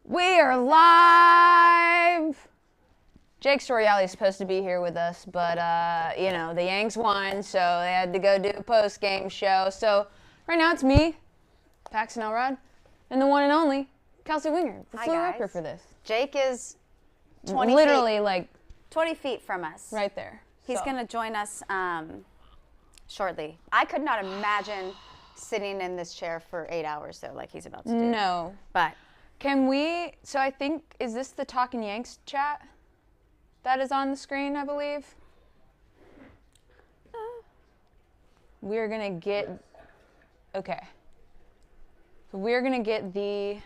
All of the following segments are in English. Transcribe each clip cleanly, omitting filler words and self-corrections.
We are live! Jake Storiale is supposed to be here with us, but, you know, the Yanks won, so they had to go do a post-game show. So right now it's me, Paxton Elrod, and the one and only Kelsey Winger, the flew record for this. Jake is 20 literally feet, like 20 feet from us. Right there. He's going to join us shortly. I could not imagine sitting in this chair for 8 hours, though, like he's about to do. No. But can we, so I think, is this the Talkin' Yanks chat that is on the screen, I believe? We're going to get, okay. So we're going to get the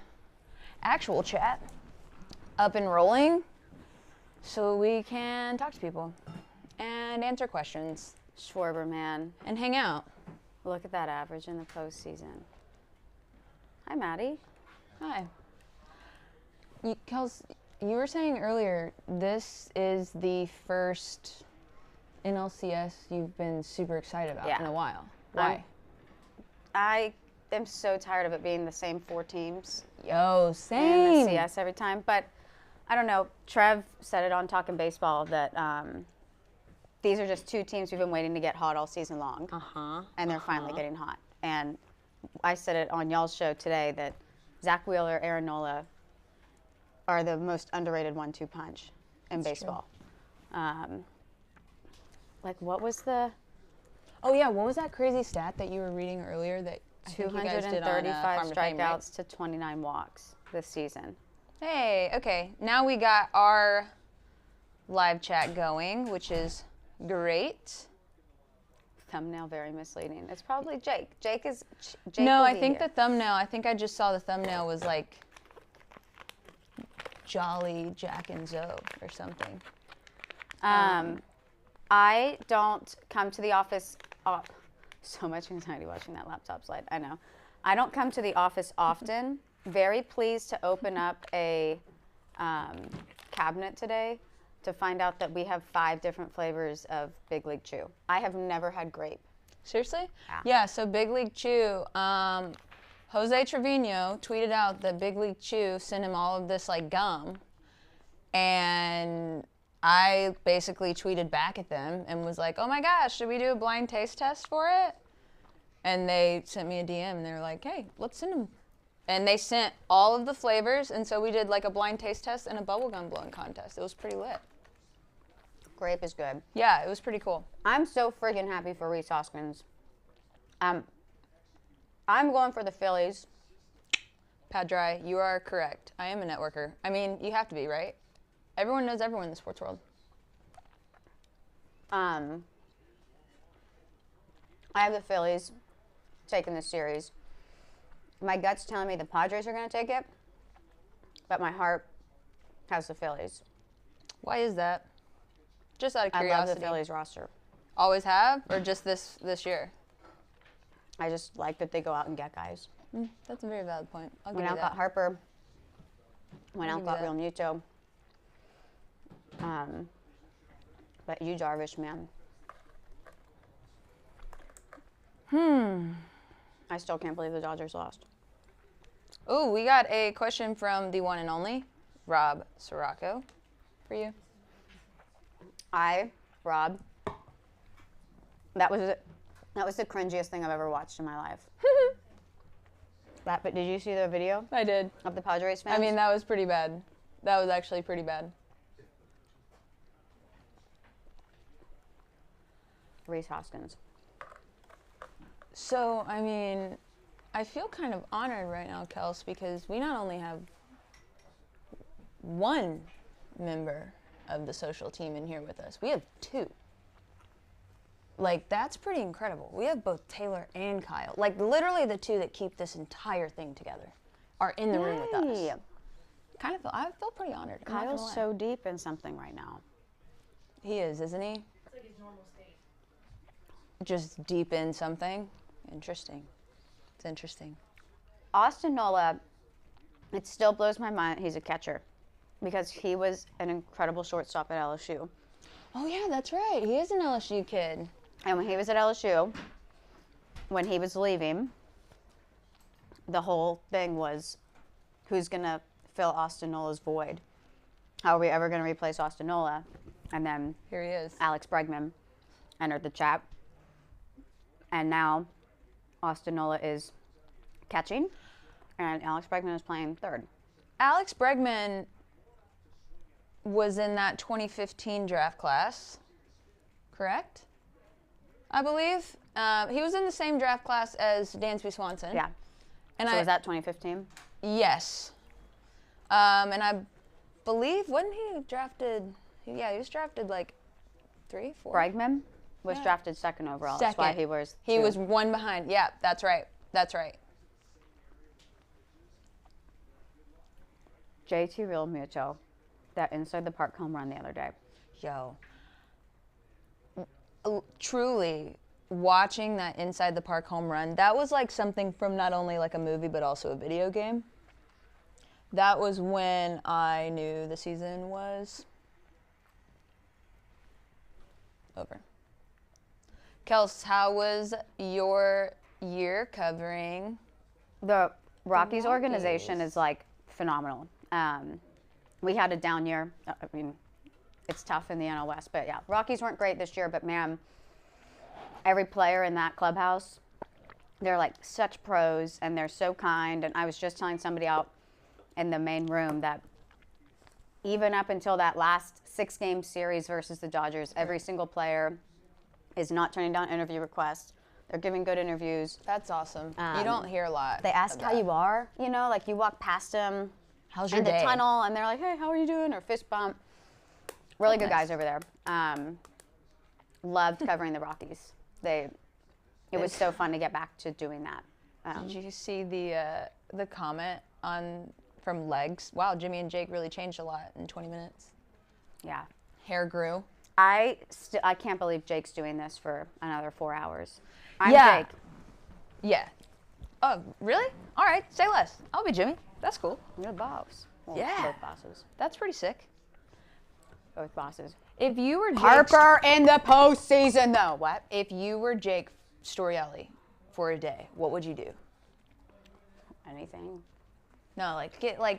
actual chat up and rolling so we can talk to people and answer questions. Schwarber, man. And hang out. Look at that average in the postseason. Hi, Maddie. Hi. Kels, you were saying earlier, this is the first NLCS you've been super excited about in a while. Why? I am so tired of it being the same 4 teams. Yo, same. In the CS every time. But I don't know. Trev said it on Talkin' Baseball that these are just 2 teams we've been waiting to get hot all season long. And they're finally getting hot. And I said it on y'all's show today that Zach Wheeler, Aaron Nola are the most underrated 1-2 punch in baseball. Like, what was the... Oh, yeah. What was that crazy stat that you were reading earlier that 235 strikeouts to 29 walks this season. Hey, okay. Now we got our live chat going, which is great. Thumbnail very misleading. It's probably Jake. Jake is Jake. No, I think the thumbnail, I think I just saw the thumbnail was like Jolly Jack and Zoe or something. I don't come to the office. So much anxiety watching that laptop slide. I know. I don't come to the office often. Very pleased to open up a cabinet today to find out that we have 5 different flavors of Big League Chew. I have never had grape. Seriously? Yeah, so Big League Chew, Jose Trevino tweeted out that Big League Chew sent him all of this like gum, and I basically tweeted back at them and was like, oh my gosh, should we do a blind taste test for it? And they sent me a DM and they were like, hey, let's send them. And they sent all of the flavors, and so we did like a blind taste test and a bubblegum blowing contest. It was pretty lit. Grape is good. Yeah, it was pretty cool. I'm so freaking happy for Rhys Hoskins. I'm going for the Phillies. Padres, you are correct. I am a networker. I mean, you have to be, right? Everyone knows everyone in the sports world. I have the Phillies taking this series. My gut's telling me the Padres are going to take it, but my heart has the Phillies. Why is that? Just out of curiosity. I love the Phillies roster. Always have, or just this year? I just like that they go out and get guys. That's a very valid point. I'll give Went you out, that. got Harper. Went out, got Real Muto. But you, Darvish, man. I still can't believe the Dodgers lost. Oh, we got a question from the one and only Rob Sirocco for you. Rob, that was the cringiest thing I've ever watched in my life. But did you see the video? I did. Of the Padres fans? I mean, that was pretty bad. That was actually pretty bad. Rhys Hoskins. So, I mean, I feel kind of honored right now, Kels, because we not only have one member of the social team in here with us, we have 2. Like, that's pretty incredible. We have both Taylor and Kyle. Like, literally the 2 that keep this entire thing together are in the room with us. I feel pretty honored. Kyle's so deep in something right now. He is, isn't he? It's like his normal state. Just deep in something. Interesting. It's interesting. Austin Nola, it still blows my mind he's a catcher because he was an incredible shortstop at LSU. Oh, yeah, that's right. He is an LSU kid. And when he was at LSU, when he was leaving, the whole thing was who's going to fill Austin Nola's void. How are we ever going to replace Austin Nola? And then Here he is. Alex Bregman entered the chat. And now Austin Nola is catching, and Alex Bregman is playing third. Alex Bregman was in that 2015 draft class, correct? I believe. He was in the same draft class as Dansby Swanson. Yeah. And So was that 2015? Yes. And I believe, wasn't he drafted? Yeah, he was drafted like 3, 4. Bregman was drafted second overall. Second. That's why he was. He two. was one behind. Yeah, that's right. That's right. JT Real Muto, that inside the park home run the other day. Yo. Truly, watching that inside the park home run, that was like something from not only like a movie but also a video game. That was when I knew the season was over. Kels, how was your year covering? The Rockies organization is like phenomenal. We had a down year. I mean, it's tough in the NL West, but yeah, Rockies weren't great this year, but man, every player in that clubhouse, they're like such pros and they're so kind. And I was just telling somebody out in the main room that even up until that last 6-game series versus the Dodgers, every single player is not turning down interview requests. They're giving good interviews. That's awesome. You don't hear a lot. They ask how you are, you know, like you walk past them How's your in day? the tunnel and they're like, hey, how are you doing? Or fist bump. Really good guys over there. Loved covering the Rockies. It was so fun to get back to doing that. Did you see the comment from Legs? Wow, Jimmy and Jake really changed a lot in 20 minutes. Yeah. Hair grew. I can't believe Jake's doing this for another 4 hours. I'm Yeah. Jake. Yeah. Oh, really? All right, say less. I'll be Jimmy. That's cool. You're the boss. Well, Yeah. Both bosses. That's pretty sick. Both bosses. If you were Jake Harper in the postseason, though. What? If you were Jake Storielli for a day, what would you do? Anything. No,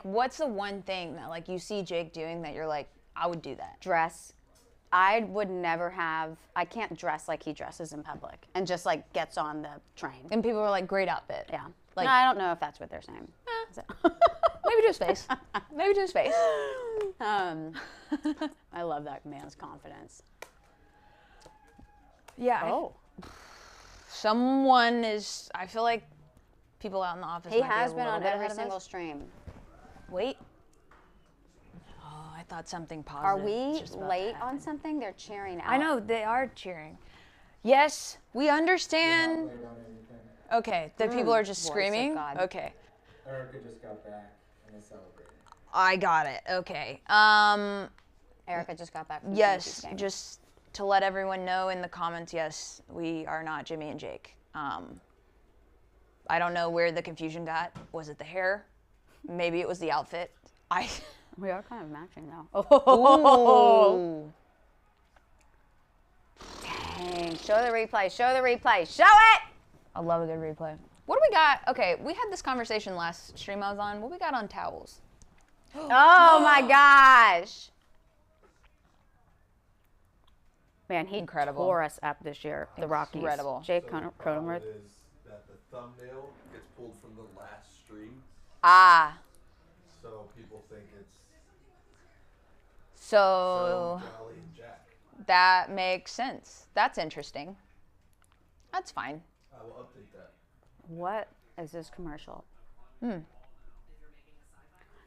what's the one thing that like you see Jake doing that you're like, I would do that? Dress. I would never have. I can't dress like he dresses in public and just like gets on the train. And people were like, great outfit. Yeah. Like, No, I don't know if that's what they're saying. maybe to his face. Maybe to his face. I love that man's confidence. Yeah. Oh. I feel like people out in the office He might be has a been little on bit every ahead of single us. stream. Wait. Oh, I thought something positive. Are was we just about to late happen. on something? They're cheering out. I know, they are cheering. Yes, we understand. Okay, the people are just voice of screaming? God. Okay. Erica just got back and is celebrating. I got it. Okay. Erica just got back from the Yes, Yankees game. just to let everyone know in the comments, yes, we are not Jimmy and Jake. I don't know where the confusion got. Was it the hair? Maybe it was the outfit. We are kind of matching though. Oh. Ooh. Dang. Show the replay. Show the replay. Show it! I love a good replay. What do we got? Okay, we had this conversation last stream I was on. What we got on towels? Oh my gosh. Man, he Incredible. tore us up this year, the Rockies. Incredible. Jake So the Cronenworth. problem is that the thumbnail gets pulled from the last stream, Ah, so people think it's so Jolly and Jack. that makes sense. That's interesting. That's fine. I will update that. What is this commercial?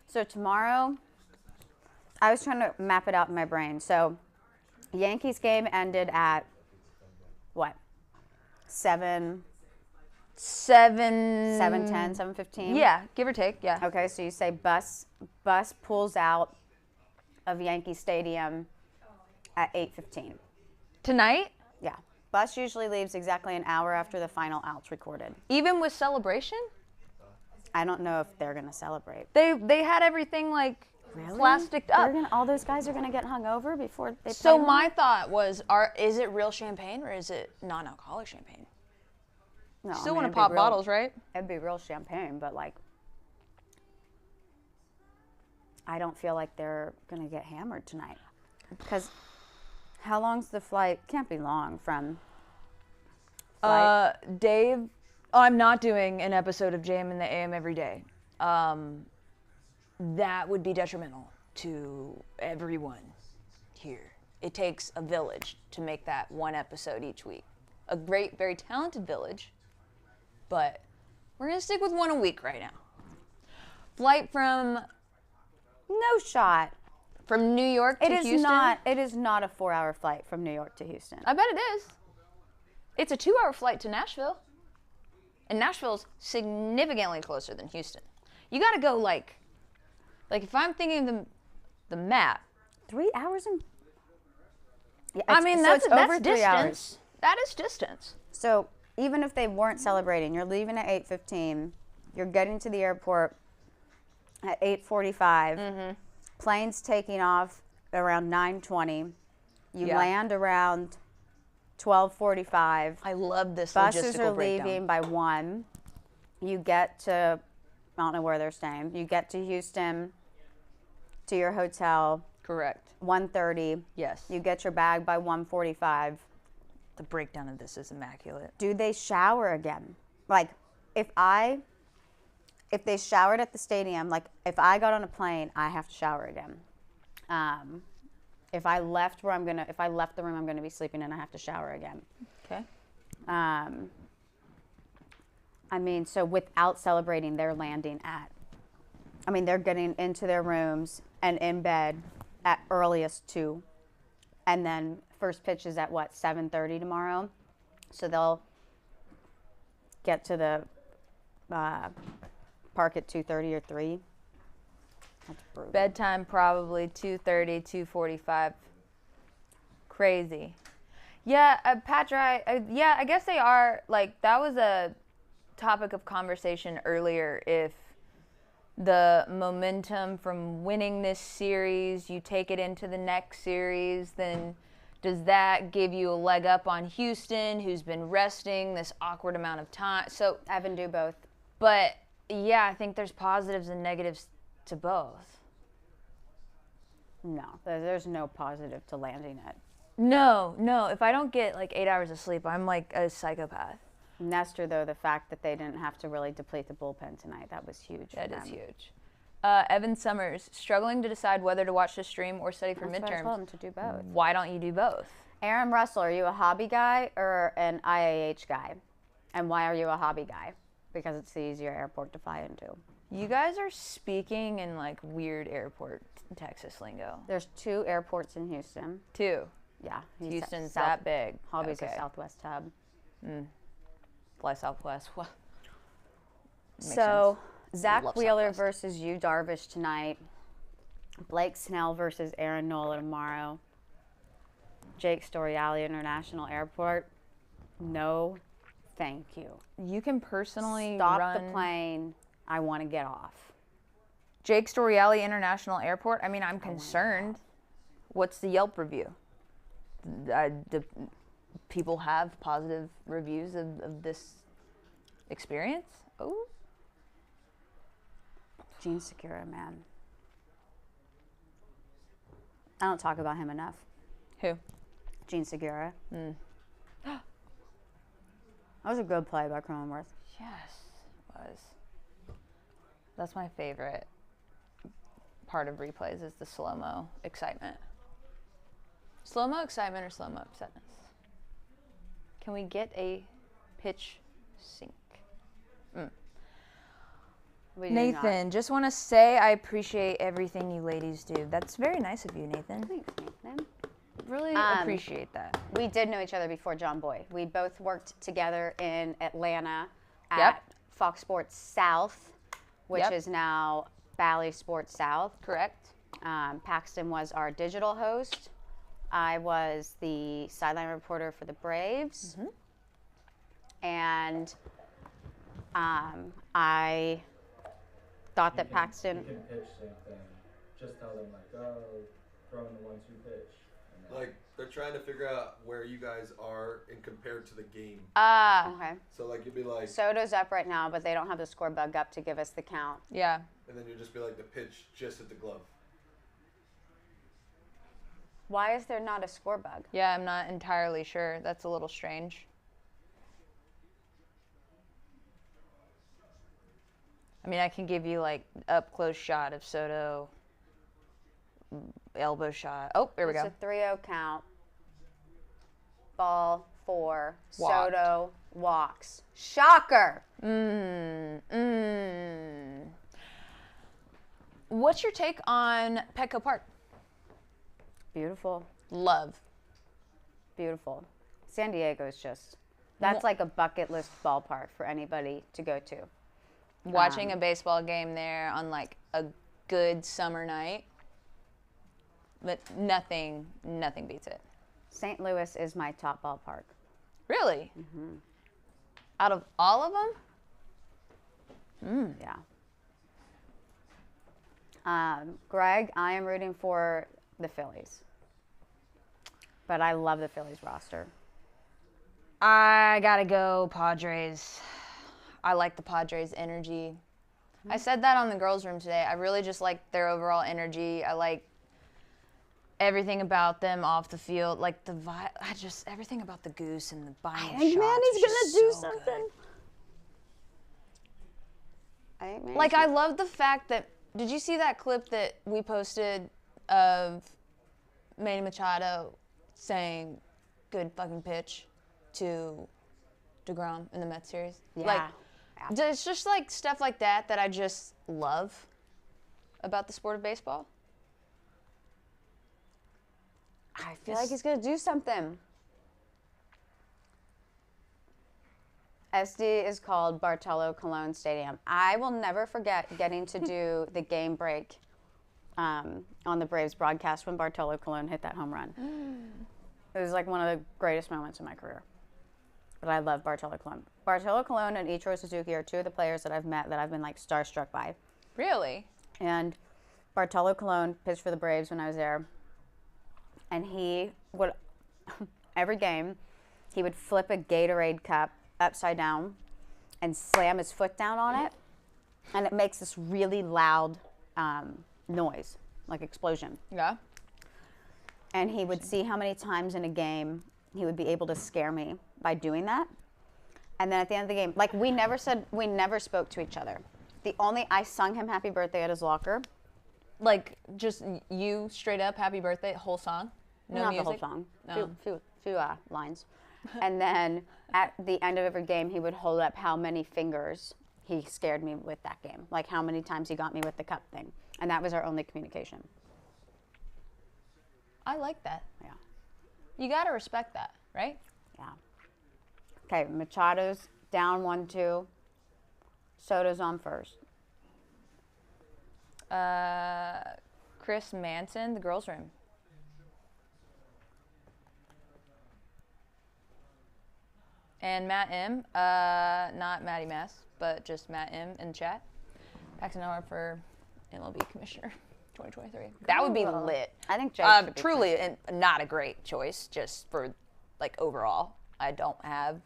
So tomorrow, I was trying to map it out in my brain. So Yankees game ended at what? 7:10, 7:15? Yeah, give or take. Yeah. Okay, so you say bus pulls out of Yankee Stadium at 8:15. Tonight, Yeah. Bus usually leaves exactly an hour after the final out's recorded. even with celebration, I don't know if they're going to celebrate. they had everything like plasticed up. All those guys are going to get hung over before they So play my thought was, is it real champagne or is it non-alcoholic champagne? No, I Still mean, want to it'd be pop real- bottles, right? It'd be real champagne, but like, I don't feel like they're going to get hammered tonight. Because how long's the flight? Can't be long from flight. Dave, I'm not doing an episode of JM in the AM every day. That would be detrimental to everyone here. It takes a village to make that one episode each week. A great, very talented village, but we're going to stick with one a week right now. Flight from No shot. New York to Houston? It is not a 4-hour flight from New York to Houston. I bet it is. It's a 2-hour flight to Nashville. And Nashville's significantly closer than Houston. You got to go like if I'm thinking of the map. 3 hours and... Yeah, I mean, that's over 3 distance. hours. That is distance. So even if they weren't celebrating, you're leaving at 8:15. You're getting to the airport at 8:45. Mm-hmm. Plane's taking off around 9:20. You land around 12:45. I love this Buses logistical are breakdown. leaving by 1. You get to, I don't know where they're staying. You get to Houston, to your hotel. Correct. 1:30. Yes. You get your bag by 1:45. The breakdown of this is immaculate. Do they shower again? Like, if they showered at the stadium, like if I got on a plane, I have to shower again. If I left the room I'm gonna be sleeping in, I have to shower again. Okay. I mean, so without celebrating, they're getting into their rooms and in bed at earliest 2. And then first pitch is at 7:30 tomorrow. So they'll get to the park at 2:30 or 3. That's brutal. Bedtime probably 2:30, 2:45. Crazy. Yeah, Padres. Yeah, I guess they are. Like, that was a topic of conversation earlier. If the momentum from winning this series, you take it into the next series, then does that give you a leg up on Houston, who's been resting this awkward amount of time? So Evan, do both. But yeah, I think there's positives and negatives to both. No, there's no positive to landing it. No. If I don't get like 8 hours of sleep, I'm like a psychopath. Nestor, though, the fact that they didn't have to really deplete the bullpen tonight, that was huge. That is huge. Evan Summers, struggling to decide whether to watch the stream or study for That's what I midterms. told him to do both. Why don't you do both? Aaron Russell, are you a hobby guy or an IAH guy? And why are you a hobby guy? Because it's the easier airport to fly into. You guys are speaking in like weird airport Texas lingo. There's 2 airports in Houston. 2. Yeah. Houston's that big. Hobby's Okay. a Southwest hub. Fly Southwest. Well, makes So, sense. Zach Love Wheeler Southwest. versus Yu Darvish tonight. Blake Snell versus Aaron Nola tomorrow. Jake Storiale International Airport. No, thank you. You can personally Stop run the plane. I want to get off. Jake Storiale International Airport. I mean, I'm concerned. What's the Yelp review? Do people have positive reviews of this experience? Oh, Gene Segura, man. I don't talk about him enough. who? Gene Segura. That was a good play by Cronenworth. Yes, it was. That's my favorite part of replays is the slow-mo excitement. Slow-mo excitement or slow-mo upsetness? Can we get a pitch sync? We do Nathan, just want to say I appreciate everything you ladies do. That's very nice of you, Nathan. not. Thanks, Nathan. Really appreciate that. We did know each other before John Boy. We both worked together in Atlanta at Yep. Fox Sports South, which Yep. is now Bally Sports South. Correct. Paxton was our digital host. I was the sideline reporter for the Braves. And I thought that Paxton... You can pitch same thing. Just tell them like, oh, throw in the 1-2 pitch. Like, they're trying to figure out where you guys are in compared to the game. Okay. So, like, you'd be like, Soto's up right now, but they don't have the score bug up to give us the count. Yeah. and then you'd just be like, the pitch just hit the glove. Why is there not a score bug? Yeah, I'm not entirely sure. That's a little strange. I mean, I can give you like up close shot of Soto, elbow shot. Oh, there we It's go. a 3-0 count. Ball 4. Walked. Soto walks. Shocker. What's your take on Petco Park? Beautiful. Love. Beautiful. San Diego is just, that's like a bucket list ballpark for anybody to go to. Watching a baseball game there on like a good summer night, but nothing beats it. St. Louis is my top ballpark. Really? Out of all of them? Yeah. Greg, I am rooting for the Phillies. But I love the Phillies roster. I gotta go Padres. I like the Padres' energy. I said that on the girls' room today. I really just like their overall energy. I like everything about them off the field. Like the vibe. Everything about the goose and the buying I shots. think Manny's was gonna just do so something. good. I think Manny's Like, I love the fact that, did you see that clip that we posted of Manny Machado saying, good fucking pitch to DeGrom in the Mets series? Yeah. Like, it's just like stuff like that that I just love about the sport of baseball. I feel like he's going to do something. SD is called Bartolo Colon Stadium. I will never forget getting to do the game break on the Braves broadcast when Bartolo Colon hit that home run. It was like one of the greatest moments in my career. But I love Bartolo Colon. Bartolo Colon and Ichiro Suzuki are two of the players that I've met that I've been like starstruck by. Really? And Bartolo Colon pitched for the Braves when I was there. And he would, every game, he would flip a Gatorade cup upside down and slam his foot down on it. And it makes this really loud noise, like explosion. Yeah. And he would see how many times in a game he would be able to scare me by doing that. And then at the end of the game, like we never spoke to each other. I sung him happy birthday at his locker. Like, just you straight up happy birthday, whole song? No Not music? the whole song. No. Few lines. And then at the end of every game, he would hold up how many fingers he scared me with that game. Like how many times he got me with the cup thing. And that was our only communication. I like that. Yeah. You gotta respect that, right? Yeah. Okay, Machado's down 1-2. Soto's on first. Chris Manson, the girls' room. And Matt M, not Matty Mass, but just Matt M in chat. Paxton Miller for MLB Commissioner 2023. That would be Cool. lit. I think Jake should be Truly, and not a great choice, just for like overall. I don't have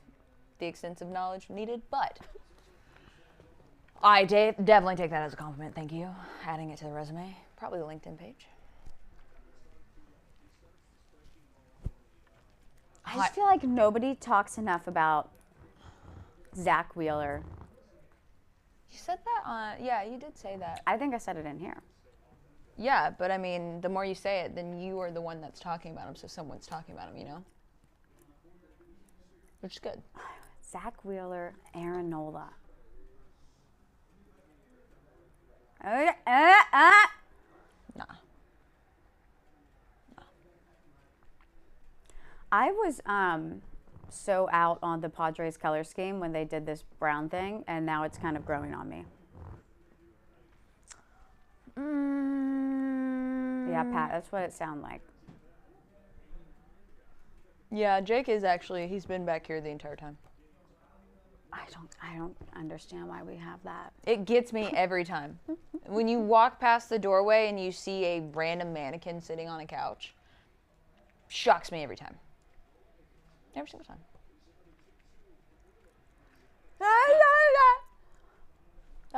the extensive knowledge needed, but I definitely take that as a compliment. Thank you. Adding it to the resume, probably the LinkedIn page. I just feel like nobody talks enough about Zach Wheeler. You said that on, yeah, you did say that. I think I said it in here. Yeah, but I mean, the more you say it, then you are the one that's talking about him, so someone's talking about him, you know? Which is good. Zach Wheeler, Aaron Nola. Nah. I was so out on the Padres color scheme when they did this brown thing, and now it's kind of growing on me. Yeah, Pat, that's what it sounded like. Yeah, Jake is actually, he's been back here the entire time. I don't understand why we have that. It gets me every time. When you walk past the doorway and you see a random mannequin sitting on a couch, shocks me every time. Every single time.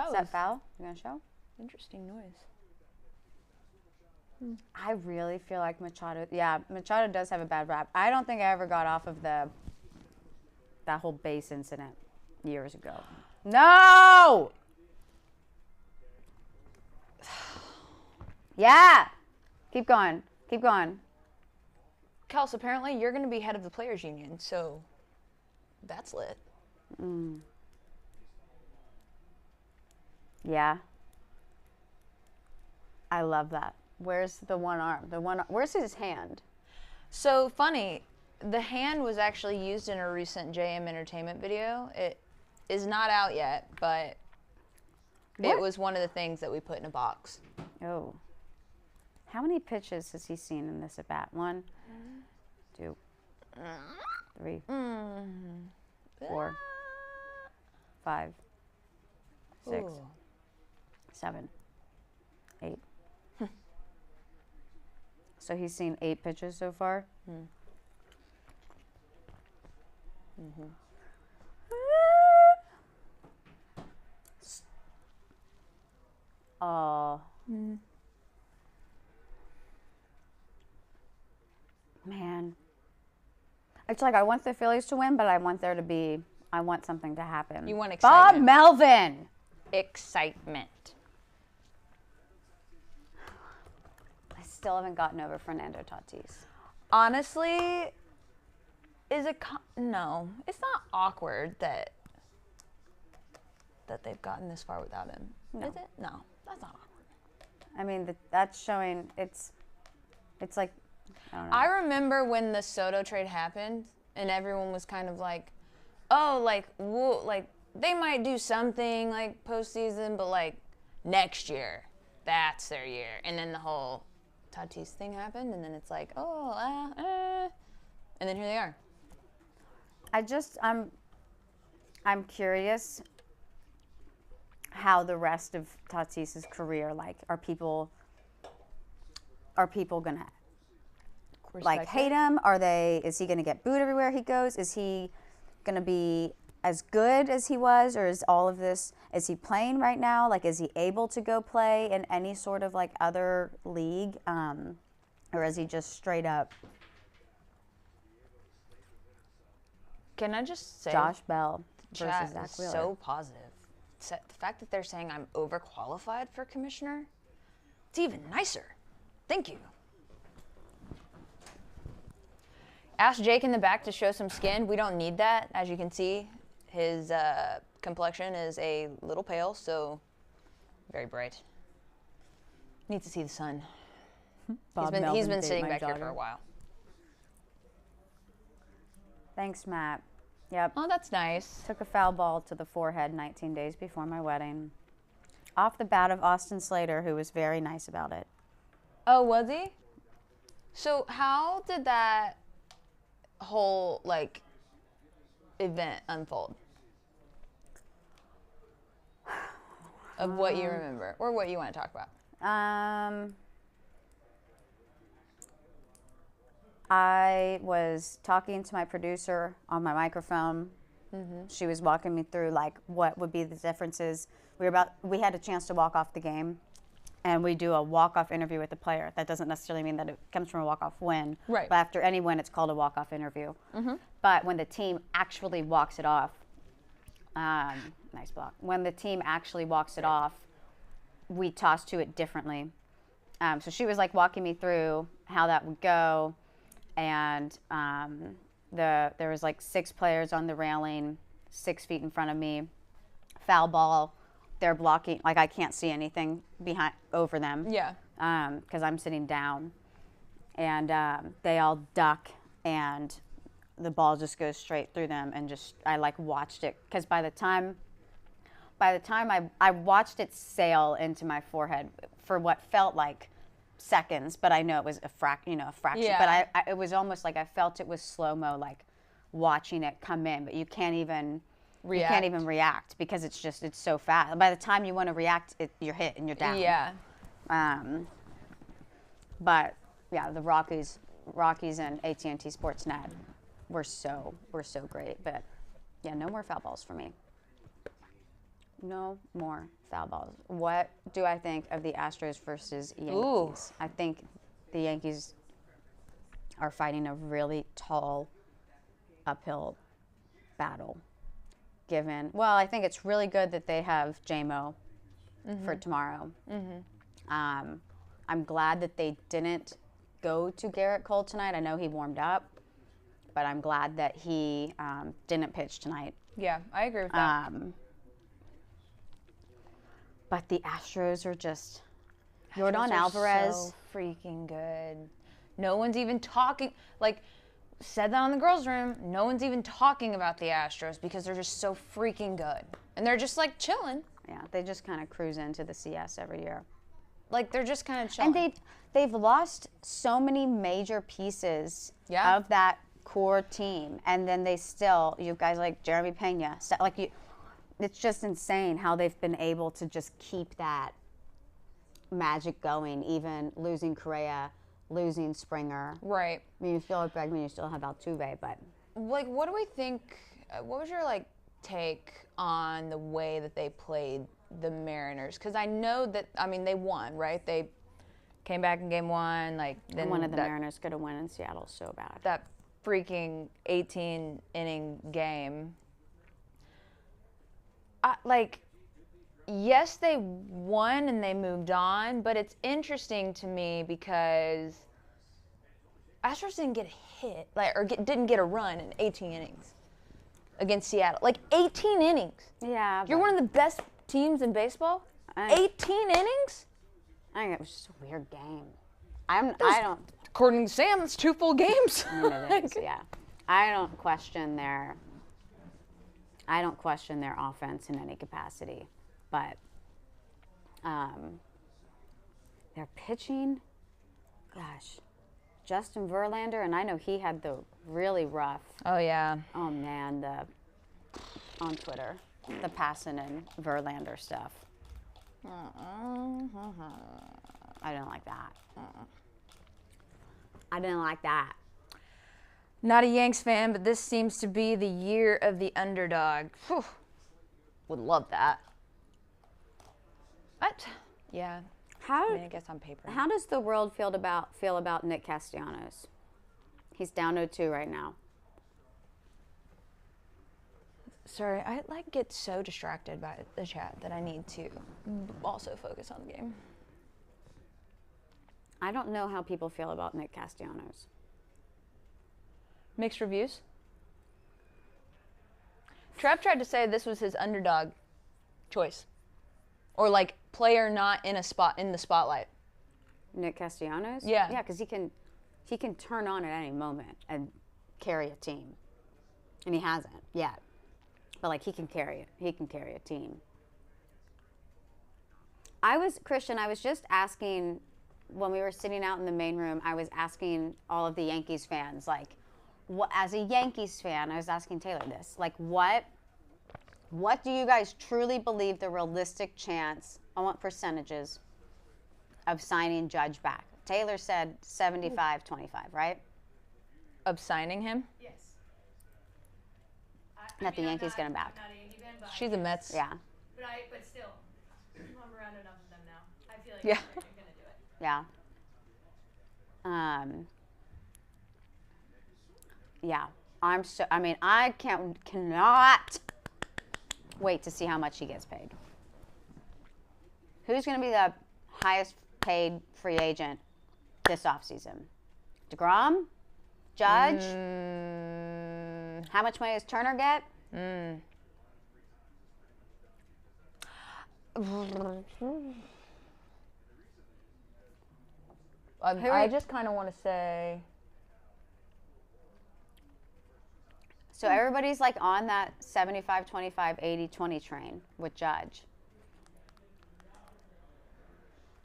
Is that foul? You gonna show? Interesting noise. I really feel like Machado. Yeah, Machado does have a bad rap. I don't think I ever got off of that whole base incident years ago. No. Yeah. Keep going. Keep going. Kels, apparently you're going to be head of the players union, so that's lit. Yeah. I love that. Where's the one arm? Where's his hand? So funny, the hand was actually used in a recent JM Entertainment video. It is not out yet, but it was one of the things that we put in a box. Oh. How many pitches has he seen in this at bat? 1, 2, 3, 4, 5, 6, Ooh. 7, 8. So he's seen 8 pitches so far? Oh. Man. It's like I want the Phillies to win, but I want something to happen. You want Bob excitement. Melvin! Excitement. I still haven't gotten over Fernando Tatis. Honestly, no, it's not awkward that they've gotten this far without him. No. Is it? No, that's not awkward. I mean, that's showing it's like, I don't know. I remember when the Soto trade happened, and everyone was kind of like, "Oh, like, they might do something like postseason, but like next year, that's their year." And then the whole Tatis thing happened, and then it's like, "Oh, and then here they are." I'm curious how the rest of Tatis's career, like, are people gonna like hate him? Is he gonna get booed everywhere he goes? Is he gonna be as good as he was, or is all of this, is he playing right now? Like, is he able to go play in any sort of like other league? Or is he just straight up Can I just say, Josh Bell chat versus Zach is Wheeler? so positive. The fact that they're saying I'm overqualified for commissioner, it's even nicer. Thank you. Ask Jake in the back to show some skin. We don't need that. As you can see, his complexion is a little pale, so very bright. Needs to see the sun. He's been sitting back here for a while. Thanks, Matt. Yep. Oh, that's nice. Took a foul ball to the forehead 19 days before my wedding. Off the bat of Austin Slater, who was very nice about it. Oh, was he? So how did that whole, like, event unfold? Of what you remember, or what you want to talk about? I was talking to my producer on my microphone. She was walking me through like what would be the differences. We had a chance to walk off the game, and we do a walk-off interview with the player. That doesn't necessarily mean that it comes from a walk-off win. Right. But after any win, it's called a walk-off interview. But when the team actually walks it off, nice block. When the team actually walks it off, we toss to it differently. So she was like walking me through how that would go. And there was like 6 players on the railing, 6 feet in front of me. Foul ball, they're blocking. Like, I can't see anything over them. Yeah. Because I'm sitting down, and they all duck, and the ball just goes straight through them. And I like watched it, because by the time I watched it sail into my forehead for what felt like seconds, but I know it was a fraction. Yeah. But it was almost like I felt it was slow-mo, like watching it come in, but you can't even react because it's so fast. By the time you want to react, you're hit and you're down. Yeah. But yeah, the Rockies Rockies and AT&T Sportsnet were so great. But yeah, no more foul balls for me. No more foul balls. What do I think of the Astros versus Yankees? Ooh. I think the Yankees are fighting a really tall uphill battle. I think it's really good that they have JMO for tomorrow. I'm glad that they didn't go to Garrett Cole tonight. I know he warmed up, but I'm glad that he didn't pitch tonight. Yeah, I agree with that. But the Astros are just Astros Yordan are Alvarez. so freaking good. No one's even talking. Like, said that on the girls' room. No one's even talking about the Astros because they're just so freaking good, and they're just like chilling. Yeah, they just kind of cruise into the CS every year. Like they're just kind of chilling. And they've lost so many major pieces of that core team, and then you guys like Jeremy Pena, it's just insane how they've been able to just keep that magic going, even losing Correa, losing Springer. Right. I mean, you still have Bregman, you still have Altuve, but like, what do we think? What was your take on the way that they played the Mariners? Because I know that they won, right? They came back in game one. Then one of the Mariners could have won in Seattle so bad. That freaking 18-inning game. Yes, they won and they moved on, but it's interesting to me because Astros didn't get a hit, didn't get a run in 18 innings against Seattle. 18 innings. Yeah. You're one of the best teams in baseball. 18 innings. I think it was just a weird game. According to Sam, it's 2 full games. It is, yeah. I don't question their offense in any capacity, but their pitching, gosh, Justin Verlander, and I know he had the really rough. Oh yeah. Oh man, on Twitter, the passing and Verlander stuff. I didn't like that. I didn't like that. Not a Yanks fan, but this seems to be the year of the underdog. Whew. Would love that. What? Yeah. I guess on paper. How does the world feel about Nick Castellanos? He's down 0-2 right now. Sorry, I get so distracted by the chat that I need to also focus on the game. I don't know how people feel about Nick Castellanos. Mixed reviews. Trev tried to say this was his underdog choice, or player not in the spotlight. Nick Castellanos. Yeah. Yeah, because he can turn on at any moment and carry a team, and he hasn't yet. But he can carry it. He can carry a team. Christian, I was just asking when we were sitting out in the main room. I was asking all of the Yankees fans, as a Yankees fan, I was asking Taylor this, what do you guys truly believe the realistic chance, I want percentages, of signing Judge back? Taylor said 75-25, right? Of signing him? Yes. That the Yankees get him back. I'm not a Yankee fan, but She's a Mets. Yeah. But still, I'm around enough of them now. I feel like Yeah. they're gonna do it. Yeah. Yeah. I cannot wait to see how much he gets paid. Who's going to be the highest paid free agent this offseason? DeGrom? Judge? How much money does Turner get? I just kind of want to say. So everybody's on that 75-25, 80-20 train with Judge.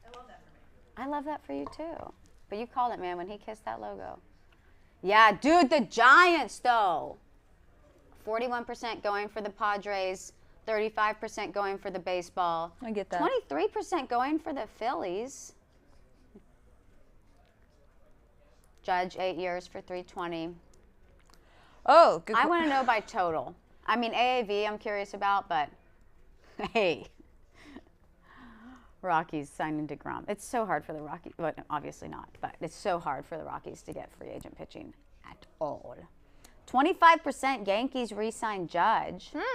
I love that for me. I love that for you too. But you called it, man, when he kissed that logo. Yeah, dude, the Giants, though. 41% going for the Padres, 35% going for the baseball. I get that. 23% going for the Phillies. Judge, 8 years for 320. Oh, good. I want to know by total. I mean, AAV I'm curious about, but hey. Rockies signing DeGrom. It's so hard for the Rockies. Well, obviously not, but it's so hard for the Rockies to get free agent pitching at all. 25% Yankees re-sign Judge. Bump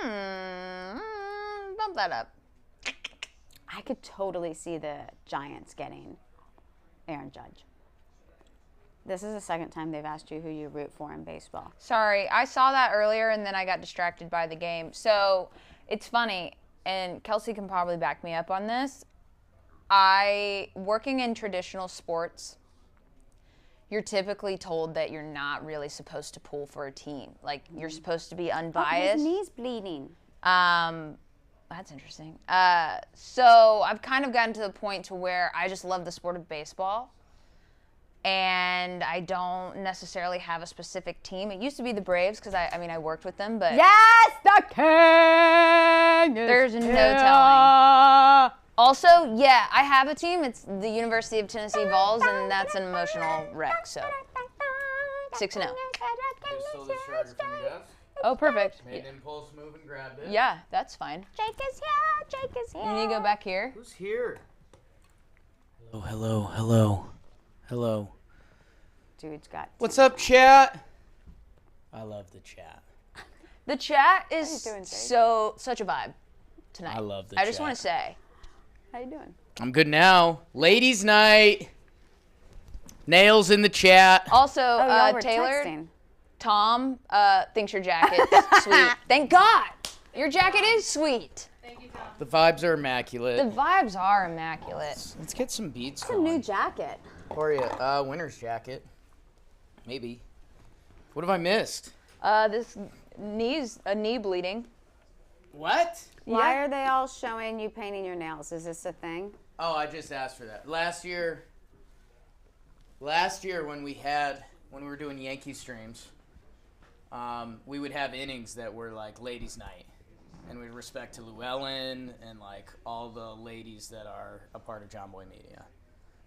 that up. I could totally see the Giants getting Aaron Judge. This is the second time they've asked you who you root for in baseball. Sorry, I saw that earlier and then I got distracted by the game. So it's funny, and Kelsey can probably back me up on this. Working in traditional sports, you're typically told that you're not really supposed to pull for a team. Like, you're supposed to be unbiased. His knee's bleeding. That's interesting. So I've kind of gotten to the point to where I just love the sport of baseball. And I don't necessarily have a specific team. It used to be the Braves because I worked with them, but Yes, the king. There's no telling. Also, yeah, I have a team. It's the University of Tennessee Vols, and that's an emotional wreck. So 6-0. You stole this charger from your desk? Oh, perfect. Made an impulse move and grabbed it. Yeah, that's fine. Jake is here. Jake is here. You need to go back here. Who's here? Hello. Dude's got. What's up, chat? I love the chat. The chat is How you doing, Jake? such a vibe tonight. I love the I just chat. want to say. How you doing? I'm good now. Ladies' night. Nails in the chat. Also, Y'all were Taylor, texting. Tom thinks your jacket's sweet. Thank God. Your jacket is sweet. Thank you, Tom. The vibes are The immaculate. vibes are immaculate. Let's get some beats It's a going. new jacket. Or a winter's jacket. Maybe. What have I missed? This knee's a knee bleeding. What? Why are they all showing you painting your nails? Is this a thing? Oh, I just asked for that. Last year when we were doing Yankee streams, we would have innings that were like ladies' night. And we'd respect to Llewellyn and like all the ladies that are a part of John Boy Media.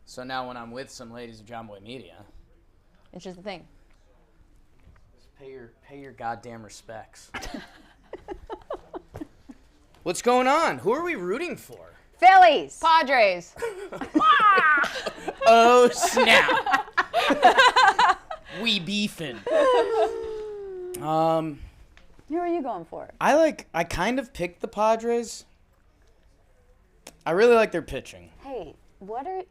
So now when I'm with some ladies of John Boy Media, It's just a thing. just pay your goddamn respects. What's going on? Who are we rooting for? Phillies. Padres. Oh, snap. We beefing. Who are you going for? I kind of picked the Padres. I really like their pitching. Hey, what are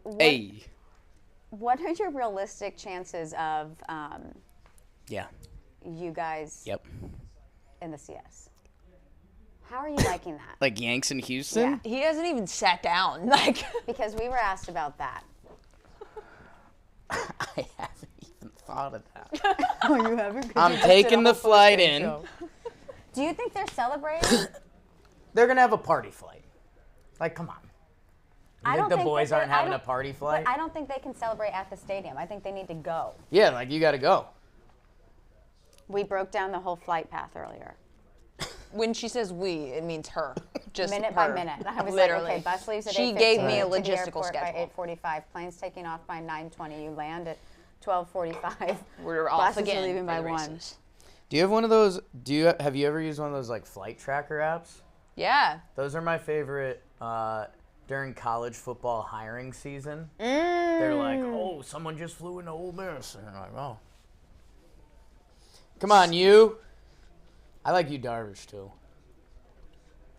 your realistic chances of Yeah. you guys Yep. in the CS? How are you liking that? Like Yanks in Houston? Yeah. He hasn't even sat down. Like, Because we were asked about that. I haven't even thought of that. Oh, you haven't? I'm taking the flight in. Do you think they're celebrating? They're going to have a party flight. Like, come on. I You don't think the think boys that aren't they- I having a don't- party flight? But I don't think they can celebrate at the stadium. I think they need to go. Yeah, like you got to go. We broke down the whole flight path earlier, when she says we, it means her. Just minute her. by minute. I was Literally. like, okay, bus leaves at 8:15. She gave me a to the logistical airport by schedule. 8:45. Planes taking off by 9:20. You land at 12:45. We're off Buses are again. leaving by for the 1. races. Do you have one of those? Have you ever used one of those like flight tracker apps? Yeah. Those are my favorite during college football hiring season. They're like, oh, someone just flew into Ole Miss. And I'm like, oh. Come on, you. I like you, Darvish, too.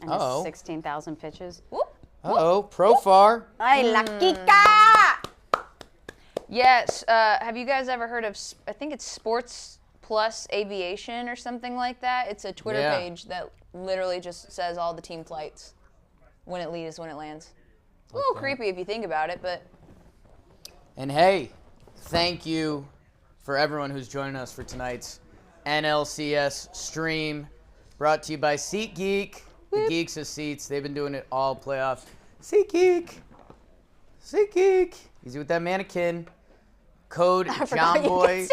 And his Uh-oh. 16,000 pitches. Whoop. Uh-oh, Profar. Ay, la Kika! Yes. Have you guys ever heard of, I think it's Sports Plus Aviation or something like that? It's a Twitter Yeah. page that literally just says all the team flights. When it leaves, when it lands. A little creepy if you think about it, but And hey, thank you for everyone who's joining us for tonight's NLCS stream. Brought to you by SeatGeek. The Geeks of Seats. They've been doing it all playoffs. SeatGeek. SeatGeek. Easy with that mannequin. Code JohnBoy.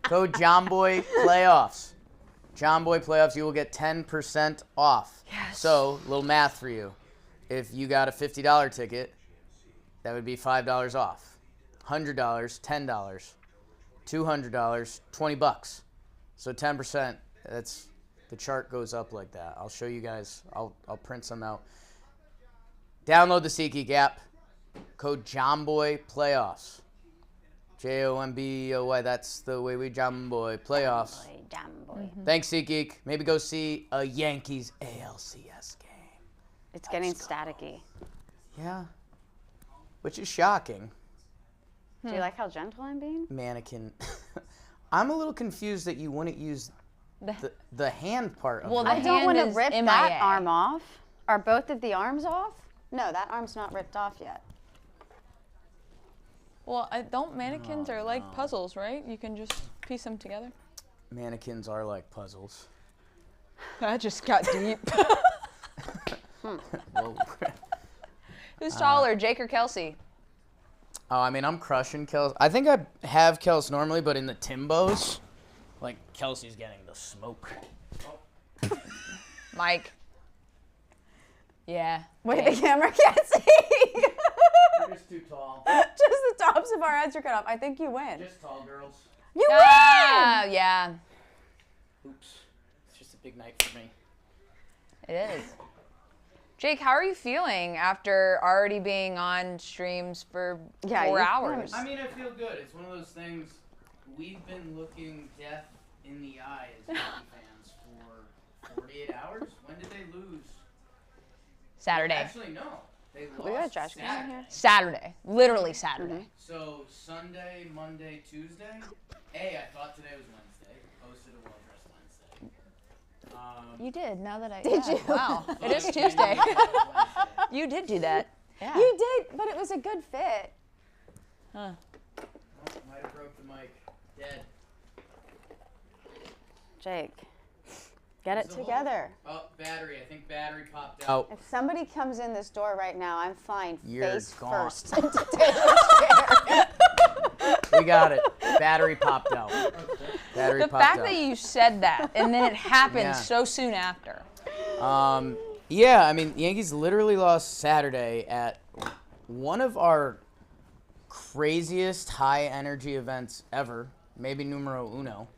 Code JohnBoy Playoffs. JohnBoy Playoffs, you will get 10% off. Yes. So, little math for you. If you got a $50 ticket, that would be $5 off. $100, $10, $200, $20. So 10%. That's the chart goes up like that. I'll show you guys. I'll print some out. Download the SeatGeek app. Code JOMBOY Playoffs. JOMBOY. That's the way we Jomboy Playoffs. Jamboy. Thanks, SeatGeek. Maybe go see a Yankees ALCS game. It's getting staticky. Yeah. Which is shocking. Do you like how gentle I'm being? Mannequin. I'm a little confused that you wouldn't use the hand part of Well, it. the I don't want to hand is rip MIA. that arm off. Are both of the arms off? No, that arm's not ripped off yet. Well, don't mannequins are like puzzles, right? You can just piece them together. Mannequins are like puzzles. That just got deep. Whoa. Who's taller, Jake or Kelsey? Oh, I mean, I'm crushing Kels. I think I have Kels normally, but in the Timbos, like, Kelsey's getting the smoke. Mike. Yeah. Wait, Jake. the camera can't see. You're just too tall. Just the tops of our heads are cut off. I think you win. Just tall girls. You Ah, yeah, Oops. It's just a big night for me. it is. Jake, how are you feeling after already being on streams for Yeah, 4 you- hours? I mean, I feel good. It's one of those things, we've been looking death in the eye as Yankee fans for 48 hours. When did they lose? Saturday. Actually, no. They lost We got a trash can in Saturday. here. Saturday. Literally Saturday. So Sunday, Monday, Tuesday. I thought today was Wednesday. Posted a well-dressed Wednesday. You did, now that I... Did yeah, you? Wow. It is Tuesday. You did do that. Yeah. You did, but it was a good fit. Huh. Might have broke the mic. Dead. Jake, get it together. Oh, battery. I think battery popped out. If somebody comes in this door right now, I'm flying You're face gone. first into Taylor's chair. We got it. Battery popped out. Battery The popped fact out. that you said that and then it happened Yeah. so soon after. Yeah, I mean, the Yankees literally lost Saturday at one of our craziest high-energy events ever, maybe numero uno,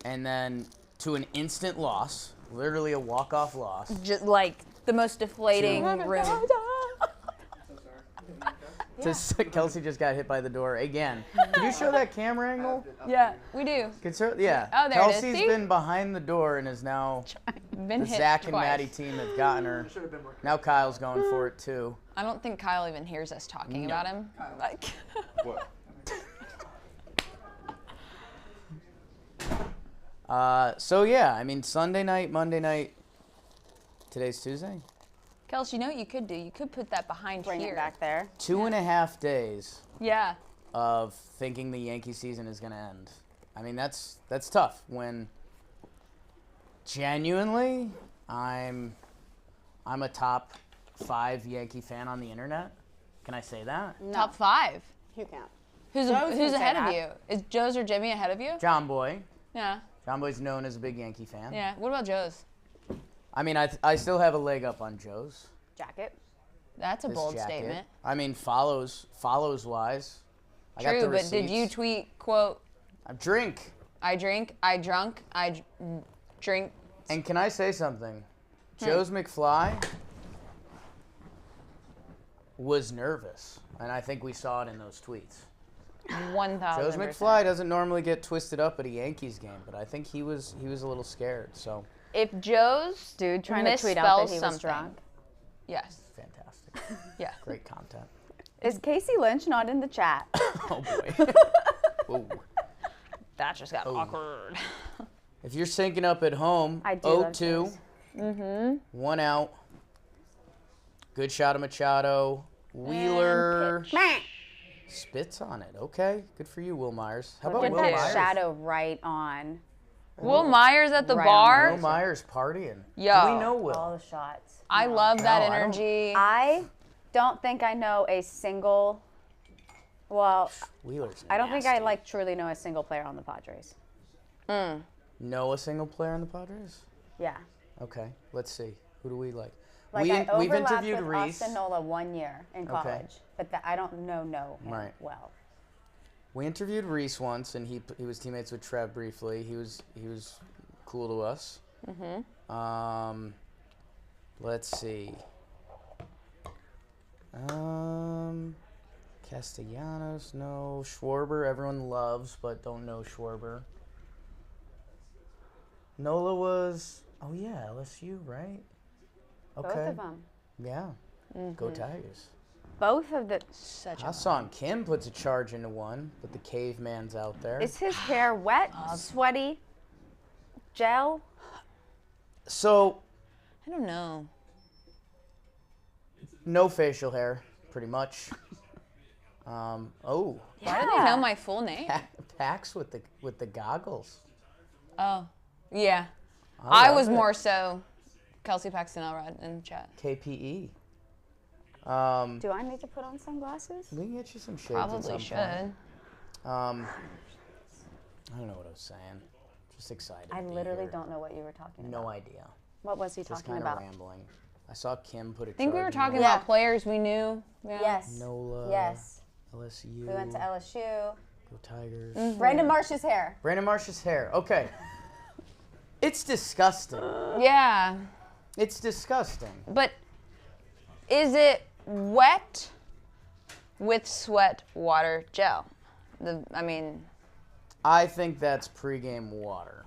and then to an instant loss, literally a walk-off loss. Just like the most deflating room. Kelsey just got hit by the door again. Did you show that camera angle? Yeah, we do. Yeah. Oh, there it is. Kelsey's See? been behind the door and is now Been the hit Zach and twice. Maddie team have gotten her. Now Kyle's going for it too. I don't think Kyle even hears us talking about him. Like, What? So yeah, I mean Sunday night, Monday night. Today's Tuesday. Kelsey, you know what you could do? You could put that behind Bring here. it back there. 2.5 days Yeah. of thinking the Yankee season is gonna end. I mean that's tough when genuinely I'm a top 5 Yankee fan on the internet. Can I say that? No, Top 5. you can't. Who's Joe's gonna say ahead of that. you? Is Joe's or Jimmy ahead of you? John Boy. Yeah. John Boy's known as a big Yankee fan. Yeah. What about Joe's? I mean I still have a leg up on Joe's. Jacket. That's a This bold jacket. statement. I mean follows wise. I got True, the but did you receipts. tweet, quote, I drink. I drink, I drunk, drink. And can I say something? Joe's McFly was nervous, and I think we saw it in those tweets. 1,000%. Joe's McFly doesn't normally get twisted up at a Yankees game, but I think he was a little scared. So If Joe's Dude trying to tweet out that he was misspells drunk. something, yes. fantastic, Yeah. great content. Is Casey Lynch not in the chat? Oh boy. Whoa. That just got awkward. If you're syncing up at home, I do love 0-2, those. 1 out. Good shot of Machado. Wheeler spits on it. Okay, good for you, Will Myers. How about Look Will at that Myers? shadow right on. Will Myers at the Right bar. Will Myers partying. Yo. Do we know Will? All the shots. I love that No, I don't- energy. I don't think I know a single. Well, Wheeler's I don't think I nasty. truly know a single player on the Padres. Know a single player in the Padres? Yeah. Okay, let's see. Who do we like? Like I We've overlapped interviewed with Reese. Austin Nola 1 year in college. but I don't know him Right. well. We interviewed Reese once, and he was teammates with Trev briefly. He was cool to us. Let's see. Castellanos, no. Schwarber, everyone loves, but don't know Schwarber. Nola was, oh yeah, LSU, right? Okay. Both of them. Yeah. Go Tigers. Both of the. Such a Hassan Kim puts a charge into one, but the caveman's out there. Is his hair wet, sweaty, gel? So, I don't know. no facial hair, pretty much. Why do they know my full name? Pax with the goggles. Oh, yeah. I I love was it. more so Kelsey Paxton Elrod in the chat. KPE. Do I need to put on sunglasses? We can get you some shades. Probably should. I don't know what I was saying. Just excited. I to be literally here. don't know what you were talking about. No idea. What was he Just talking kind of about? rambling. I saw Kim put a I think we were charge talking into Yeah. about players we knew. Yeah. Yes. Nola. Yes. LSU. We went to LSU. Go Tigers. Brandon Marsh's hair. Brandon Marsh's hair. Okay. It's disgusting. Yeah. It's disgusting. But is it wet with sweat water gel? I think that's pregame water.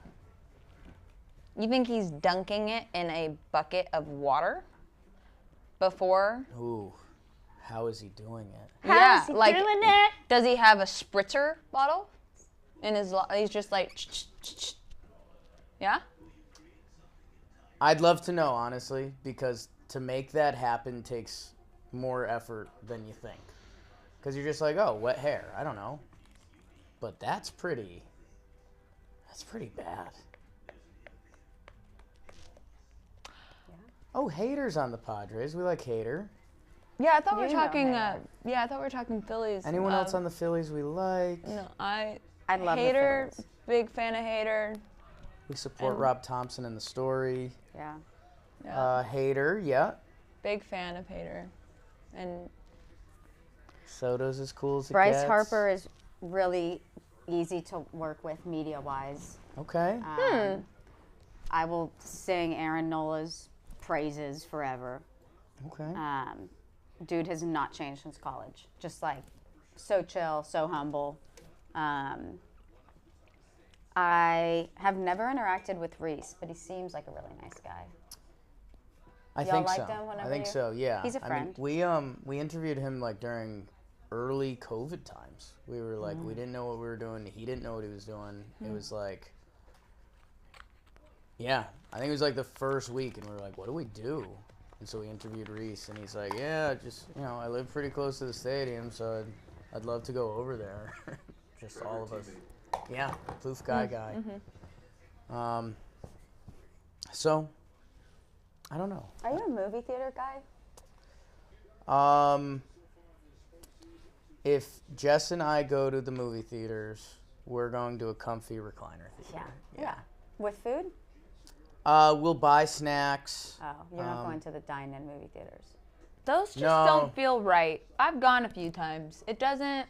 You think he's dunking it in a bucket of water before? Ooh. How is he doing it? Yeah, How's he like, doing it? does he have a spritzer bottle in his? He's just like, yeah. I'd love to know, honestly, because to make that happen takes more effort than you think. Because you're just like, oh, wet hair. I don't know. But that's pretty bad. Oh, Hader's on the Padres. We like Hader. Yeah, I thought we were You know talking. him. Yeah, I thought we were talking Phillies. Anyone else on the Phillies we like? No, I love the Hader. Phillies. Big fan of Hader. We support Rob Thompson in the story. Yeah. Hader, yeah. Big fan of Hader, and Soto's as cool as it Bryce gets. Harper is really easy to work with media-wise. Okay. I will sing Aaron Nola's praises forever. Okay. Dude has not changed since college. Just like so chill, so humble. I have never interacted with Reese, but he seems like a really nice guy. I Y'all think liked so. him whenever I think you- so. Yeah. He's a friend. I mean, we interviewed him like during early COVID times. We were like, we didn't know what we were doing. He didn't know what he was doing. It was like, yeah. I think it was like the first week, and we were like, what do we do? And so we interviewed Reese, and he's like, yeah, just I live pretty close to the stadium, so I'd love to go over there. Just all of us. Yeah, Poof guy. So, I don't know. Are you a movie theater guy? If Jess and I go to the movie theaters, we're going to a comfy recliner theater. Yeah. With food? We'll buy snacks. Oh, you're not going to the dine-in movie theaters. those just No. don't feel right. I've gone a few times. It doesn't.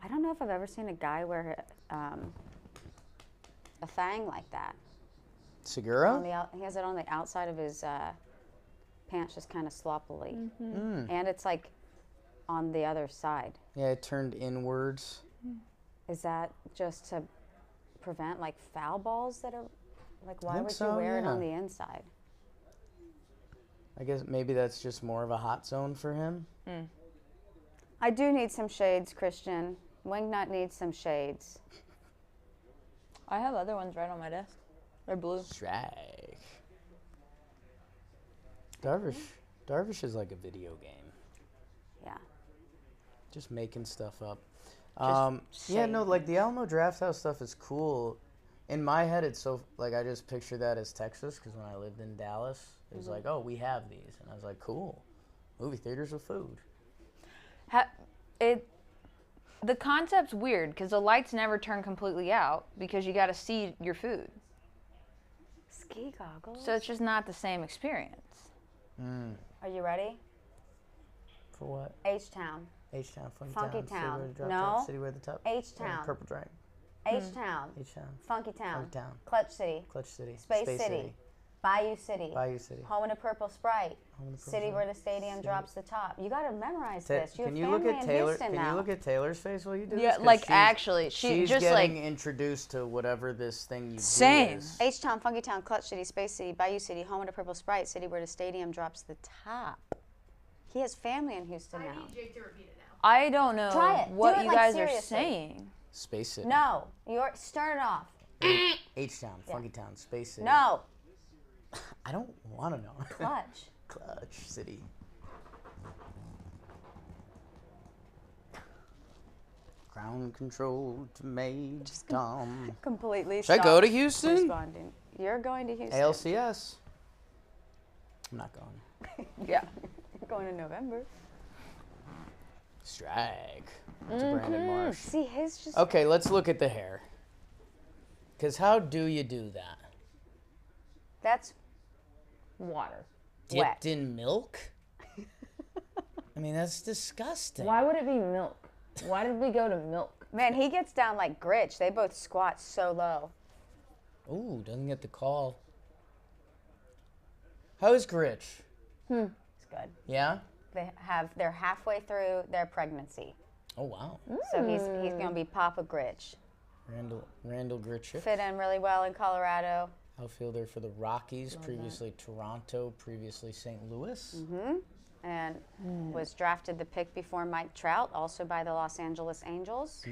I don't know if I've ever seen a guy wear a thing like that. Segura? He has it on the outside of his pants, just kind of sloppily, Mm. and it's like on the other side. Yeah, it turned inwards. Is that just to prevent like foul balls that are like? Why think would so, you wear it on yeah. the inside? I guess maybe that's just more of a hot zone for him. I do need some shades, Christian. Wingnut needs some shades. I have other ones right on my desk. They're blue. Strike. Darvish is like a video game. Yeah. Just making stuff up. Yeah, no, like the Alamo Draft House stuff is cool. In my head, it's so, like, I just picture that as Texas, because when I lived in Dallas, it was like, oh, we have these. And I was like, cool. Movie theaters with food. The concept's weird because the lights never turn completely out because you got to see your food. Ski goggles. So it's just not the same experience. Are you ready? for what? H-Town. H-Town, Funky Funky Town. Town. City where the drop No. top, city where the top. H-Town. Purple Dragon. H-Town. H-Town. Funky Town. Funky Town. Clutch City. Clutch City. Space City. Bayou City. Bayou City. Home in a Purple Sprite. Home in a Purple City where the Sprite. stadium City. drops the top. You got to memorize this. You Can have you look family at in Taylor? Houston Can now. you look at Taylor's face while you do Yeah, this? 'Cause like she's- actually, she she's just getting like introduced to whatever this thing you Same. do is. H-Town, Funky Town, Clutch City, Space City, Bayou City, Home in a Purple Sprite, City where the stadium drops the top. He has family in Houston I now. need Jake to repeat it now. I don't know Try it. what Do it, you like, guys seriously. are saying. Space City. No, you're start it off. H-Town, Funky Town, Space City. No, I don't want to know. Clutch. Clutch City. Ground control to Major Tom. Completely. Should I go stopped to Houston? Responding. You're going to Houston. ALCS. I'm not going. Yeah. You're going in November. Strike. It's Brandon Marsh. See, his just. Okay, let's look at the hair. Because how do you do that? That's Water. Dipped in milk? I mean, that's disgusting. Why would it be milk? Why did we go to milk? man. He gets down like Gritch. They both squat so low. Ooh, doesn't get the call. How is Gritch? It's good. Yeah? They're halfway through their pregnancy, Oh, wow. so he's gonna be Papa Gritch. Randall Gritch. Fit in really well in Colorado. Outfielder for the Rockies, previously Toronto, previously St. Louis. And was drafted the pick before Mike Trout, also by the Los Angeles Angels.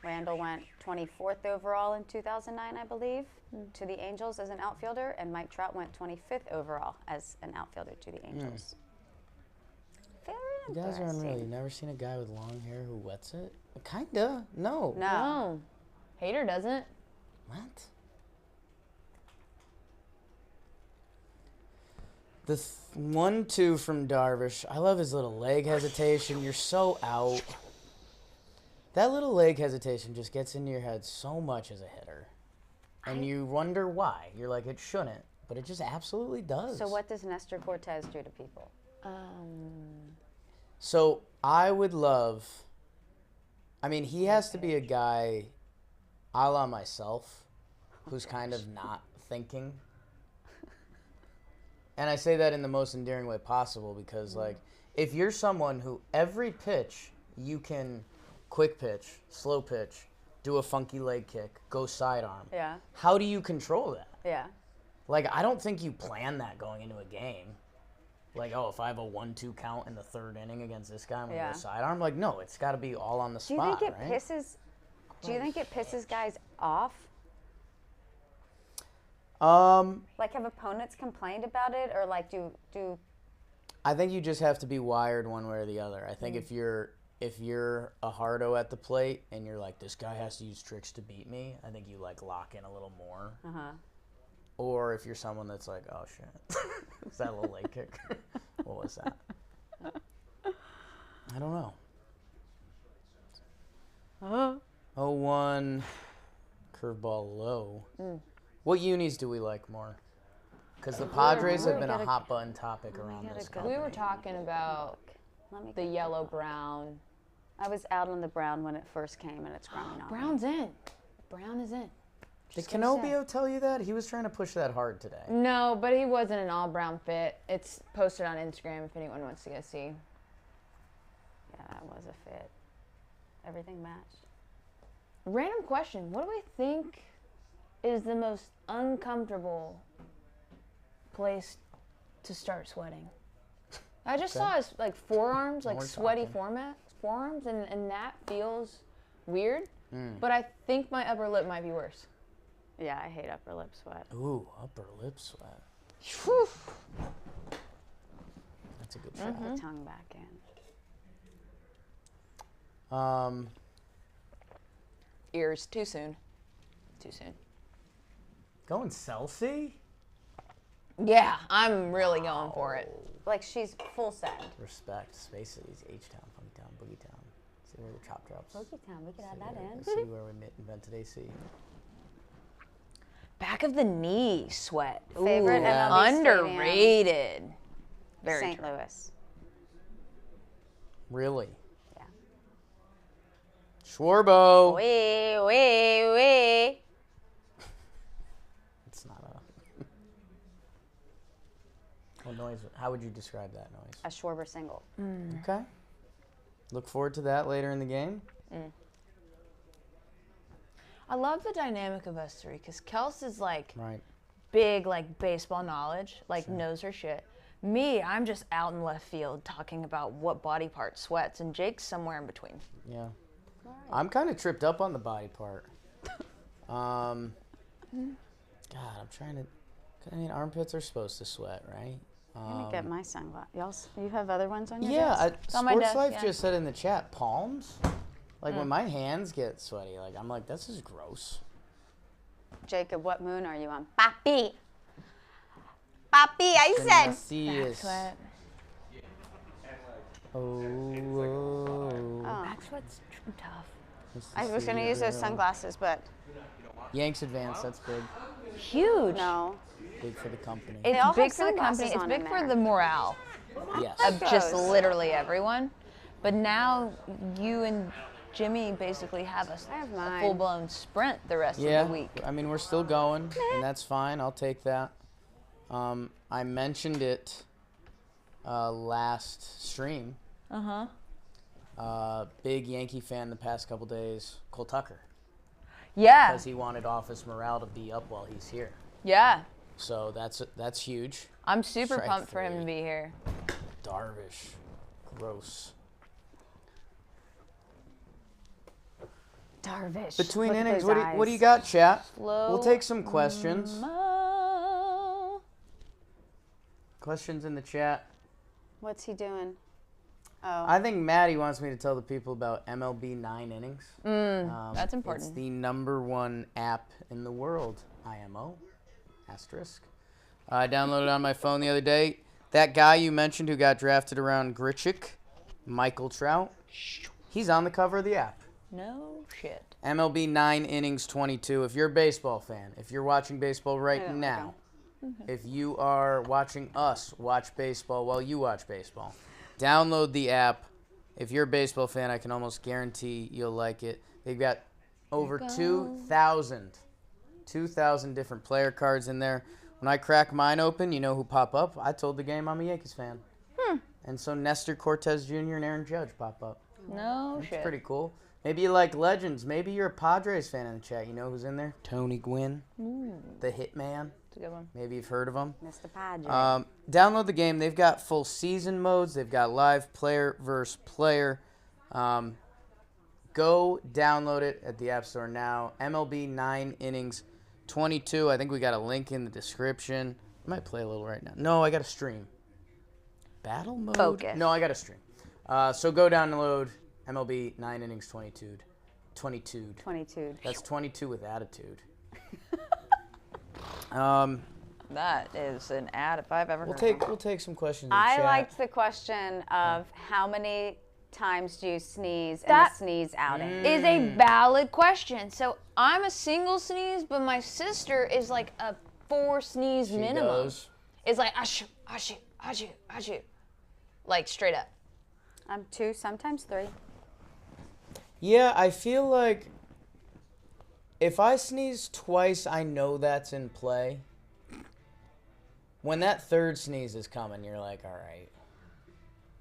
Randall went 24th overall in 2009, I believe, to the Angels as an outfielder, and Mike Trout went 25th overall as an outfielder to the Angels. Very You guys are interesting. unreal. You never seen a guy with long hair who wets it? Kinda. No. No. No. Hater doesn't. What? The 1-2 from Darvish. I love his little leg hesitation. You're so out. That little leg hesitation just gets into your head so much as a hitter. And you wonder why. You're like, it shouldn't. But it just absolutely does. So what does Nestor Cortez do to people? So I would love, I mean, he has to be a guy a la myself who's kind of not thinking. And I say that in the most endearing way possible because, like, if you're someone who every pitch you can quick pitch, slow pitch, do a funky leg kick, go sidearm, Yeah. how do you control that? Yeah. Like, I don't think you plan that going into a game. Like, oh, if I have a 1-2 count in the third inning against this guy, I'm going to Yeah. go sidearm. Like, no, it's got to be all on the Do you spot, think it right? pisses? Do you think it pisses guys off? Like, have opponents complained about it, or like do? I think you just have to be wired one way or the other. I think if you're a hardo at the plate and you're like, this guy has to use tricks to beat me, I think you, like, lock in a little more. Or if you're someone that's like, oh, shit. Is that a little leg kick? What was that? I don't know. 0-1, curveball low. What unis do we like more? Because the Padres have been a hot button topic around this company. We were talking about Let me. the yellow brown. I was out on the brown when it first came, and it's growing on. me. Brown's in. Brown is in. Did Canobio tell you that? He was trying to push that hard today. No, but he wasn't an all brown fit. It's posted on Instagram if anyone wants to go see. Yeah, that was a fit. Everything matched. Random question. What do we think is the most uncomfortable place to start sweating? I just saw his like forearms, like we're sweaty talking. forearms, and that feels weird. But I think my upper lip might be worse. Yeah, I hate upper lip sweat. Ooh, upper lip sweat. Whew. That's a good shot. Put the tongue back in. Ears too soon. Too soon. Going Celsi? Yeah, I'm really going for it. Like she's full send. Respect. Space Cities, H-Town, Funky Town, Boogie Town. See where the chop drops. Boogie Town, we could add that in. See where we invented AC. Back of the knee sweat. Favorite Ooh, MLB stadium? underrated. Very St. true. Louis. Really? Yeah. Schwarbo. Wee. It's not a... What noise? How would you describe that noise? A Schwarber single. Okay. Look forward to that later in the game. I love the dynamic of us three because Kels is like Right. big like baseball knowledge, like knows her shit. Me, I'm just out in left field talking about what body part sweats, and Jake's somewhere in between. Yeah. I'm kind of tripped up on the body part. God, I'm trying to... I mean, armpits are supposed to sweat, right? Let me get my sunglasses. You have other ones on your Yeah, desk? on my Sports desk, Life yeah. just said in the chat, palms? Like, when my hands get sweaty, like, I'm like, this is gross. Jacob, what moon are you on? Papi, I said. Gracias. Sweat. Oh. Back sweat's tough. I was going to use those sunglasses, but Yanks advance, that's big. Huge. no. Big for the company. It's all big have for the company. sunglasses It's on big in for there. the morale Yes. of just goes. literally everyone. But now you and Jimmy basically have I have mine. full-blown sprint the rest Yeah, of the week. I mean, we're still going, and that's fine. I'll take that. I mentioned it last stream. Big Yankee fan the past couple days, Cole Tucker, Yeah. because he wanted office morale to be up while he's here. Yeah. So that's huge. I'm super Strike pumped for him three. to be here. Darvish, gross. Darvish. Between Look at innings, those what do you eyes. got, chat? Slow We'll take some questions. mo. Questions in the chat. What's he doing? Oh, I think Maddie wants me to tell the people about MLB 9 Innings. That's It's important. the #1 app in the world. IMO. Asterisk. I downloaded it on my phone the other day. That guy you mentioned who got drafted around Grichuk, Michael Trout, he's on the cover of the app. No shit. MLB 9 Innings 22. If you're a baseball fan, if you're watching baseball right don't like now, if you are watching us watch baseball while you watch baseball, download the app. If you're a baseball fan, I can almost guarantee you'll like it. They've got over 2,000 different player cards in there. When I crack mine open, you know who pop up? I told the game I'm a Yankees fan. And so Nestor Cortez Jr. and Aaron Judge pop up. No That's shit. pretty cool. Maybe you like legends. Maybe you're a Padres fan in the chat. You know who's in there? Tony Gwynn, the Hitman. That's a good one. Maybe you've heard of him. Mr. Padre. Download the game. They've got full season modes. They've got live player versus player. Go download it at the App Store now. MLB 9 Innings 22. I think we got a link in the description. I might play a little right now. No, I got to stream. Battle mode? Focus. No, I got to stream. So go download MLB 9 Innings 22. 22. 22. That's 22 with attitude. That is an ad if I've ever We'll heard one. take some questions in the I chat. liked the question of how many times do you sneeze in a That- sneeze outing? Is a valid question. So I'm a single sneeze, but my sister is like a 4 sneeze She minimum. goes. It's like ashu, ashu, ashu, ashu. Like straight up. I'm 2, sometimes 3. Yeah, I feel like if I sneeze twice, I know that's in play. When that third sneeze is coming, you're like, all right,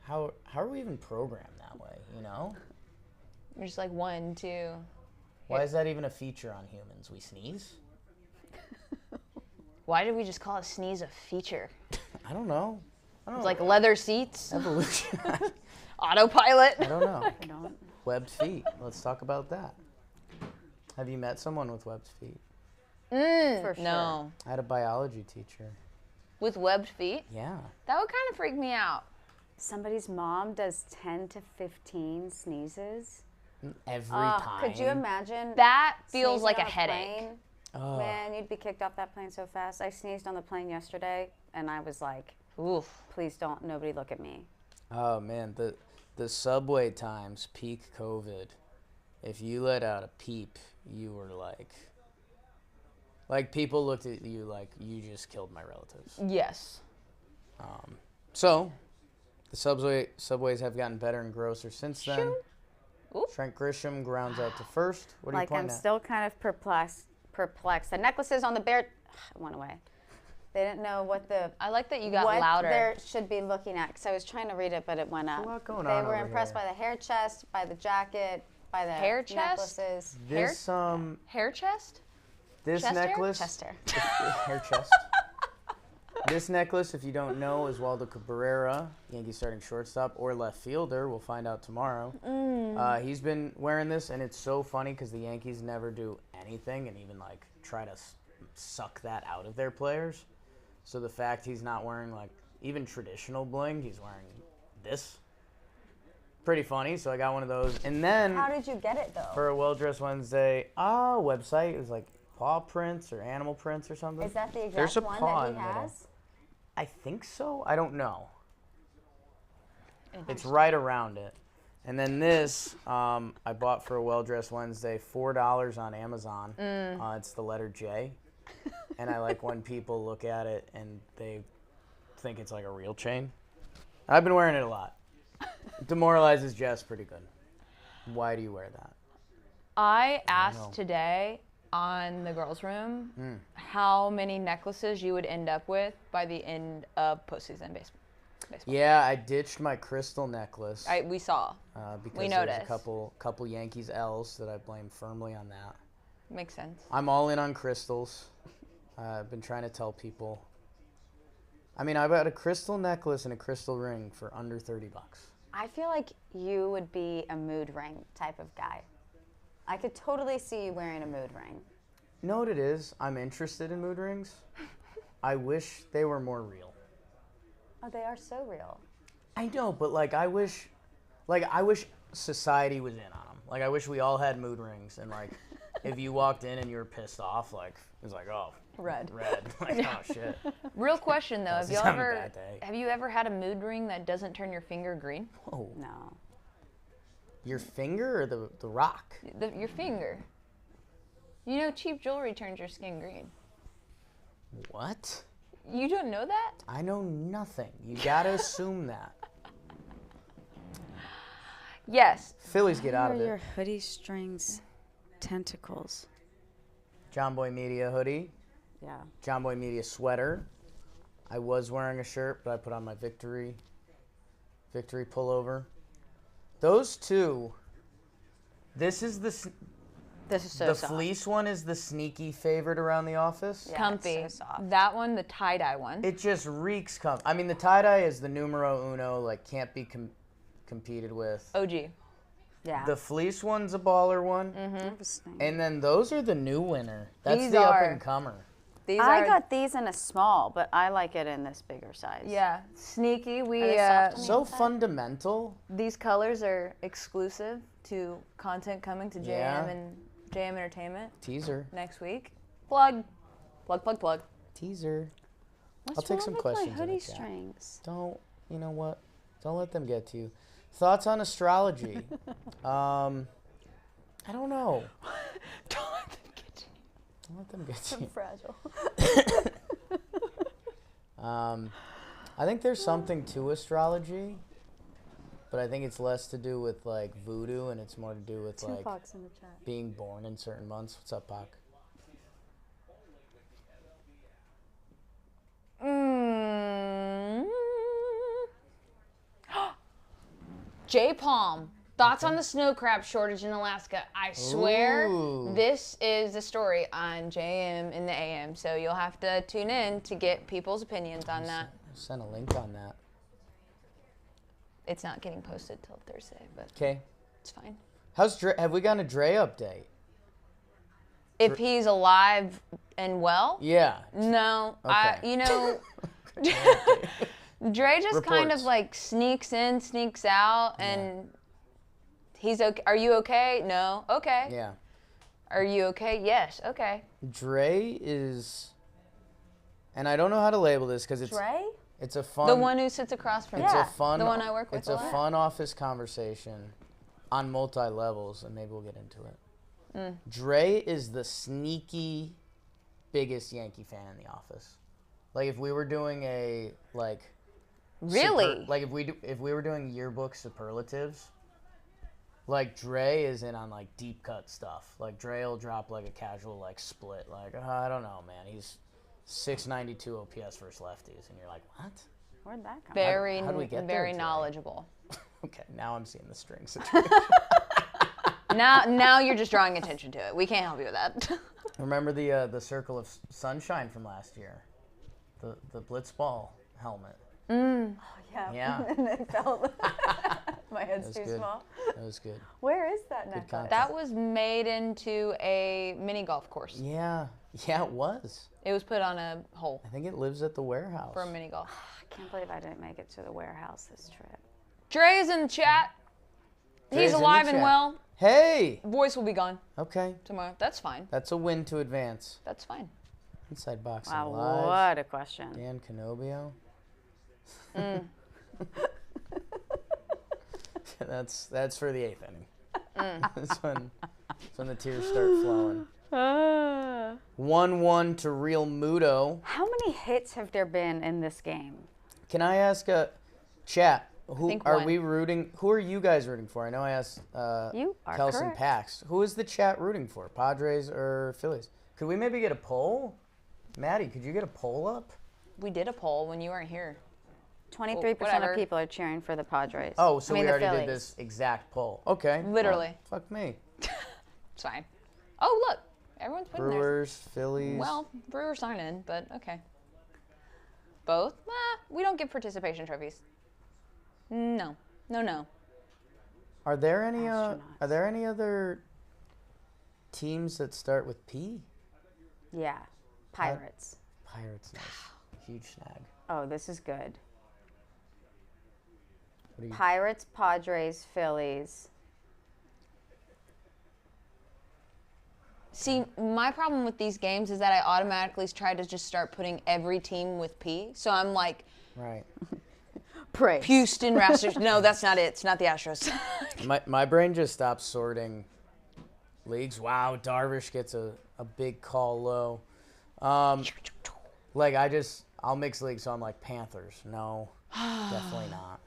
how are we even programmed that way, you know? You're just like 1, 2. Why is that even a feature on humans? We sneeze? Why did we just call a sneeze a feature? I don't know. It's like leather seats, Evolution. autopilot. I don't know. I don't. Webbed feet. Let's talk about that. Have you met someone with webbed feet? For sure. No. I had a biology teacher. With webbed feet? Yeah. That would kind of freak me out. Somebody's mom does 10 to 15 sneezes. Every time. Could you imagine? That feels sneezing like a on headache. plane? Oh. Man, you'd be kicked off that plane so fast. I sneezed on the plane yesterday, and I was like, Oof. please don't, nobody look at me. Oh man, the subway times peak COVID. If you let out a peep, you were like people looked at you like you just killed my relatives. Yes. So, The subways have gotten better and grosser since then. Shoo. Ooh. Trent Grisham grounds out to first. What are you Like, pointing I'm at? still kind of perplexed. The necklaces on the bear went away. They didn't know what I like that you got what louder. they should be looking at, because I was trying to read it, but it went up. a lot going They on were over impressed here. by the hair chest, by the jacket, by the Hair chest? necklaces. This Hair chest? this Chest hair? necklace Chest hair. hair chest. This necklace, if you don't know, is Waldo Cabrera, Yankee starting shortstop or left fielder. We'll find out tomorrow. He's been wearing this, and it's so funny because the Yankees never do anything and even like try to suck that out of their players. So the fact he's not wearing like even traditional bling, he's wearing this. Pretty funny. So I got one of those, and then How did you get it, though? for a Well-Dressed Wednesday website, it was like paw prints or animal prints or something. Is that the exact There's a one paw that in he the middle. has? I think so. I don't know. It's right around it. And then this, I bought for a Well-Dressed Wednesday, $4 on Amazon. It's the letter J. And I like when people look at it and they think it's like a real chain. I've been wearing it a lot. It demoralizes Jess pretty good. Why do you wear that? I asked today on the girls' room how many necklaces you would end up with by the end of postseason baseball. Yeah, I ditched my crystal necklace. We saw. Because We there's noticed. a couple Yankees L's that I blame firmly on that. Makes sense. I'm all in on crystals. I've been trying to tell people. I mean, I bought a crystal necklace and a crystal ring for under $30. I feel like you would be a mood ring type of guy. I could totally see you wearing a mood ring. You know what it is? I'm interested in mood rings. I wish they were more real. Oh, they are so real. I know, but I wish society was in on them. Like, I wish we all had mood rings, and if you walked in and you were pissed off, it was like, oh, Red. Oh shit. Real question though, Unless he's having a bad day. have you ever had a mood ring that doesn't turn your finger green? Whoa. No. Your finger or the rock? Your finger. You know, cheap jewelry turns your skin green. What? You don't know that? I know nothing. You gotta assume that. Yes. Phillies get out of What are it. your hoodie strings tentacles? John Boy Media hoodie. Yeah. John Boy Media sweater. I was wearing a shirt, but I put on my victory pullover. Those two. This is This is so the soft. fleece one is the sneaky favorite around the office. Yeah, Comfy. it's so soft. That one, the tie-dye one. It just reeks I mean, the tie-dye is the numero uno, can't be competed with. OG. Yeah. The fleece one's a baller one. Interesting. And then those are the new winner. That's These the are- up-and-comer. These I are, got these in a small, but I like it in this bigger size. yeah, sneaky. Are they soft on the So inside? fundamental. These colors are exclusive to content coming to JM Yeah. and JM Entertainment Teaser. next week. Plug. Teaser. What's I'll take wrong some with questions my in hoodie the chat. strings? You know what? Don't let them get to you. Thoughts on astrology? I don't know. Don't let them get you. Don't let them get to you. Fragile. I think there's something to astrology, but I think it's less to do with voodoo and it's more to do with Tupac's in the chat. being born in certain months. What's up, Pac? J Palm. Thoughts on the snow crab shortage in Alaska. I swear Ooh. this is the story on JM in the AM. So you'll have to tune in to get people's opinions on that. Send a link on that. It's not getting posted till Thursday, but Okay. it's fine. How's Dre? Have we gotten a Dre update? If he's alive and well, Yeah. no. Okay. Dre just kind of Reports. sneaks in, sneaks out, and he's okay. Are you okay? No. Okay. Yeah. Are you okay? Yes. Okay. Dre is, and I don't know how to label this because Dre? it's a fun. The one who sits across from It's you. a fun. The one I work with It's a a lot. fun office conversation on multi levels, and maybe we'll get into it. Dre is the sneaky biggest Yankee fan in the office. If we were doing a Really? Like if we were doing yearbook superlatives, like Dre is in on like deep cut stuff. Like Dre will drop like a casual like split. Like I don't know, man. He's 692 OPS versus lefties, and you're like, what? Where'd that come Very, how do we get there, very Dre? knowledgeable. Okay, now I'm seeing the string situation. Now you're just drawing attention to it. We can't help you with that. Remember the circle of sunshine from last year, the blitzball helmet. Yeah. Yeah. And I felt my head's That was too good. small. That was good. Where is that Good necklace? content. That was made into a mini golf course. Yeah, it was. It was put on a hole I think it lives at the warehouse. for a mini golf. I can't believe I didn't make it to the warehouse this trip. Dre is in the chat. Dre's He's in the alive and chat. well. Hey. Voice will be gone Okay, tomorrow. That's fine. that's a win to advance. That's fine. Inside Boxing Wow, Live. what a question. Dan Canobio. That's for the 8th inning. That's when the tears start flowing. 1-1 to Real Muto. How many hits have there been in this game? Can I ask chat? Who think are one. we rooting? Who are you guys rooting for? I know I asked You are Kelson correct. Pax. Who is the chat rooting for? Padres or Phillies? Could we maybe get a poll? Maddie, could you get a poll up? We did a poll when you weren't here. 23% whatever. of people are cheering for the Padres. Oh, so I mean, we the already Phillies. did this exact poll. Okay. Literally. Well, fuck me. It's fine. Oh, look. Everyone's putting theirs. Brewers, Phillies. Well, Brewers aren't in, but okay. Both? We don't give participation trophies. No. No. Are there any Astronauts. other teams that start with P? Yeah. Pirates. Pirates, nice. Huge snag. Oh, this is good. What do you, Pirates, Padres, Phillies. See, my problem with these games is that I automatically try to just start putting every team with P. So I'm like, right. Praise. Houston, Astros. No, that's not it. It's not the Astros. My brain just stopped sorting leagues. Wow, Darvish gets a big call low. Like I'll mix leagues, so I'm like Panthers. No, definitely not.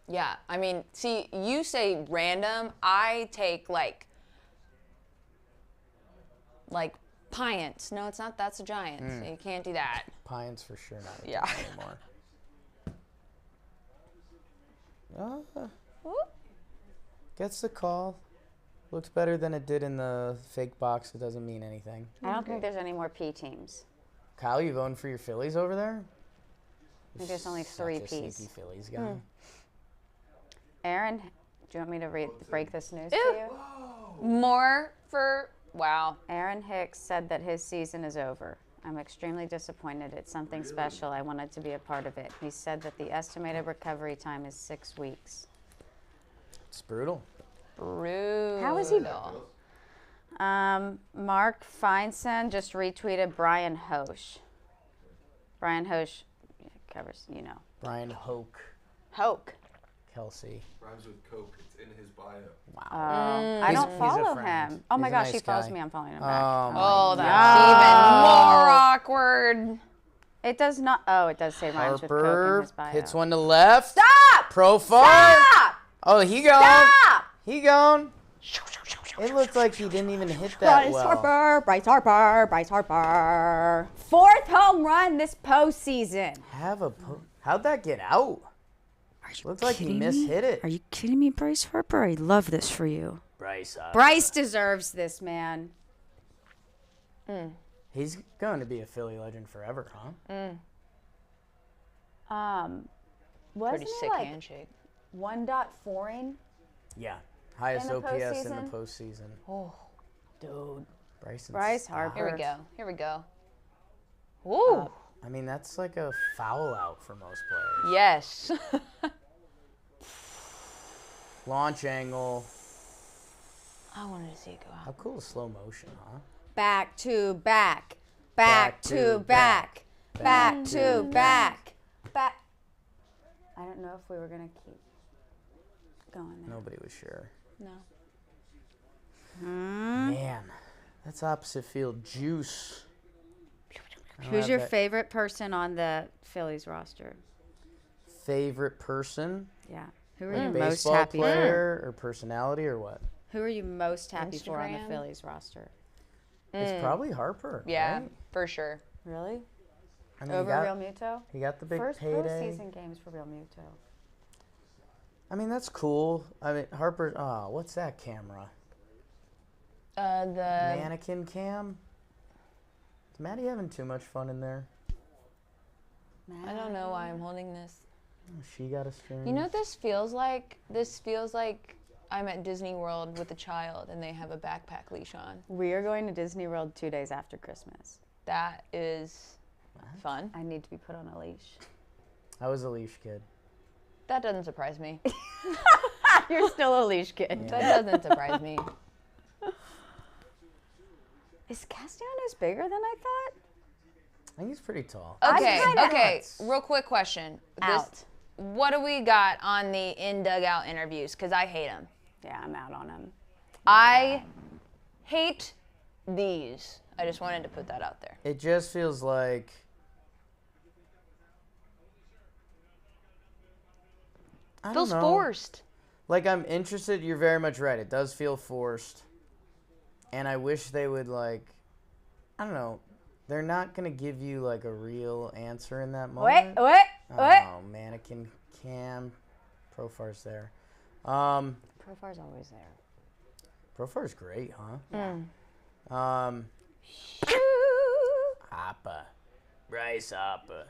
Yeah, I mean, see, you say random. I take like Giants. No, it's not. That's a Giants. So you can't do that. Pines for sure not a Yeah. team anymore. Gets the call. Looks better than it did in the fake box. It doesn't mean anything. I don't think there's any more P teams. Kyle, you voting for your Phillies over there? I think there's only 3 Such a Ps. sneaky Phillies guy. Aaron, do you want me to break this news to you? More for wow. Aaron Hicks said that his season is over. I'm extremely disappointed. It's something special. I wanted to be a part of it. He said that the estimated recovery time is 6 weeks. It's brutal. Brutal. How is he? Mark Feinson just retweeted Brian Hoche. Brian Hoche covers, you know. Brian Hoke, Hoke. Kelsey. Rhymes with Coke. It's in his bio. Wow. I He's- don't he's a follow friend. him. Oh my He's a gosh, nice he follows guy. me. I'm following him back. Oh, Oh, my that's even more awkward. It does not. Oh, it does say rhymes with Coke in Harper his bio. hits one to left. Stop! Profile. Stop! Oh, he gone. Stop! He gone. It looked like he didn't even hit that well. Bryce Harper. 4th home run this postseason. How'd that get out? Looked like he mishit it. Are you kidding me, Bryce Harper? I love this for you. Bryce. Bryce deserves this, man. He's going to be a Philly legend forever, huh? Wasn't Pretty it sick like handshake. 1.4ing? Yeah. Highest In the OPS in the postseason? postseason. Oh, dude. Bryce Harper. Here we go. Ooh. I mean, that's like a foul out for most players. Yes. Launch angle. I wanted to see it go How out. cool is slow motion, huh? Back to back. Back to back. Back to back. Back. I don't know if we were going to keep going there. Nobody was sure. No. Man, that's opposite field juice. I don't Who's have your that- favorite person on the Phillies roster? favorite person? Yeah. Who are Like you most baseball happy for? player or personality or what? Who are you most happy for on the Instagram? Phillies roster? It's probably Harper. Yeah, right? for sure. Really? I mean, Over Real Muto? he got the big First payday. postseason games for Real Muto. I mean, that's cool. I mean, Harper. Oh, what's that camera? The Mannequin cam. Is Maddie having too much fun in there? I don't know why I'm holding this. Oh, she got a stream. You know what this feels like? This feels like I'm at Disney World with a child and they have a backpack leash on. We are going to Disney World 2 days after Christmas. That is fun. I need to be put on a leash. I was a leash kid. That doesn't surprise me. You're still a leash kid. That doesn't surprise me. Is Castellanos bigger than I thought? I think he's pretty tall. Okay, kinda okay. nuts. Real quick question. Out. What do we got on the in-dugout interviews? Because I hate them. Yeah, I'm out on him. I hate these. I just wanted to put that out there. It just feels like. I don't Feels know. forced. Like, I'm interested. You're very much right. It does feel forced. And I wish they would, like, I don't know. They're not going to give you, like, a real answer in that moment. What? Oh, mannequin cam. Profar's there. Profar's always there. Profar's great, huh? Yeah. Hoppa. Bryce Hoppa.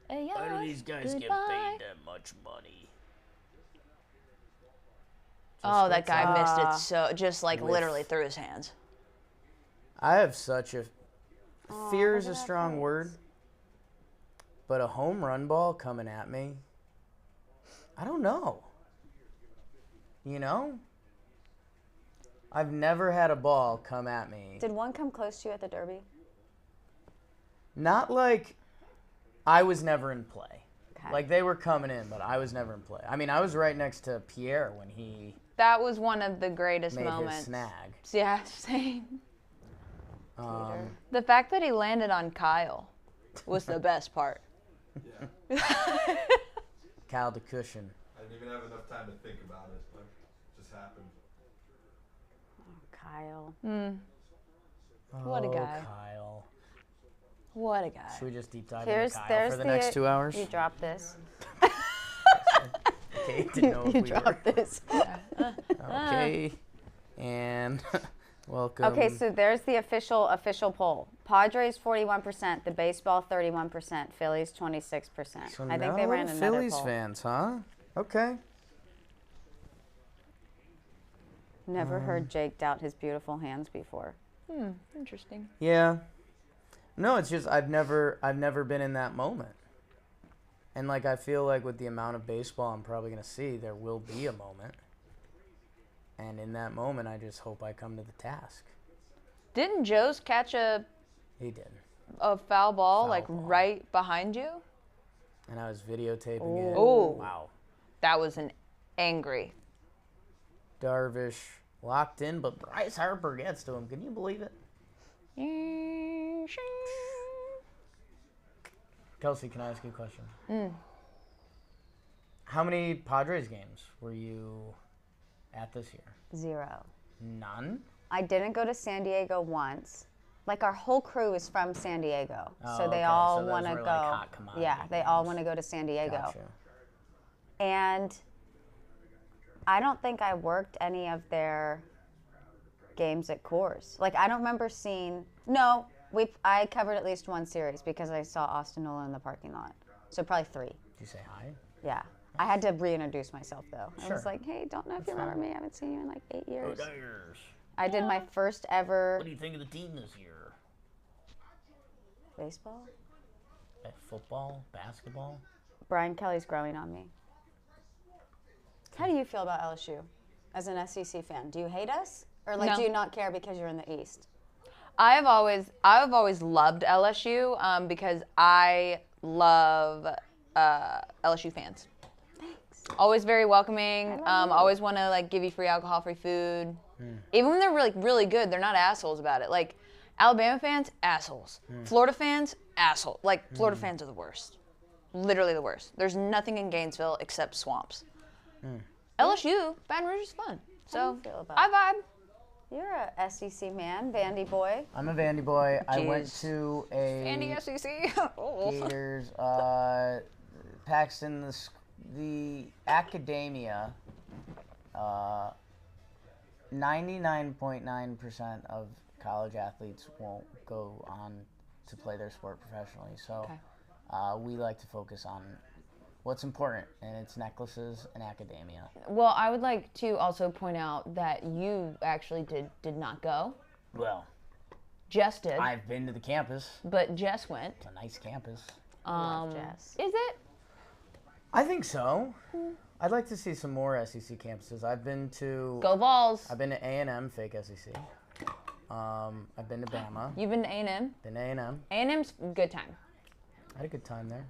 Why do these guys get paid that much money? Oh, that guy missed it Ah. so, just like Whiff. literally through his hands. I have such a fear look is at a that strong face. word, but a home run ball coming at me, I don't know. You know? I've never had a ball come at me. Did one come close to you at the Derby? Not like I was never in play. Okay. Like they were coming in, but I was never in play. I mean, I was right next to Pierre when he That was one of the greatest made moments. his snag. Yeah, same. Um, The fact that he landed on Kyle was the best part. Kyle DeCushion. I didn't even have enough time to think about it. Like, it just happened. Kyle. What a guy. Kyle. What a guy. Should we just deep dive There's into Kyle for the next 2 hours? You drop this. Okay, didn't know if You we drop this. Okay, and welcome. Okay, so there's the official poll. Padres 41%, the baseball 31%, Phillies 26%. So I think they no ran another Phillies poll. fans, huh? Okay. Never heard Jake doubt his beautiful hands before. Interesting. Yeah. No, it's just I've never been in that moment. And like I feel like with the amount of baseball I'm probably gonna see, there will be a moment. And in that moment, I just hope I come to the task. Didn't Joe's catch a He did, foul ball Foul like ball. right behind you? and I was videotaping it. Oh. Wow. That was an angry. Darvish locked in, but Bryce Harper gets to him. Can you believe it? Kelsey, can I ask you a question? How many Padres games were you at this year? 0. None? I didn't go to San Diego once. Like our whole crew is from San Diego, Oh, so they okay. all So those want to were, go. like, hot commodity yeah, they all games. want to go to San Diego. Gotcha. And I don't think I worked any of their games at Coors. Like I don't remember seeing. No, I covered at least one series because I saw Austin Nola in the parking lot. So probably 3. Did you say hi? Yeah. I had to reintroduce myself though. I was Sure. like, hey, don't know if you remember me. I haven't seen you in like 8 years. Tigers. I did my first ever What do you think of the team this year? baseball. Football? Basketball? Brian Kelly's growing on me. How do you feel about LSU as an SEC fan? Do you hate us? Or like No. do you not care because you're in the East? I've always loved LSU because I love LSU fans. Thanks. Always very welcoming. Always want to like give you free alcohol, free food. Even when they're really good, they're not assholes about it. Like Alabama fans, assholes. Florida fans, asshole. Like Florida fans are the worst. Literally the worst. There's nothing in Gainesville except swamps. LSU, Baton Rouge is fun. So feel about I vibe. You're a SEC man, Vandy boy. I'm a Vandy boy. I went Jeez. to a Andy SEC. Gators. Paxton, the academia. 99.9% of college athletes won't go on to play their sport professionally. So we like to focus on what's important, and it's necklaces and academia. Well, I would like to also point out that you actually did not go. Well, Jess did. I've been to the campus. But Jess went. It's a nice campus. Love Jess. Is it? I think so. I'd like to see some more SEC campuses. I've been to Go Vols. I've been to A&M, fake SEC. I've been to Bama. You've been to A&M. Been to A&M. A&M's good time. I had a good time there.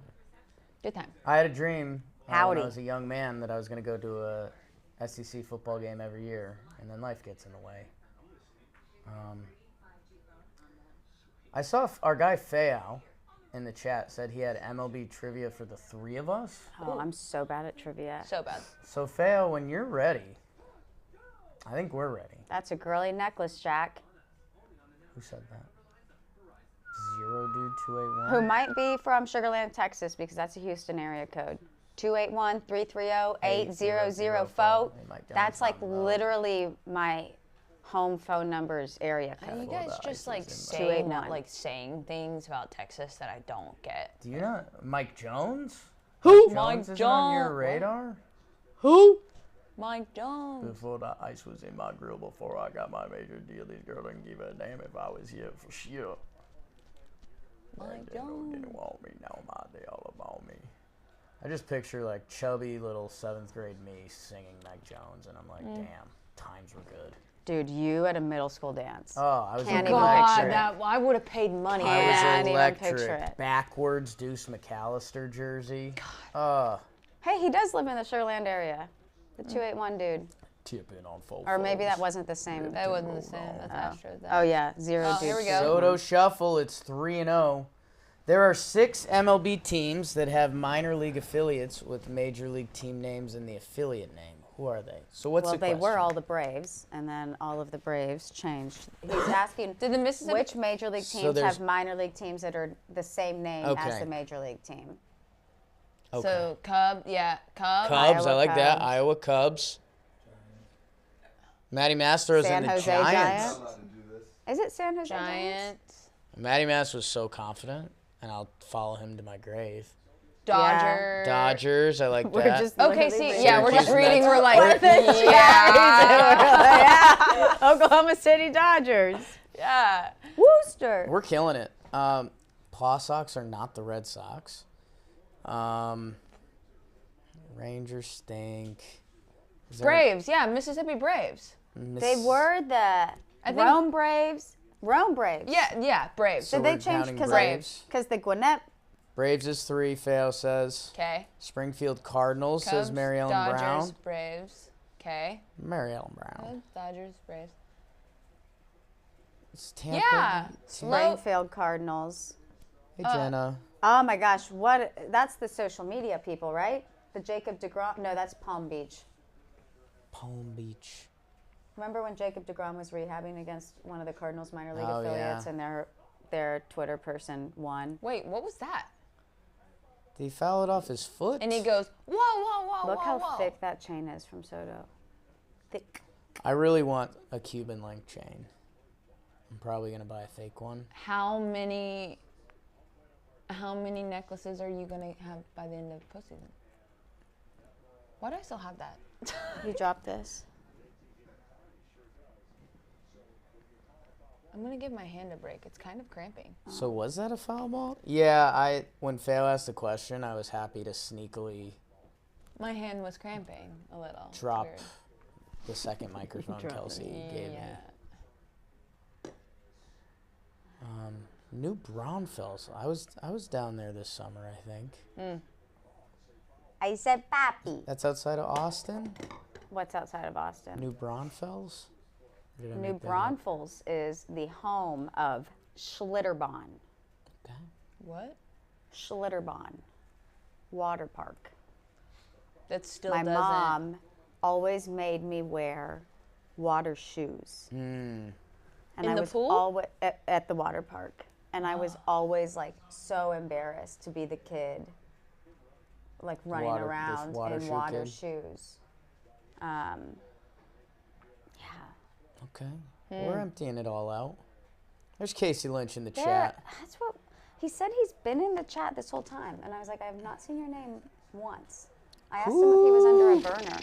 Good time. I had a dream when Howdy. I was a young man that I was going to go to a SEC football game every year, and then life gets in the way. I saw our guy Fayao in the chat said he had MLB trivia for the three of us. Oh, I'm so bad at trivia. So bad. So Fayao, when you're ready, I think we're ready. That's a girly necklace, Jack. Who said that? 0dude281. Who might be from Sugar Land, Texas, because that's a Houston area code. 281-330-8004. That's like literally my home phone number's area Are code. you guys the just ice like is saying 281. saying things about Texas that I don't get? Do you not? Mike Jones? Who? Jones isn't on your radar? Who? Mike Jones. Before the ice was in my grill, before I got my major deal, this girl didn't give a damn if I was here for sure. Mike They Jones. didn't want me, now they all about me. I just picture like chubby little 7th grade me singing Mike Jones, and I'm like, damn, times were good. Dude, you at a middle school dance. Oh, I was Can't even electric. picture it. I would have paid money. I was Can't even electric. picture it. Backwards Deuce McAllister jersey. Hey, he does live in the Sugar Land area. The 281 dude. Tipping on full. Or maybe that wasn't the same. That wasn't the same. That's Astros. Oh, yeah. Zero dude. here we go. Soto Shuffle, it's 3-0. There are 6 MLB teams that have minor league affiliates with major league team names in the affiliate name. Who are they? So what's Well, the they question? were all the Braves, and then all of the Braves changed. He's asking Did the Mississippi? which major league So teams there's- have minor league teams that are the same name Okay. as the major league team. So Cubs. Cubs, Iowa I like that. Cubs. Iowa Cubs. Matty Mastro's San in the Jose Giants. Giants. I'm allowed to do this. Is it San Jose Giants? Giants. Matty Master was so confident, and I'll follow him to my grave. Dodgers. Dodgers, I like We're that. just Okay, literally see, yeah, we're just Syracuse reading. Mets. We're like, yeah. Oklahoma City Dodgers. yeah. Wooster. We're killing it. Paw Sox are not the Red Sox. Rangers stink. Is there- Braves. Yeah, Mississippi Braves. They were the think- Rome Braves. Rome Braves. Yeah, Braves. So Did they we're change counting because Braves. the Gwinnett? Braves is 3, Feo says. Okay. Springfield Cardinals, says Cubs, Mary Ellen Dodgers, Brown. Braves. Okay. Mary Ellen Brown. Dodgers, Braves. It's Tampa. Yeah. Springfield Cardinals. Hey, Jenna. Oh my gosh, what? That's the social media people, right? The Jacob DeGrom. No, that's Palm Beach. Palm Beach. Remember when Jacob DeGrom was rehabbing against one of the Cardinals minor league Oh, affiliates, yeah. and their Twitter person won? Wait, what was that? Did he foul it off his foot? And he goes, whoa, whoa, whoa, Look whoa, how whoa. thick that chain is from Soto. Thick. I really want a Cuban link chain. I'm probably going to buy a fake one. How many necklaces are you gonna have by the end of postseason? Why do I still have that? You dropped this. I'm gonna give my hand a break. It's kind of cramping. So was that a foul ball? Yeah, when Feo asked the question, I was happy to sneakily My hand was cramping a little. It's drop weird. the second microphone Kelsey gave me. New Braunfels. I was down there this summer, I think. I said papi. That's outside of Austin? What's outside of Austin? New Braunfels? Or did I New make that up? Braunfels is the home of Schlitterbahn. Okay. What? Schlitterbahn. water park. That still My doesn't. mom always made me wear water shoes. And In I the was pool? always at the water park. And I was always like so embarrassed to be the kid like running Water- this around water in shoe water kid. shoes. Yeah. Okay. We're emptying it all out. There's Casey Lynch in the There, chat. that's what he said. He's been in the chat this whole time, and I was like, I have not seen your name once. I asked him if he was under a burner.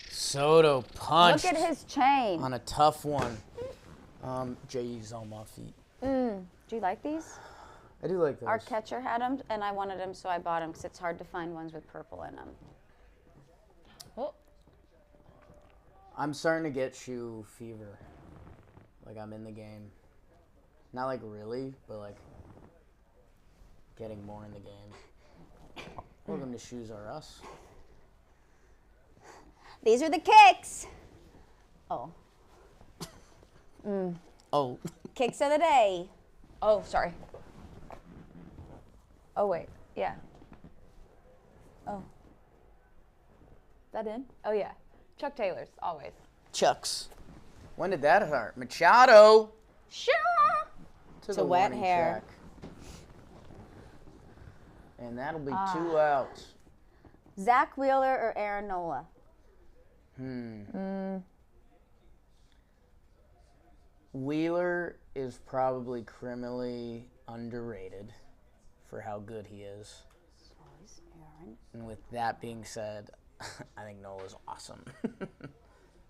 Soto punched Look at his chain. on a tough one. Jay's on my feet. Do you like these? I do like those. Our catcher had them, and I wanted them, so I bought them because it's hard to find ones with purple in them. Oh, I'm starting to get shoe fever. Like I'm in the game. Not like really, but like getting more in the game. Welcome to Shoes R Us. These are the kicks. Oh, Oh. kicks of the day. oh, sorry. Oh wait, yeah. Oh. That in? Oh yeah. Chuck Taylor's always. Chucks. When did that hurt? Machado. Sure. To a the wet warning hair. track. And that'll be 2 outs. Zach Wheeler or Aaron Nola? Wheeler is probably criminally underrated for how good he is. And with that being said, I think Nola's awesome.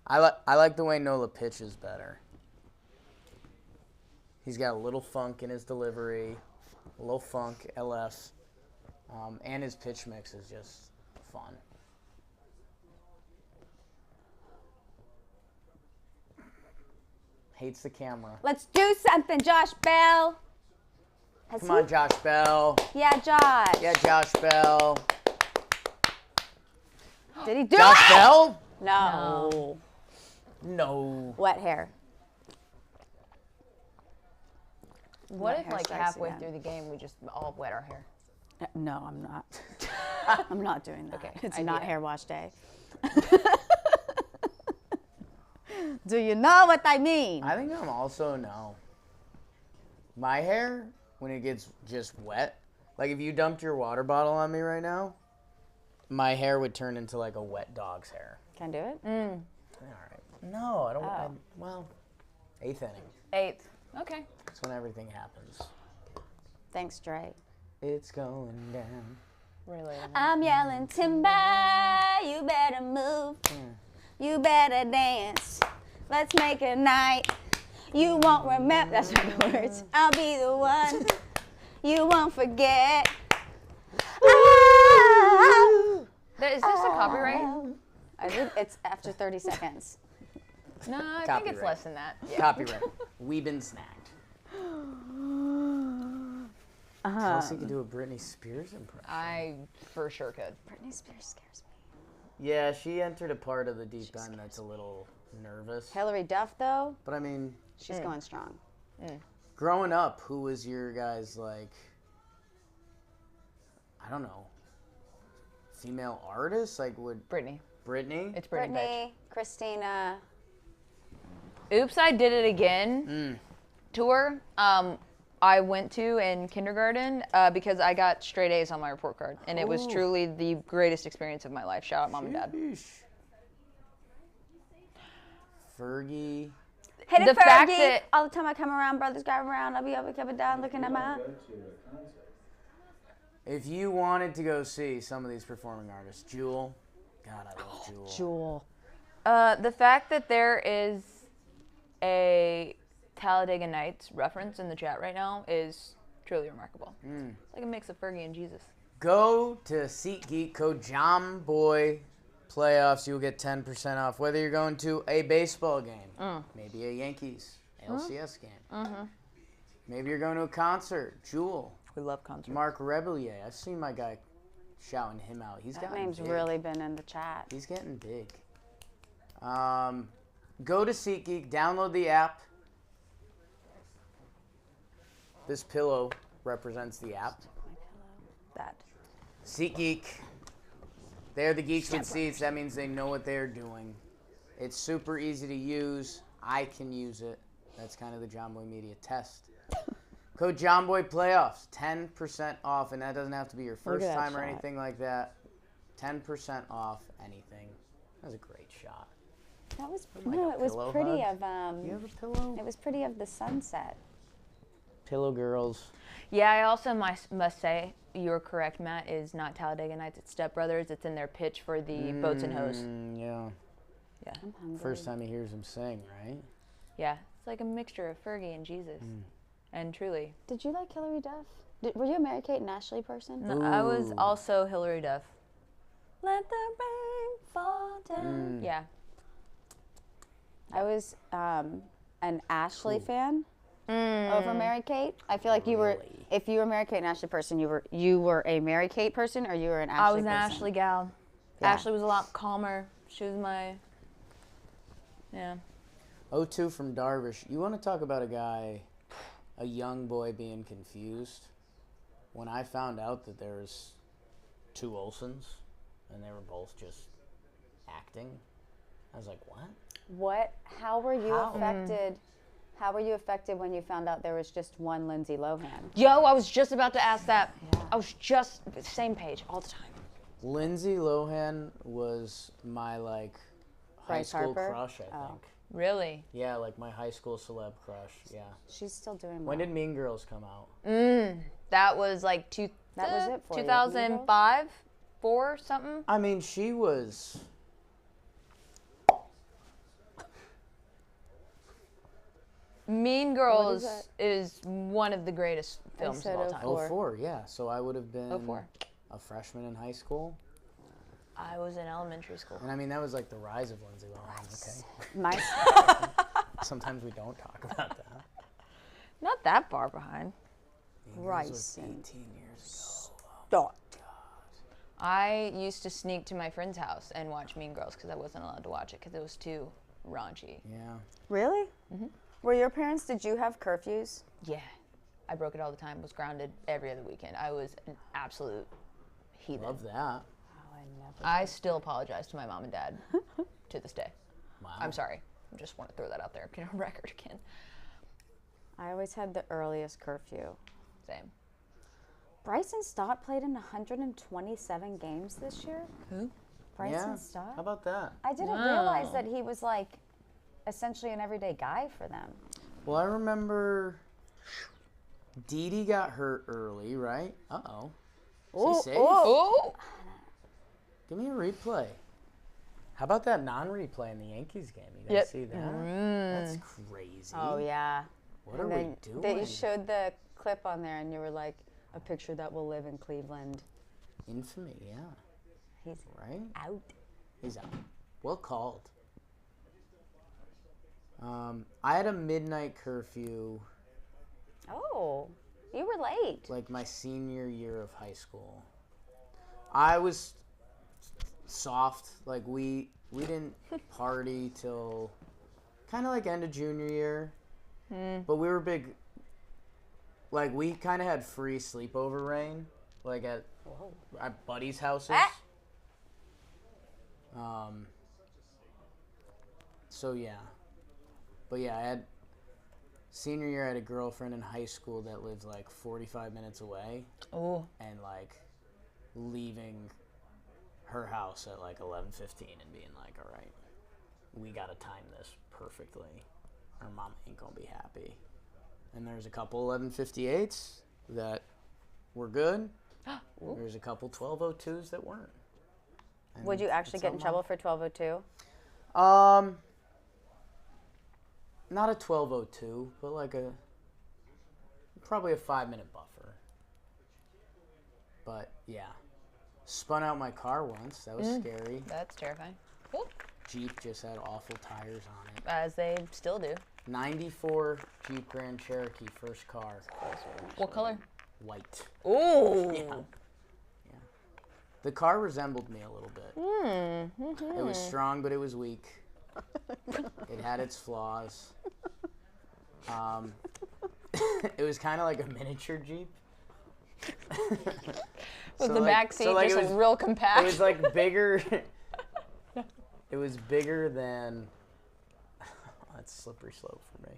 I like the way Nola pitches better. He's got a little funk in his delivery, a little funk, LF, and his pitch mix is just fun. Hates the camera. Let's do something, Josh Bell. Come on, Josh Bell. Yeah, Josh. Yeah, Josh Bell. Did he do Josh it? Bell? No. No. Wet hair. What Wet if hair like strikes halfway again. through the game we just all wet our hair? No, I'm not. I'm not doing that. Okay, It's idea. not hair wash day. Do you know what I mean? I think I'm also no. My hair, when it gets just wet, like if you dumped your water bottle on me right now, my hair would turn into like a wet dog's hair. Can I do it? All right. No, I don't. Well, 8th inning. 8th. Okay. That's when everything happens. Thanks, Dre. It's going down. Really. I'm yelling timber, you better move. You better dance. Let's make a night. You won't remember. That's not the words. I'll be the one. You won't forget. Is this a copyright? I think it's after 30 seconds. No, I think it's Copyright. less than that. Yeah. Copyright. We've been snagged. Kelsey could do a Britney Spears impression. I for sure could. Britney Spears scares me. Yeah, she entered a part of the deep end that's a little nervous. Hillary Duff, though, But I mean, she's going strong. growing up, who was your guys like? I don't know. Female artists like would Britney. Britney? It's Britney. Britney, Christina. Oops, I Did It Again tour. I went to in kindergarten because I got straight A's on my report card, and it was truly the greatest experience of my life. Shout out, mom and dad. Sheesh. Fergie. Hit it, The fact Fergie. that- All the time I come around, brothers drive around, I'll be over coming down looking at my... If you wanted to go see some of these performing artists, Jewel. God, I love Jewel. Jewel. The fact that there is a Talladega Nights reference in the chat right now is truly remarkable. It's like a mix of Fergie and Jesus. Go to SeatGeek, code JOMBOY playoffs. You'll get 10% off. Whether you're going to a baseball game, maybe a Yankees NLCS game. Maybe you're going to a concert, Jewel. We love concerts. Mark Rebellier. I've seen my guy shouting him out. He's That gotten name's big. really been in the chat. He's getting big. Go to SeatGeek, download the app. This pillow represents the app. That. SeatGeek. They're the geeks with seats. That means they know what they're doing. It's super easy to use. I can use it. That's kind of the John Boy Media test. Code JohnBoy Playoffs, 10% off, and that doesn't have to be your first that time or shot. anything like that. 10% off anything. That was a great shot. That was Like no, a it was pillow pretty hug? of You have a pillow? it was pretty of the sunset. Pillow girls. Yeah, I also must say, you're correct, Matt, is not Talladega Nights. It's Step Brothers. It's in their pitch for the Boats and Hose. Yeah. Yeah. I'm hungry. First time he hears him sing, right? Yeah. It's like a mixture of Fergie and Jesus. And truly. Did you like Hillary Duff? Were you a Mary-Kate and Ashley person? No, I was Ooh. also Hillary Duff. Let the rain fall down. Yeah. I was an Ashley fan over Mary-Kate. I feel like you were, Really? if you were a Mary-Kate and Ashley person, you were a Mary-Kate person, or you were an Ashley I was an person? Ashley gal. Yeah. Ashley was a lot calmer. She was my, yeah. 0-2 from Darvish. You want to talk about a guy, a young boy being confused? When I found out that there was 2 Olsons and they were both just acting, I was like, what? How were you How? affected? How were you affected when you found out there was just one Lindsay Lohan? Yo, I was just about to ask that. I was just, same page all the time. Lindsay Lohan was my, like, high Bryce school Harper? crush, I Oh. think. Really? Yeah, like my high school celeb crush, yeah. She's still doing well. When did Mean Girls come out? That was like That was it for you. 2005, 4, something. I mean, she was... Mean is Girls that? is one of the greatest films of said all time. 04. 04, yeah. So I would have been 04. a freshman in high school. I was in elementary school. And I mean, that was like the rise of Lindsay Lohan, okay? My, Sometimes we don't talk about that. Not that far behind. Mean Girls was Bryson. 18 years ago. Stop. I used to sneak to my friend's house and watch Mean Girls because I wasn't allowed to watch it because it was too raunchy. Yeah. Really? Were your parents, did you have curfews? Yeah. I broke it all the time, was grounded every other weekend. I was an absolute heathen. Love that. I still apologize to my mom and dad to this day. Wow. I'm sorry. I just want to throw that out there. Get on record again. I always had the earliest curfew. Same. Bryson Stott played in 127 games this year. Who? Bryson Yeah. Stott? How about that? I didn't realize that he was like essentially an everyday guy for them. Well, I remember Dee Dee got hurt early, right? Uh-oh. Is he safe? Oh! Give me a replay. How about that non-replay in the Yankees game? You guys Yep. see that? That's crazy. Oh yeah. What are we doing? That you showed the clip on there, and you were like, a picture that will live in Cleveland. Infamy, yeah. He's Right? out. He's out. Well called. I had a midnight curfew Oh, you were late. like my senior year of high school. I was soft. Like we didn't party till kind of like end of junior year. But we were big. Like we kind of had free sleepover rain, like at buddies' houses. So yeah, but yeah, I had senior year. I had a girlfriend in high school that lived like 45 minutes away, Oh. and like leaving her house at like 11:15 and being like, all right, we gotta time this perfectly. Our mom ain't gonna be happy. And there's a couple 11:58s that were good. There's a couple 12:02s that weren't. And Would you actually it's get in on trouble for 12:02? Not a 12:02, but like probably a 5-minute buffer. But yeah, spun out my car once. That was scary. That's terrifying. Cool. Jeep just had awful tires on it. As they still do. 94 Jeep Grand Cherokee, first car, What color? white. Ooh. Yeah. The car resembled me a little bit. It was strong, but it was weak. It had its flaws. It was kind of like a miniature Jeep. With the back seat just it was, real compact. It was like bigger. It was bigger than. That's a slippery slope for me.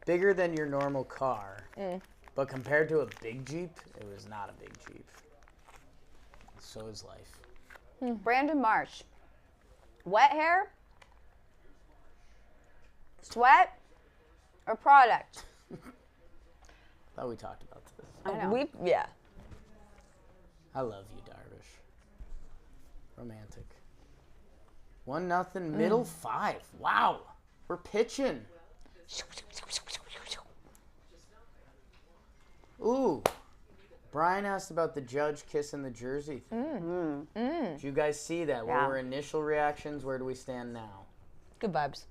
Bigger than your normal car, but compared to a big Jeep, it was not a big Jeep. So is life. Brandon Marsh. Wet hair? Sweat? Or product? Thought we talked about this. I know. Yeah. I love you, Darvish. Romantic. 1-0, middle 5. Wow. We're pitching. Ooh. Brian asked about the Judge kissing the jersey thing. Did you guys see that? What were initial reactions? Where do we stand now? Good vibes.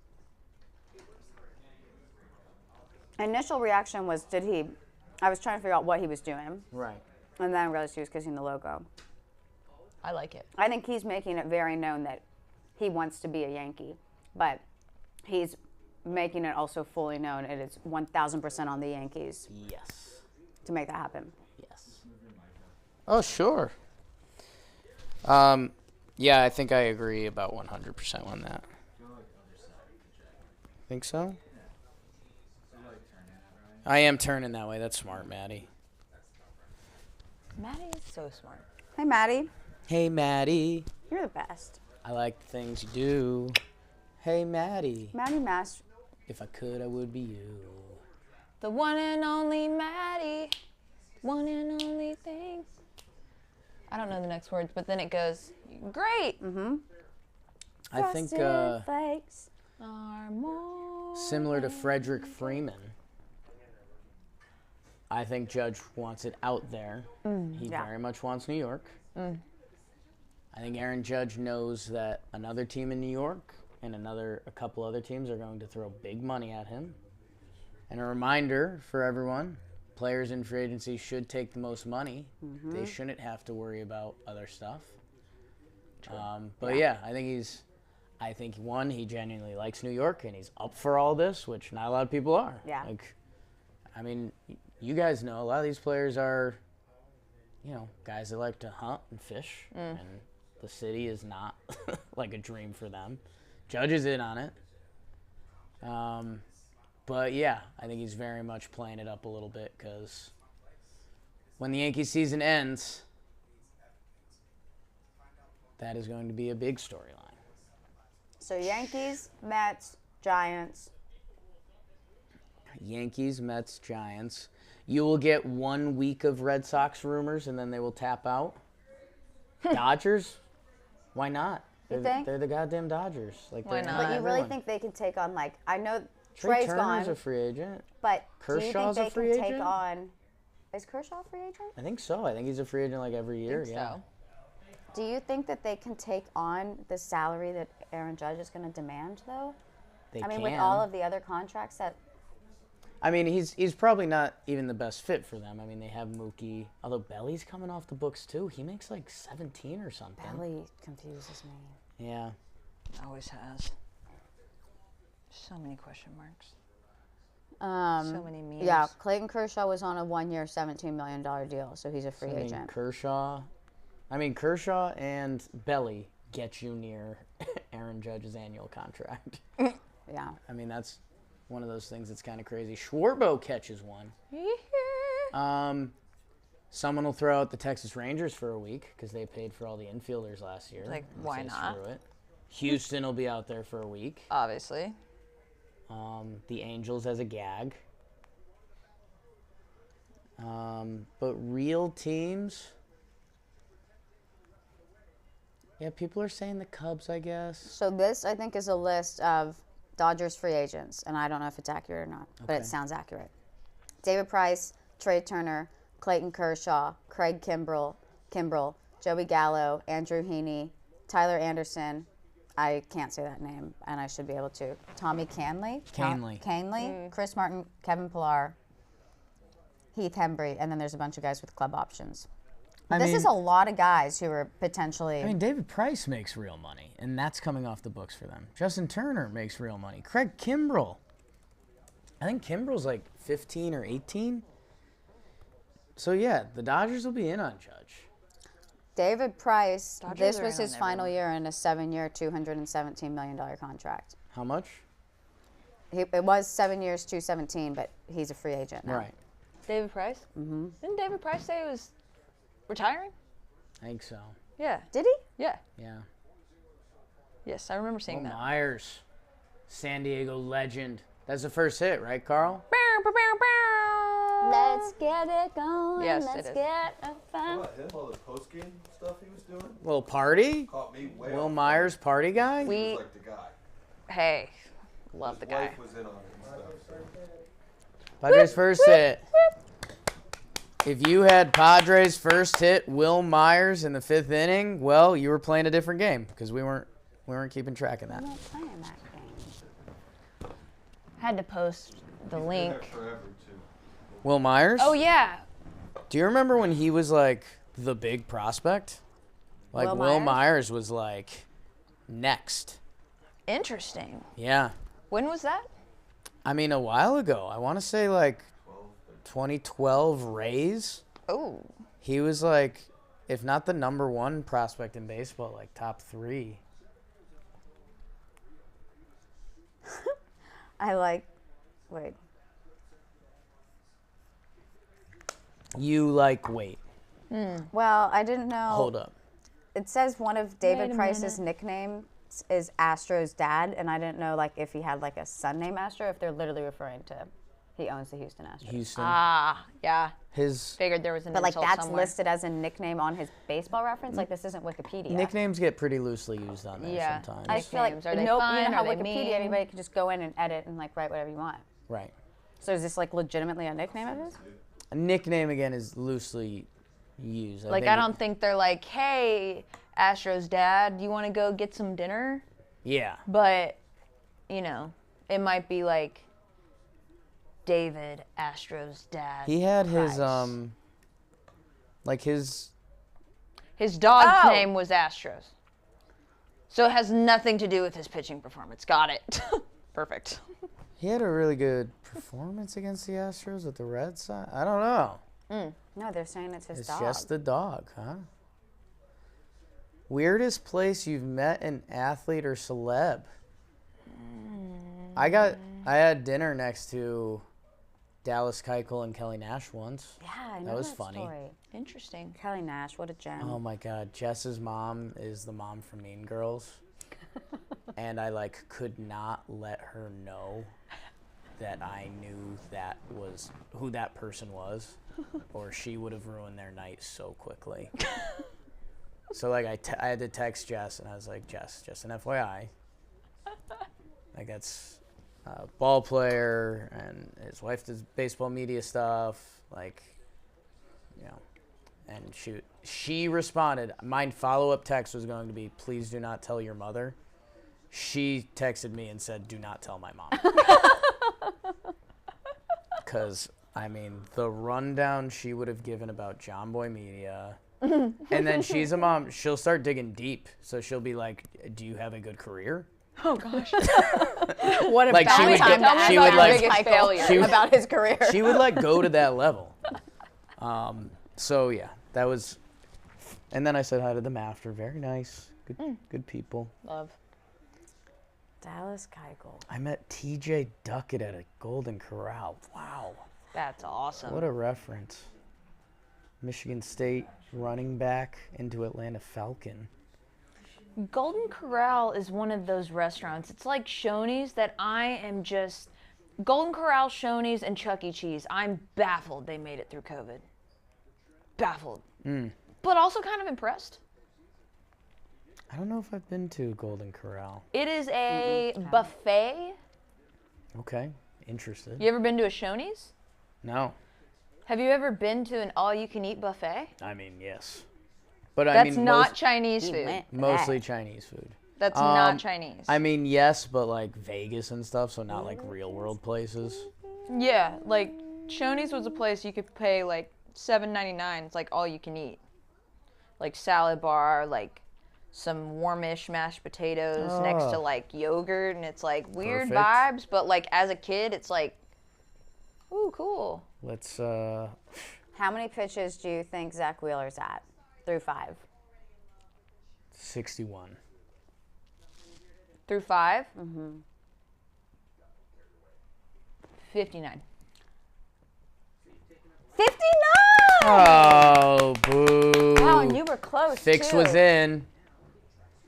Initial reaction was, I was trying to figure out what he was doing. Right. And then I realized he was kissing the logo. I like it. I think he's making it very known that he wants to be a Yankee. But he's making it also fully known it is 1,000% on the Yankees Yes. to make that happen. Yes. Oh, sure. Yeah, I think I agree about 100% on that. Think so? I am turning that way. That's smart, Maddie. Maddie is so smart. Hey, Maddie. Hey, Maddie. You're the best. I like the things you do. Hey, Maddie. Maddie Mass. If I could, I would be you. The one and only Maddie. One and only thing. I don't know the next words, but then it goes, great. I think Flakes. Are more similar to Frederick Freeman. I think Judge wants it out there. He very much wants New York. I think Aaron Judge knows that another team in New York and a couple other teams are going to throw big money at him. And a reminder for everyone, players in free agency should take the most money. They shouldn't have to worry about other stuff. But yeah, I think one, he genuinely likes New York and he's up for all this, which not a lot of people are. Yeah. Like, I mean, you guys know a lot of these players are, guys that like to hunt and fish, and the city is not like a dream for them. Judge is in on it. But yeah, I think he's very much playing it up a little bit because when the Yankee season ends, that is going to be a big storyline. So Yankees, Mets, Giants. Yankees, Mets, Giants. You will get 1 week of Red Sox rumors, and then they will tap out. Dodgers? Why not? You think? They're the goddamn Dodgers. Like, Why they're not? But you really everyone. think they can take on, like, I know Trey Trey's Turner's gone, a free agent. but Kershaw's do a you think free they can agent? take on, is Kershaw a free agent? I think so. I think he's a free agent like every year. Think Yeah. so. Do you think that they can take on the salary that Aaron Judge is going to demand, though? They I mean, can. with all of the other contracts that, I mean, he's probably not even the best fit for them. I mean, they have Mookie. Although Belly's coming off the books too. He makes like 17 or something. Belly confuses me. Yeah. Always has. So many question marks. So many memes. Yeah, Clayton Kershaw was on a 1-year, $17 million deal, so he's a free I mean, agent. Kershaw and Belly get you near Aaron Judge's annual contract. Yeah. I mean, that's one of those things that's kind of crazy. Schwarbo catches one. Someone will throw out the Texas Rangers for a week because they paid for all the infielders last year. Like, They why say not? Screw it. Houston will be out there for a week. Obviously. The Angels as a gag. But real teams. Yeah, people are saying the Cubs, I guess. So this, I think, is a list of Dodgers free agents, and I don't know if it's accurate or not, but Okay. it sounds accurate. David Price, Trey Turner, Clayton Kershaw, Craig Kimbrell, Joey Gallo, Andrew Heaney, Tyler Anderson. I can't say that name, and I should be able to. Tommy Canley. Chris Martin, Kevin Pillar, Heath Hembry, and then there's a bunch of guys with club options. This is a lot of guys who are potentially. I mean, David Price makes real money, and that's coming off the books for them. Justin Turner makes real money. Craig Kimbrell. I think Kimbrell's like 15 or 18. So, yeah, the Dodgers will be in on Judge. David Price, Dodgers this are was in his on final everyone. year in a 7-year, $217 million contract. How much? It was 7 years, 217, but he's a free agent now. Right. David Price? Mm-hmm. Didn't David Price say he was retiring? I think so. Yeah. Did he? Yeah. Yeah. Yes, I remember seeing Will that. Myers, San Diego legend. That's the first hit, right, Carl? Let's get it going. Yes, Let's it is. get a How fun. about him? All the post-game stuff he was doing Little party? caught me way Will off Myers, party guy? guard. He was like the guy. Hey, love His the guy. wife was in on it and stuff. So. Padres first hit. If you had Padres first hit Will Myers in the 5th inning, well, you were playing a different game because we weren't keeping track of that. I'm not playing that game. Had to post the He's been link. there forever too. Will Myers? Oh yeah. Do you remember when he was like the big prospect? Like Will Will Myers? Myers was like next. Interesting. Yeah. When was that? I mean, a while ago. I want to say like 2012 Rays. Oh. He was like, if not the number 1 prospect in baseball, like top 3. Wait. You like wait. Well, I didn't know. Hold up. It says one of Wait David a Price's nicknames is Astros dad, and I didn't know like if he had like a son named Astro, if they're literally referring to he owns the Houston Astros. Houston. Ah, yeah. His Figured there was an But like insult that's somewhere. listed as a nickname on his baseball reference. Like this isn't Wikipedia. nicknames get pretty loosely used on there Yeah. sometimes. I just feel like Nicknames. Are they nope. fun? You know how Are they Wikipedia, mean? anybody can just go in and edit and like write whatever you want. Right. So is this like legitimately a nickname of his? A nickname again is loosely used. Like, I don't think they're like, hey, Astros dad, you want to go get some dinner? Yeah. But, you know, it might be like David Astros dad. He had his Price. like his His dog's Oh. name was Astros. So it has nothing to do with his pitching performance. Got it. Perfect. he had a really good performance against the Astros with the Red Sox. I don't know. No, they're saying it's his It's dog. just the dog, huh? Weirdest place you've met an athlete or celeb? I had dinner next to Dallas Keuchel and Kelly Nash once. Yeah, I know That was that funny. story. Interesting. Kelly Nash, what a gem. Oh my God, Jess's mom is the mom from Mean Girls, and I like could not let her know that I knew that was who that person was, or she would have ruined their night so quickly. So like I had to text Jess, and I was like, Jess, just an FYI, like that's a ball player, and his wife does baseball media stuff, like, you know. And she responded. My follow-up text was going to be, please do not tell your mother. She texted me and said, do not tell my mom. Because, I mean, the rundown she would have given about John Boy Media. And then she's a mom. She'll start digging deep. So she'll be like, do you have a good career? Oh, gosh. What a Like, she would time get- to she ask would, like- biggest failure she would- about his career. She would, like, go to that level. So, yeah, that was... And then I said hi to them after. Very nice. Good people. Love. Dallas Keuchel. I met TJ Duckett at a Golden Corral. Wow. That's awesome. What a reference. Michigan State running back into Atlanta Falcon. Golden Corral is one of those restaurants. It's like Shoney's that I am just... Golden Corral, Shoney's, and Chuck E. Cheese. I'm baffled they made it through COVID. Baffled. But also kind of impressed. I don't know if I've been to Golden Corral. It is a buffet. Okay, interested. You ever been to a Shoney's? No, Have you ever been to an all-you-can-eat buffet? I mean yes, but I That's mean not Chinese food. mostly Chinese food. That's not Chinese. I mean yes, but like Vegas and stuff, so not like real world places. Yeah, like Shoney's was a place you could pay like $7.99. It's like all you can eat. Like salad bar, like some warmish mashed potatoes next to like yogurt, and it's like weird Perfect. vibes, but like as a kid it's like, ooh, cool. Let's How many pitches do you think Zach Wheeler's at through 5? 61. Through 5? Mm-hmm. 59. 59! Oh, boo. Wow, and you were close, Fix too. was in.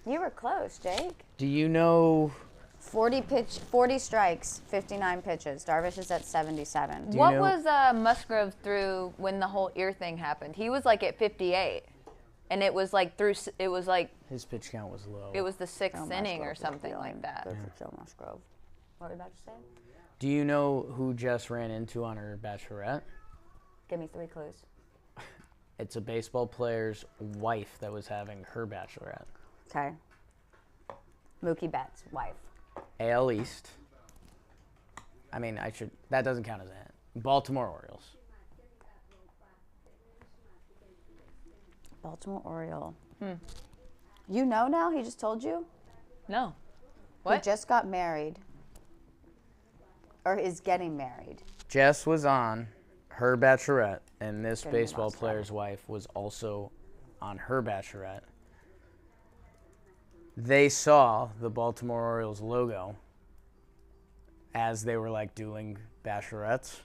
You were close, Jake. Do you know... 40 strikes, 59 pitches. Darvish is at 77. you What know- was Musgrove through when the whole ear thing happened? He was like at 58. And it was like His pitch count was low. it was the 6th Phil inning or Musgrove something was like that. Good for Phil Musgrove. What were you about to say? Do you know who Jess ran into on her bachelorette? Give me 3 clues. It's a baseball player's wife that was having her bachelorette. Okay. Mookie Betts' wife. AL East. I mean, that doesn't count as a hint. Baltimore Orioles. Baltimore Oriole. You know now? He just told you? No. He What? just got married. Or is getting married. Jess was on her bachelorette, and this Getting baseball lost player's wife was also on her bachelorette. They saw the Baltimore Orioles logo as they were like doing bachelorettes.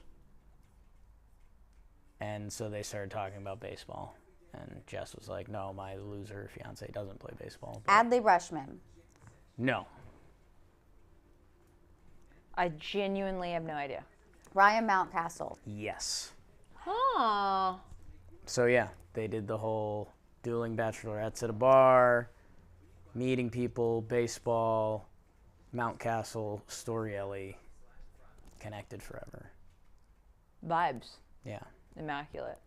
And so they started talking about baseball. And Jess was like, no, my loser fiance doesn't play baseball. But Adley Rushman. no. I genuinely have no idea. Ryan Mountcastle. Yes. Huh. So yeah, they did the whole dueling bachelorettes at a bar, meeting people, baseball, Mountcastle, Storielli, connected forever. Vibes. Yeah. Immaculate.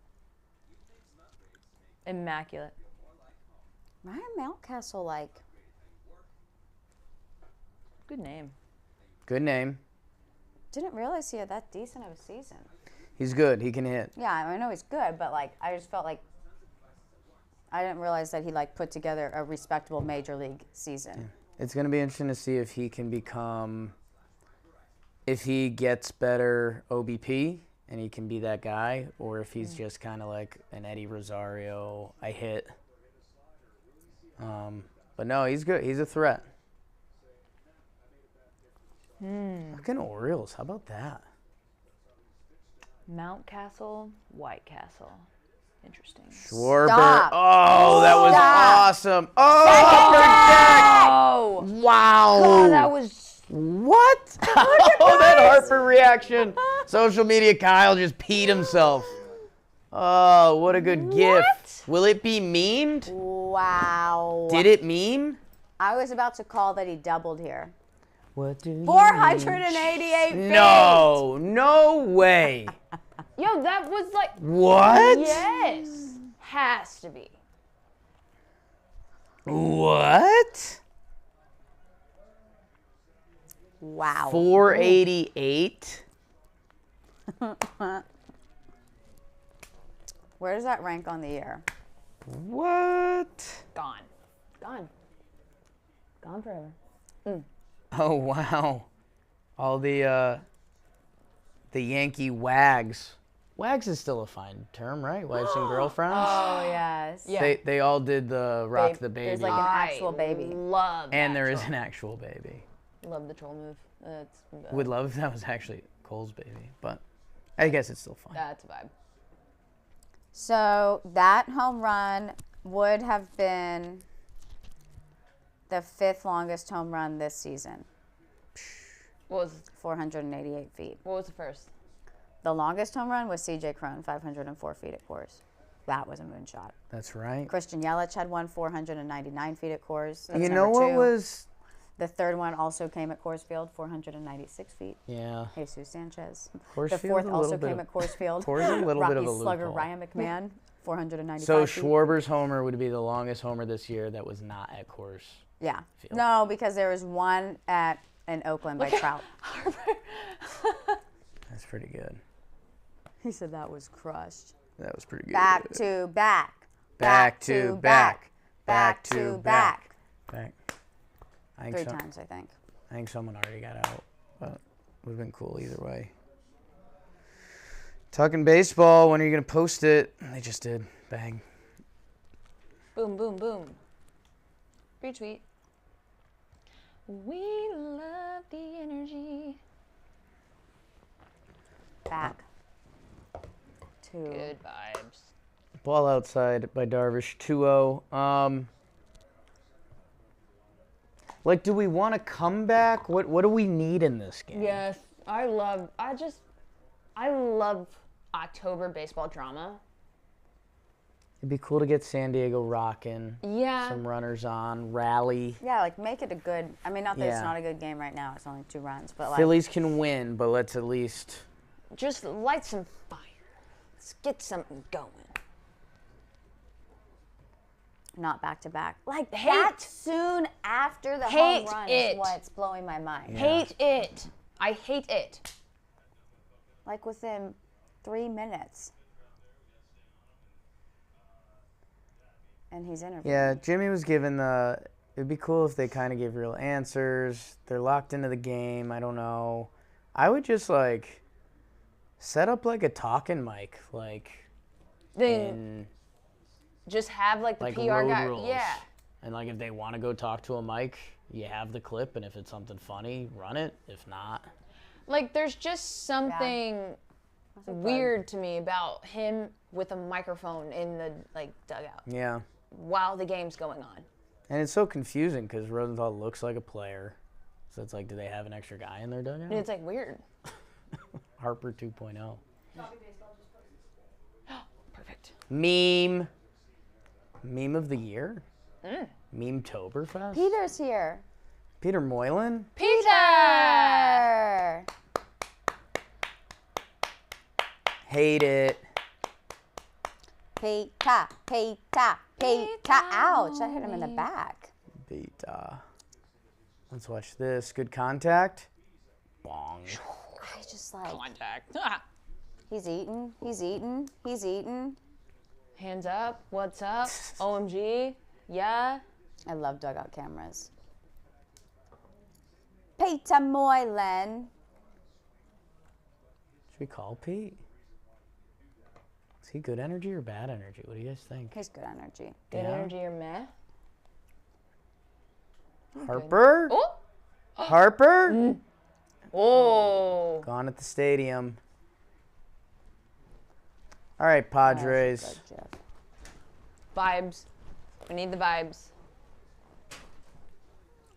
Immaculate. Ryan Mountcastle, like, Good name. Good name. didn't realize he had that decent of a season. He's good. He can hit. Yeah, I know he's good, but, like, I just felt like I didn't realize that he, like, put together a respectable major league season. It's going to be interesting to see if he gets better OBP and he can be that guy, or if he's just kind of like an Eddie Rosario, I hit. But no, he's good. He's a threat. Fucking Orioles. How about that? Mountcastle, White Castle. Interesting. Schwarber. Stop. Oh, that was awesome. Oh, Oh, wow. oh, that was What? Oh, that Harper reaction. Social media Kyle just peed himself. Oh, what a good gift. Will it be memed? Wow. Did it meme? I was about to call that he doubled here. What do you 488 feet. No, no way. yo. That was like What? yes, has to be. What? Wow. 488? Where does that rank on the year? What? Gone. Gone. Gone forever. Oh, wow. All the Yankee wags. Wags is still a fine term, right? Wives and girlfriends? Oh, yes. Yeah. They all did the rock the baby. There's like an actual baby. Love And that there is troll. an actual baby. Love the troll move. That's Would love if that was actually Cole's baby, but I guess it's still fine. that's a vibe. So that home run would have been the 5th longest home run this season, What was 488 feet. what was the first? The longest home run was C.J. Cron, 504 feet at Coors. That was a moonshot. That's right. Christian Yelich had one 499 feet at Coors. That's You know number what 2. was... The third one also came at Coors Field, 496 feet. Yeah. Jesus Sanchez. Coors The Field's 4th a also little bit came of- at Coors Field. Coors is a little bit of a Rockies slugger loophole. Ryan McMahon, 495 So feet. Schwarber's homer would be the longest homer this year that was not at Coors. Yeah. Field. No, because there was one in Oakland by Trout. That's pretty good. He said that was crushed. That was pretty good. Back to back. Back to back. Back to back. Back. I 3 think, times, I think. I think someone already got out, but it would have been cool either way. Talking baseball. When are you gonna post it? They just did. Bang. Boom, boom, boom. Retweet. We love the energy. Back to Good vibes. Ball outside by Darvish. 2-0. Like, do we want to come back? What do we need in this game? Yes, I love October baseball drama. It'd be cool to get San Diego rocking. Yeah. Some runners on, rally. Yeah, like make it a good. I mean, not that it's Yeah. not a good game right now. It's only 2 runs, but like Phillies can win, but let's at least. Just light some fire. Let's get something going. not back to back. Like Hate. that soon after the Hate home run it. is what's blowing my mind. Hate it. I hate it. Like within 3 minutes. And he's interviewing. Yeah, Jimmy was given the. It'd be cool if they kind of gave real answers. They're locked into the game. I don't know. I would just like set up like a talking mic, like Then in just have like the like PR road guy. rules. Yeah. And like if they want to go talk to a mic, you have the clip, and if it's something funny, run it. If not, Like there's just something weird to me about him with a microphone in the like dugout yeah. while the game's going on. And it's so confusing because Rosenthal looks like a player. So it's like, do they have an extra guy in their dugout? And it's like weird. Harper 2.0. Perfect. Meme. Meme of the year? Meme-toberfest? Peter's here. Peter Moylan? Peter! Hate it. Peter, Peter, Peter. Ouch, that hit him in the back. Beta. Let's watch this. Good contact. Bong. I just like, Contact. he's eating, he's eating, he's eating. Hands up. What's up? OMG. Yeah. I love dugout cameras. Peter Moylan. Should we call Pete? Is he good energy or bad energy? What do you guys think? He's good energy. Good Yeah. energy or meh? Harper? Oh. Harper? Oh. Gone at the stadium. All right, Padres. Good, Jeff. Vibes. We need the vibes.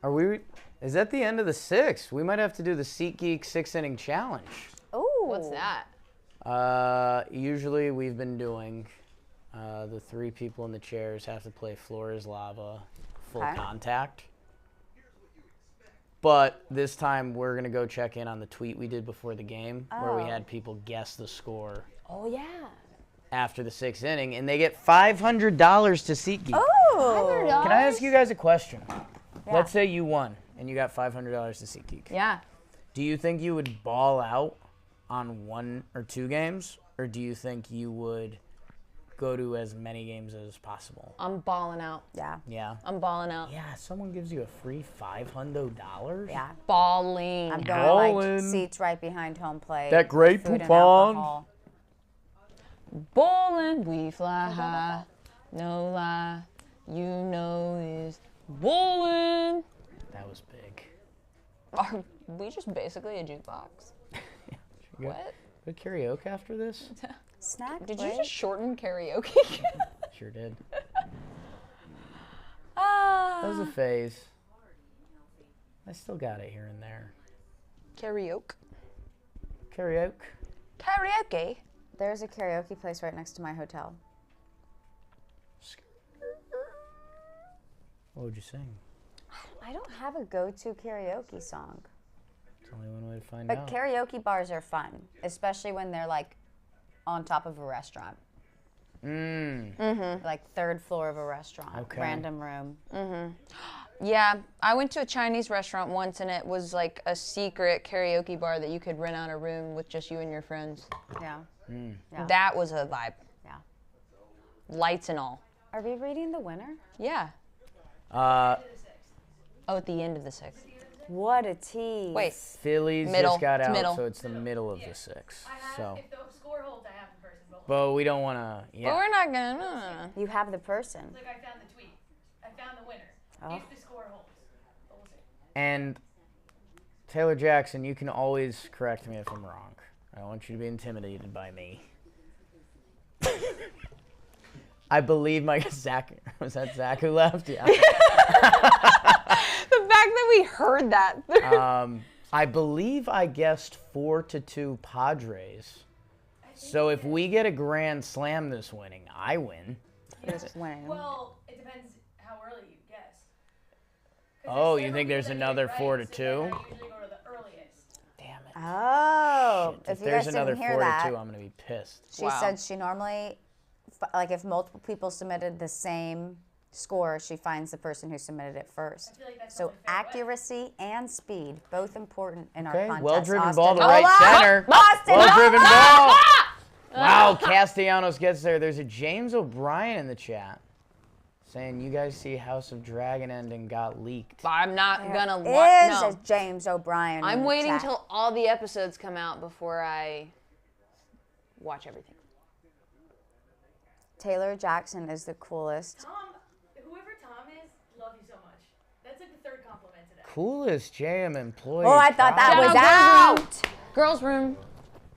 Are we? Is that the end of the sixth? We might have to do the SeatGeek 6-inning challenge. Ooh. What's that? Usually we've been doing the 3 people in the chairs have to play floor is lava, full Okay. contact. But this time we're going to go check in on the tweet we did before the game where we Oh. had people guess the score Oh yeah. after the 6th inning, and they get $500 to SeatGeek. Ooh. Can I ask you guys a question? Let's say you won and you got $500 to SeatGeek. Yeah. Do you think you would ball out on 1 or 2 games, or do you think you would go to as many games as possible? I'm balling out. Yeah. Yeah. I'm balling out. Yeah, someone gives you a free $500. Yeah. Balling. I'm going Ballin'. like seats right behind home plate. That great food and coupon. alcohol. Bowling, we fly high. No lie. You know this. Bowling. That was big. Are we just basically a jukebox? What? Good karaoke after this? Snack Did you break. just shorten karaoke? Sure did. Ah. That was a phase. I still got it here and there. Karaoke. Karaoke. Karaoke. There's a karaoke place right next to my hotel. What would you sing? I don't have a go-to karaoke song. It's only one way to find But out. karaoke bars are fun, especially when they're like on top of a restaurant. Like 3rd floor of a restaurant. Okay. Random room. Yeah, I went to a Chinese restaurant once and it was like a secret karaoke bar that you could rent out a room with just you and your friends. Yeah. Yeah. That was a vibe. Yeah. Lights and all. Are we reading the winner? Yeah. Uh, Oh, at the end of the 6th. What a tease. Wait. Phillies Middle. just got It's out, middle. so it's the middle of the 6. I have, So, if the score holds, I have the person. but we don't want to. But Yeah. we're not gonna. You have the person. Like I found the tweet. I found the winner. Oh. If the score holds. But we'll see. And Taylor Jackson, you can always correct me if I'm wrong. I don't want you to be intimidated by me. I believe my Zach, was that Zach who left? Yeah. The fact that we heard that. I believe I guessed 4-2 Padres. So if we get a grand slam this winning, I win. Who's winning? Well, it depends how early you guess. Oh, you think there's another 4-2? So then I usually go to the earliest. Damn it. Oh, If if you there's guys another didn't hear 4-2, that, I'm going to be pissed. she Wow. said she normally, like if multiple people submitted the same score, she finds the person who submitted it first. I feel like that's So probably fair. accuracy and speed, both important in our Okay, contest. well-driven Austin. ball to Hold right on! center. Austin, Well-driven hold on! ball. Wow, Castellanos gets there. There's a James O'Brien in the chat saying you guys see House of Dragon ending got leaked. I'm not gonna There watch. is No. a James O'Brien. in I'm the waiting chat. till all the episodes come out before I watch everything. Taylor Jackson is the coolest. Tom, whoever Tom is, love you so much. That's like the third compliment today. Coolest JM employee. Oh, I thought that proud. was Shout out out. Girls' room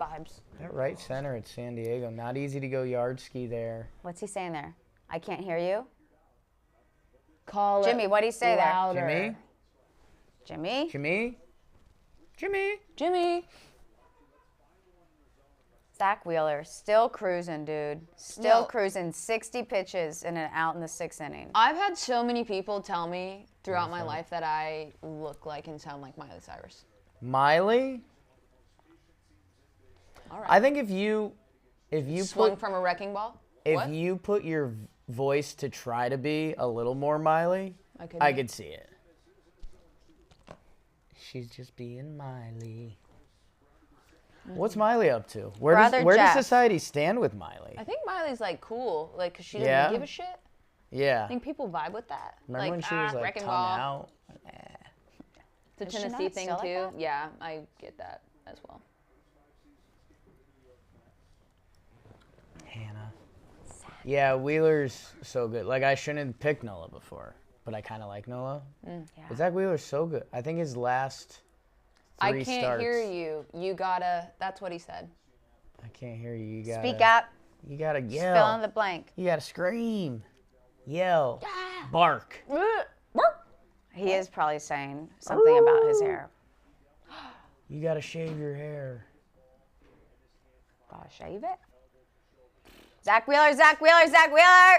vibes. At right center at San Diego. Not easy to go yard ski there. What's he saying there? I can't hear you. Call Jimmy, it what'd he say there? louder. Jimmy? Jimmy? Jimmy? Jimmy? Jimmy. Zach Wheeler, still cruising, dude. Still cruising. 60 pitches and an out in the 6th inning. I've had so many people tell me throughout my life that I look like and sound like Miley Cyrus. Miley? All right. I think if you Swung put from a wrecking ball. if What? you put your voice to try to be a little more Miley, I could see it. She's just being Miley. What's Miley up to? Where Brother does Jeff. society stand with Miley? I think Miley's like cool, like 'cause she doesn't Yeah? give a shit. Yeah. I think people vibe with that. Remember when she was like wrecking tongue ball. out? The Is she Tennessee not thing still like too. that? Yeah, I get that as well. Hannah. Yeah, Wheeler's so good. Like I shouldn't have picked Nola before, but I kind of like Nola. Yeah. But Zach Wheeler's so good. I think his last I three can't starts. hear you. You gotta. That's what he said. I can't hear you. You gotta Speak up. You gotta Fill in yell. the blank. You gotta scream, yell, bark. He is probably saying something about his hair. You gotta shave your hair. Gotta shave it. Zach Wheeler, Zach Wheeler, Zach Wheeler.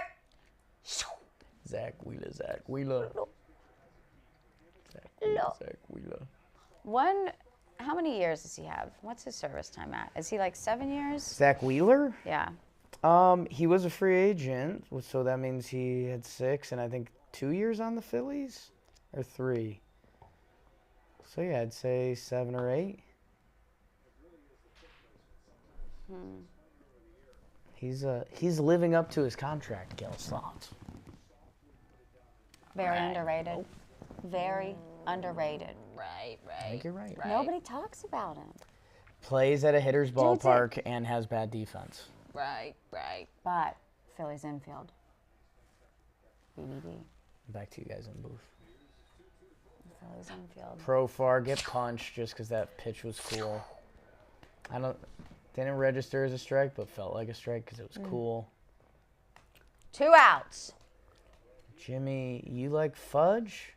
Zach Wheeler, Zach Wheeler. Zach Wheeler, Zach Wheeler. How many years does he have? What's his service time at? Is he like 7 years? Zach Wheeler? Yeah. He was a free agent, so that means he had 6 and I think 2 years on the Phillies, or 3. So yeah, I'd say 7 or 8. He's living up to his contract, Gil's thoughts. Very underrated. Very underrated. Right, I think you're right. Nobody talks about him. Plays at a hitter's Dude's it. ballpark and has bad defense. Right, right. But Phillies infield. BBD. Back to you guys in the booth. Phillies infield. Profar get punched just because that pitch was cool. Didn't register as a strike, but felt like a strike because it was cool. 2 outs. Jimmy, you like fudge?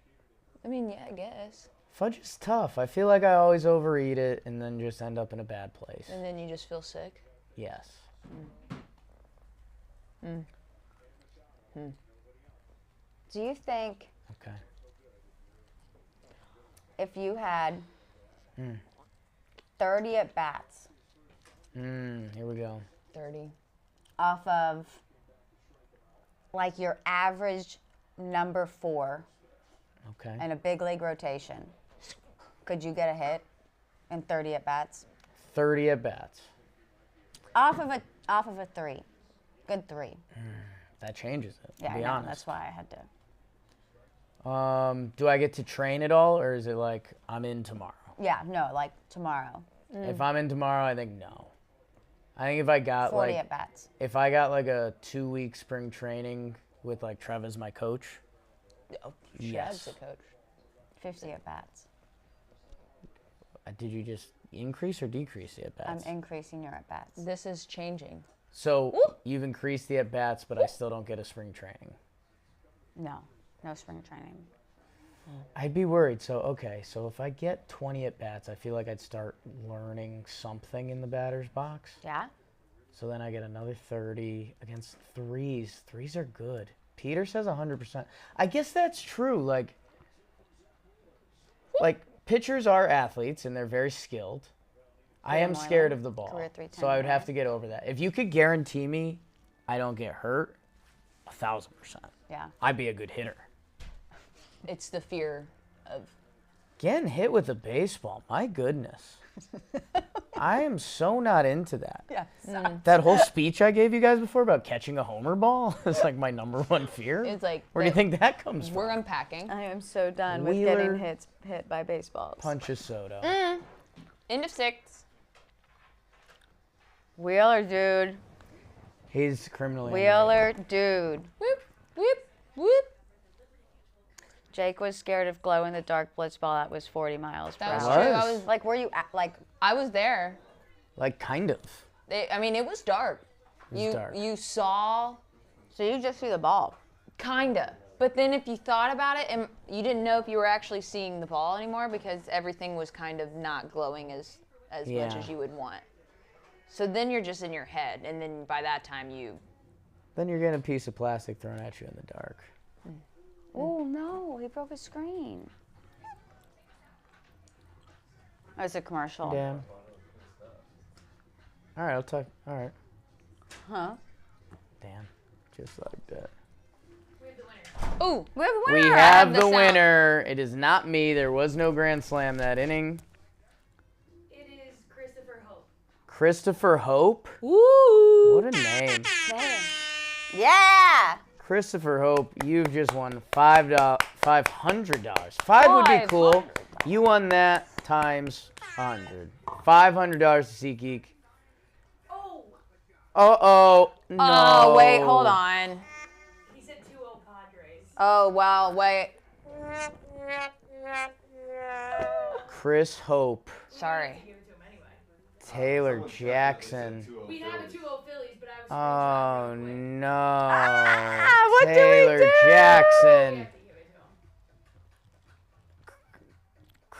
I mean, yeah, I guess. Fudge is tough. I feel like I always overeat it and then just end up in a bad place. And then you just feel sick. Yes. Do you think Okay. if you had 30 at bats Here we go. 30. off of like your average number 4 Okay. in a big league rotation, could you get a hit in 30 at bats? 30 at bats. Off of a 3. Good 3. That changes it, to Yeah, be I know. honest. That's why I had to. Do I get to train at all, or is it like I'm in tomorrow? Yeah, no, like tomorrow. If I'm in tomorrow, I think no. I think if I got 40 like at bats. if I got like a 2-week spring training with like Trev as my coach, yes. Chad's the coach. 50 at bats. Did you just increase or decrease the at bats? I'm increasing your at bats. This is changing. So you've increased the at bats, but I still don't get a spring training. No spring training. I'd be worried. So if I get 20 at bats, I feel like I'd start learning something in the batter's box. Yeah? So then I get another 30 against threes. Threes are good. Peter says 100%. I guess that's true. Like pitchers are athletes and they're very skilled. I am scared of the ball. Career 310 So I would have to get over that. If you could guarantee me I don't get hurt, 1,000%. Yeah. I'd be a good hitter. It's the fear of. Getting hit with a baseball, my goodness. I am so not into that. Yeah. That whole speech I gave you guys before about catching a homer ball is like my number one fear. It's like. Where do you think that comes from? We're unpacking. I am so done with Wheeler. getting hit by baseballs. Punch of soda. End of 6. Wheeler, dude. He's criminally Wheeler, dude. Whoop, whoop, whoop. Jake was scared of glow-in-the-dark blitzball that was 40 miles per That was hour. true. Was? I was Like, were you like? I was there. Like, kind of. I mean, it was dark. was dark. You saw, So you just see the ball. kinda. But then if you thought about it, and you didn't know if you were actually seeing the ball anymore because everything was kind of not glowing as much Yeah. as you would want. So then you're just in your head, and then by that time Then you're getting a piece of plastic thrown at you in the dark. Oh no, he broke his screen. That was a commercial. Damn. All right, I'll talk. All right. Huh? Damn. Just like that. We have the winner. Ooh, We have a We winner. have the the sound. winner. It is not me. There was no grand slam that inning. It is Christopher Hope. Christopher Hope. Woo! What a name. Yeah. Christopher Hope, you've just won $500. 5 would be cool. You won that times 100. $500 to SeatGeek. Oh, Uh-oh. No. Oh, wait, hold on. he said 2-0 Padres. Oh, wow, wait. Chris Hope. Sorry. Give it to him anyway. Taylor Jackson. We have a 2-0 Phillies, but I was Oh, quick. no. what do we Taylor do? We Jackson. have to give it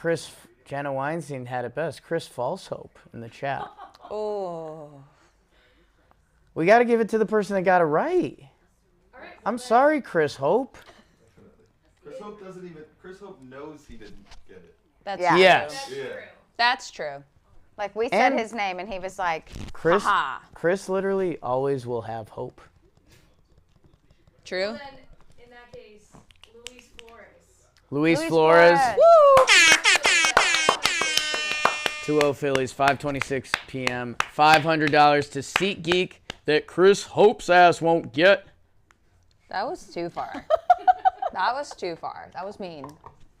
to him. Jenna Weinstein had it best. Chris False Hope in the chat. Oh. We got to give it to the person that got it right. All right. I'm sorry, Chris Hope. Chris Hope knows he didn't get it. That's Yeah. true. Yes. That's Yeah. true. That's true. Like we said And- his name and he was like, Chris, haha. Chris literally always will have hope. True. Well, then, in that case, Luis Flores. Luis Flores. Woo! 2-0 Phillies, 5:26 p.m. $500 to SeatGeek that Chris Hope's ass won't get. That was too far. That was too far. That was mean.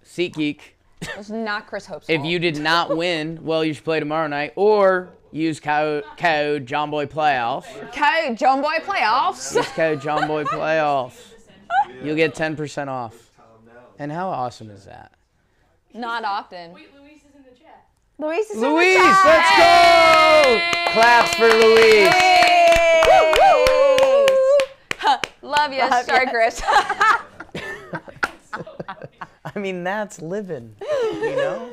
SeatGeek. It was not Chris Hope's If fault. you did not win, well, you should play tomorrow night or use code JohnBoy Playoff. Okay, John Boy playoffs. Use code JohnBoy Playoff. You'll get 10% off. And how awesome is that? Not often. Wait, Luis is in the chat. Luis is in the Luis, chat. let's go! Claps for Luis. Love you. Love Sorry, ya. Chris. I mean, that's living, you know?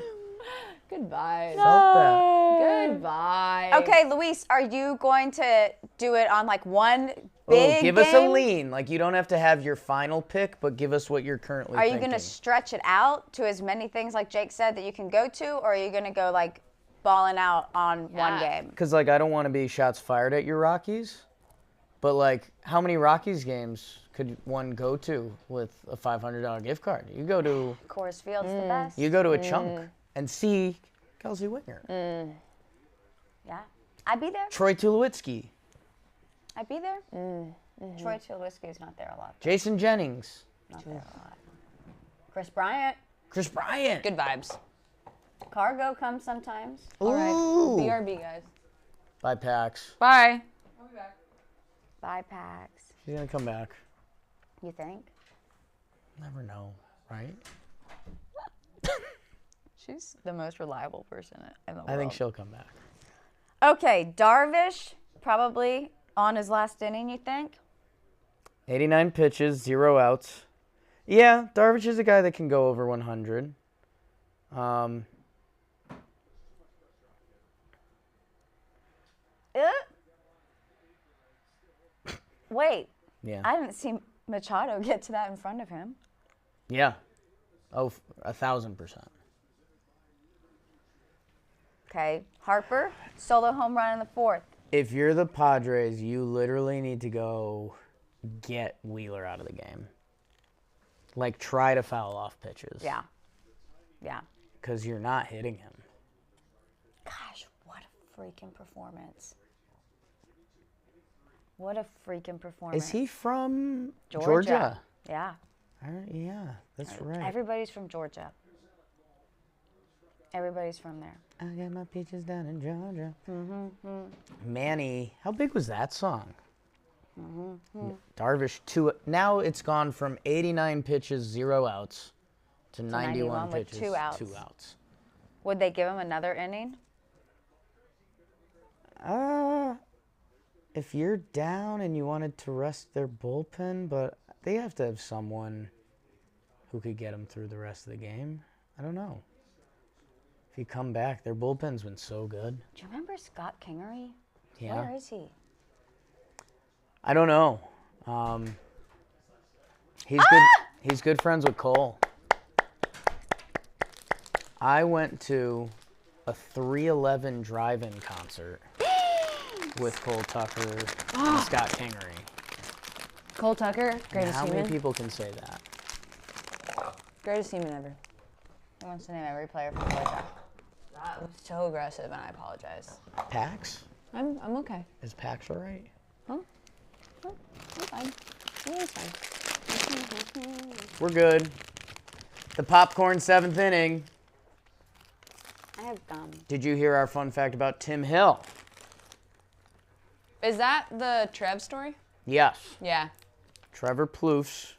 Goodbye. Felt that. Goodbye. Okay, Luis, are you going to do it on like one Oh, big give us a game? lean. Like, you don't have to have your final pick, but give us what you're currently Are you thinking. going to stretch it out to as many things like Jake said that you can go to, or are you going to go like balling out on one game? Because, like, I don't want to be shots fired at your Rockies, but, like, how many Rockies games could one go to with a $500 gift card? You go to Coors Field's the best. a chunk and see Kelsey Winger, Yeah. I'd be there. Troy Tulowitzki, I'd be there. Troy Tulowitzki is not there a lot. Jason Jennings. Not there a lot. Chris Bryant. Chris Bryant. Good vibes. Cargo comes sometimes. All right. Ooh. BRB, guys. Bye, Pax. Bye. Bye, Pax. She's gonna come back. You think? Never know, right? She's the most reliable person in the world. I think she'll come back. Okay, Darvish probably on his last inning, you think? 89 pitches, 0 outs. Yeah, Darvish is a guy that can go over 100. Wait, Yeah. I didn't see Machado get to that in front of him. Yeah. Oh, 1,000%. Okay, Harper, solo home run in the 4th. If you're the Padres, you literally need to go get Wheeler out of the game. Like, try to foul off pitches. Yeah. Yeah. Because you're not hitting him. Gosh, what a freaking performance. What a freaking performance. Is he from Georgia? Yeah. Yeah, that's right. Everybody's from Georgia. Everybody's from there. I got my peaches down in Georgia. Manny, how big was that song? Darvish, now it's gone from 89 pitches, 0 outs, to 91 with pitches, 2 outs. 2 outs. Would they give him another inning? If you're down and you wanted to rest their bullpen, but they have to have someone who could get them through the rest of the game. I don't know. If you come back, their bullpen's been so good. Do you remember Scott Kingery? Yeah. Where is he? I don't know. He's good. He's good friends with Cole. I went to a 311 drive-in concert with Cole Tucker and Scott Kingery. Cole Tucker, greatest How many human. people can say that? Greatest human ever. He wants to name every player from Georgia. That was so aggressive, and I apologize. Pax? I'm okay. Is Pax all right? I'm fine. Everything's fine. We're good. The popcorn 7th inning. I have gum. Did you hear our fun fact about Tim Hill? Is that the Trev story? Yes. Yeah. Trevor Plouffe,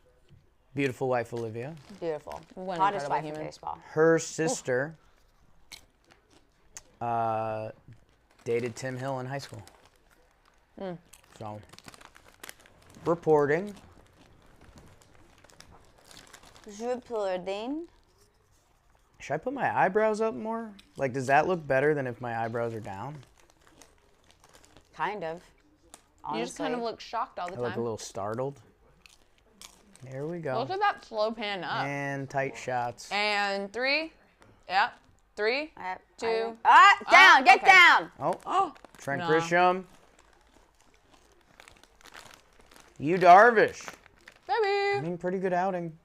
beautiful wife Olivia. Beautiful. What an Hottest incredible wife in human. baseball. Her sister dated Tim Hill in high school. So, reporting. Reporting. Should I put my eyebrows up more? Like, does that look better than if my eyebrows are down? Kind of. Honestly. You just kind of look shocked all the I look a time. little startled. There we go. Look at that slow pan up. And tight shots. And 3. Yep. 3. 2. Down! Get okay. down! Oh, Trent Nah. Grisham. You Darvish. I Baby. mean, pretty good outing.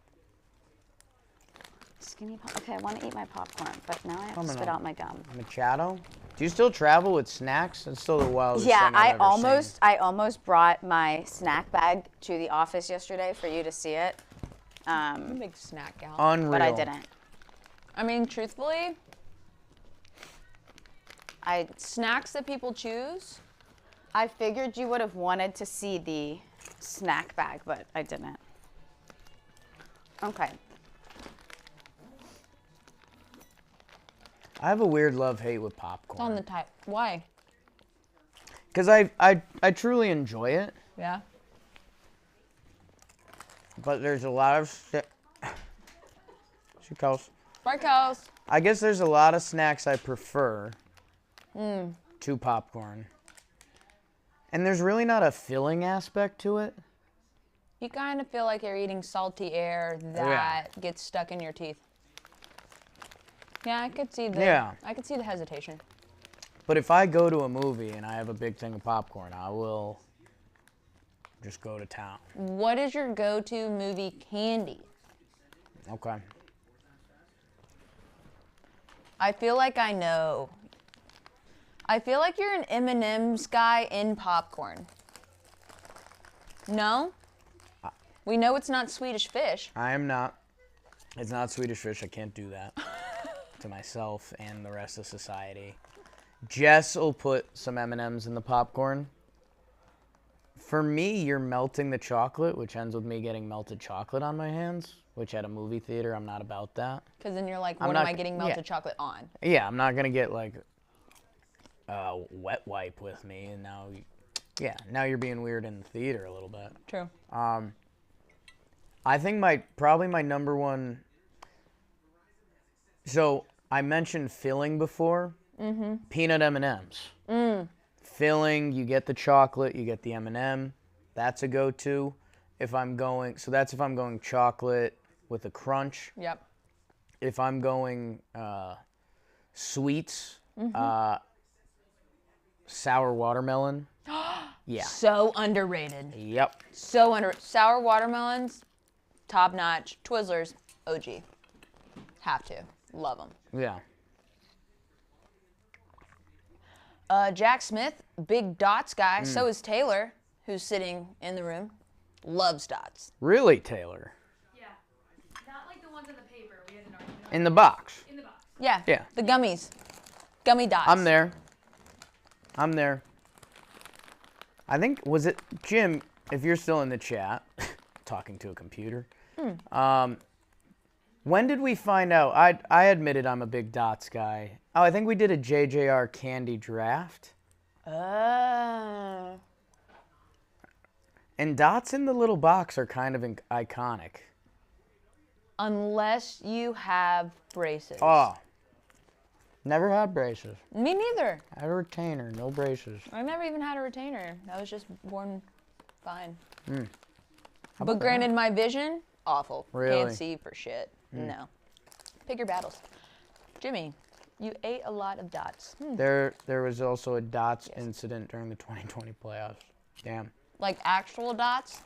Skinny pop. Okay, I want to eat my popcorn, but now I have Coming to spit up. out my gum. Machado. Do you still travel with snacks? It's still the wildest Yeah, thing I've ever seen. I almost brought my snack bag to the office yesterday for you to see it. I'm a big snack gal. Unreal. But I didn't. I mean, truthfully, snacks that people choose. I figured you would have wanted to see the snack bag, but I didn't. Okay. I have a weird love-hate with It's on popcorn. the type. Why? Because I truly enjoy it, Yeah. but there's a lot of... She calls. Bye, cows. I guess there's a lot of snacks I prefer to popcorn. And there's really not a filling aspect to it. You kind of feel like you're eating salty air that gets stuck in your teeth. Yeah, I could see the. Yeah. I could see the hesitation. But if I go to a movie and I have a big thing of popcorn, I will just go to town. What is your go-to movie candy? Okay. I feel like I know. I feel like you're an M&M's guy in popcorn. No? We know it's not Swedish Fish. I am not. It's not Swedish Fish. I can't do that to myself and the rest of society. Jess will put some M&Ms in the popcorn. For me, you're melting the chocolate, which ends with me getting melted chocolate on my hands, which at a movie theater, I'm not about that. Because then you're like, what am I getting melted chocolate on? Yeah, I'm not going to get like a wet wipe with me. And now, now you're being weird in the theater a little bit. True. I think probably my number one. So I mentioned filling before. Mm-hmm. Peanut M&Ms. Filling, you get the chocolate, you get the M&M. That's a go-to. If I'm going chocolate with a crunch. Yep. If I'm going sweets, sour watermelon. Yeah. So underrated. Yep. Sour watermelons, top notch. Twizzlers, OG. Have to. Love them. Yeah. Jack Smith, big dots guy. So is Taylor, who's sitting in the room. Loves dots. Really, Taylor? Yeah. Not like the ones in the paper. We had an argument on In the box. in the box. Yeah. Yeah. The gummies. Gummy dots. I'm there. I think, was it, Jim, if you're still in the chat, talking to a computer, when did we find out? I admitted I'm a big dots guy. Oh, I think we did a JJR candy draft. Oh. And dots in the little box are kind of iconic. Unless you have braces. Oh. Never had braces. Me neither. I had a retainer, no braces. I never even had a retainer. I was just born fine. How But about granted, my vision, awful. Really? Can't see for shit. No. Pick your battles. Jimmy, you ate a lot of dots. There was also a dots incident during the 2020 playoffs. Damn. Like actual dots?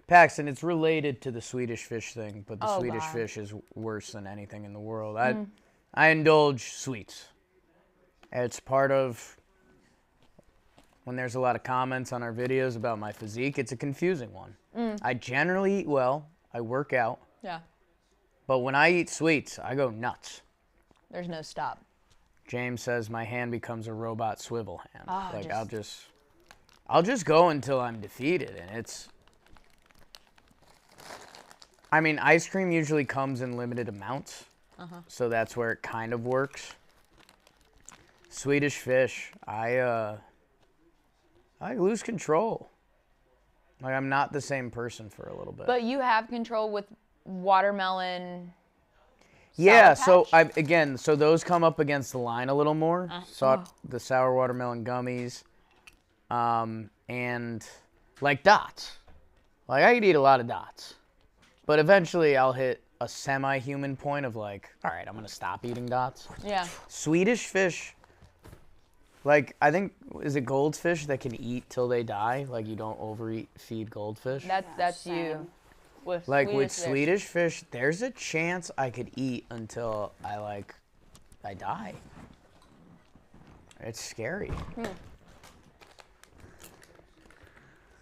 Paxton, it's related to the Swedish Fish thing, but the Oh, Swedish God. Fish is worse than anything in the world. I indulge sweets. It's part of when there's a lot of comments on our videos about my physique. It's a confusing one. I generally eat well. I work out. Yeah. But when I eat sweets, I go nuts. There's no stop. James says my hand becomes a robot swivel hand. Oh, like just- I'll just go until I'm defeated, and it's. I mean, ice cream usually comes in limited amounts, so that's where it kind of works. Swedish Fish, I lose control. Like I'm not the same person for a little bit. But you have control with watermelon. Yeah, Sour Patch? so those come up against the line a little more. The sour watermelon gummies, and like dots. Like I could eat a lot of dots, but eventually I'll hit a semi-human point of like, all right, I'm gonna stop eating dots. Yeah. Swedish Fish, like I think, is it goldfish that can eat till they die? Like you don't overeat, feed goldfish. That's you. same. With Like with Fish. Swedish Fish, there's a chance I could eat until I die. It's scary.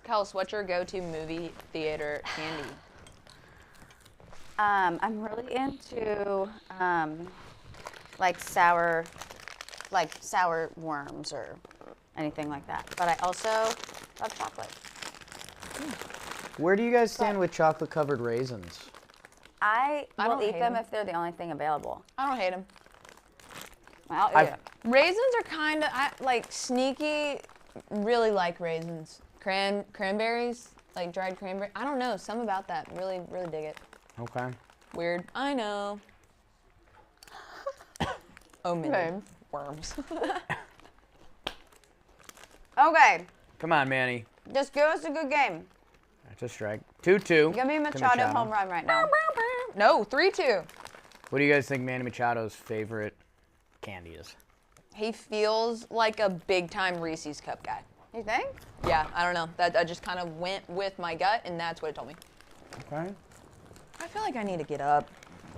Kels, what's your go-to movie theater candy? I'm really into like sour worms or anything like that. But I also love chocolate. Where do you guys stand with chocolate-covered raisins? I I will don't eat hate them 'em. if they're the only thing available. I don't hate them. I'll eat I've- it. Raisins are kind of like sneaky. Really like raisins. Cranberries, like dried cranberry. I don't know. Some about that. Really dig it. Okay. Weird. I know. Omitted worms. Okay, Come on, Manny. just give us a good game. That's a strike. 2-2. Give me Machado home run right now. No, 3-2. What do you guys think Manny Machado's favorite candy is? He feels like a big-time Reese's Cup guy. You think? Yeah, I don't know. That I just kind of went with my gut, and that's what it told me. Okay. I feel like I need to get up.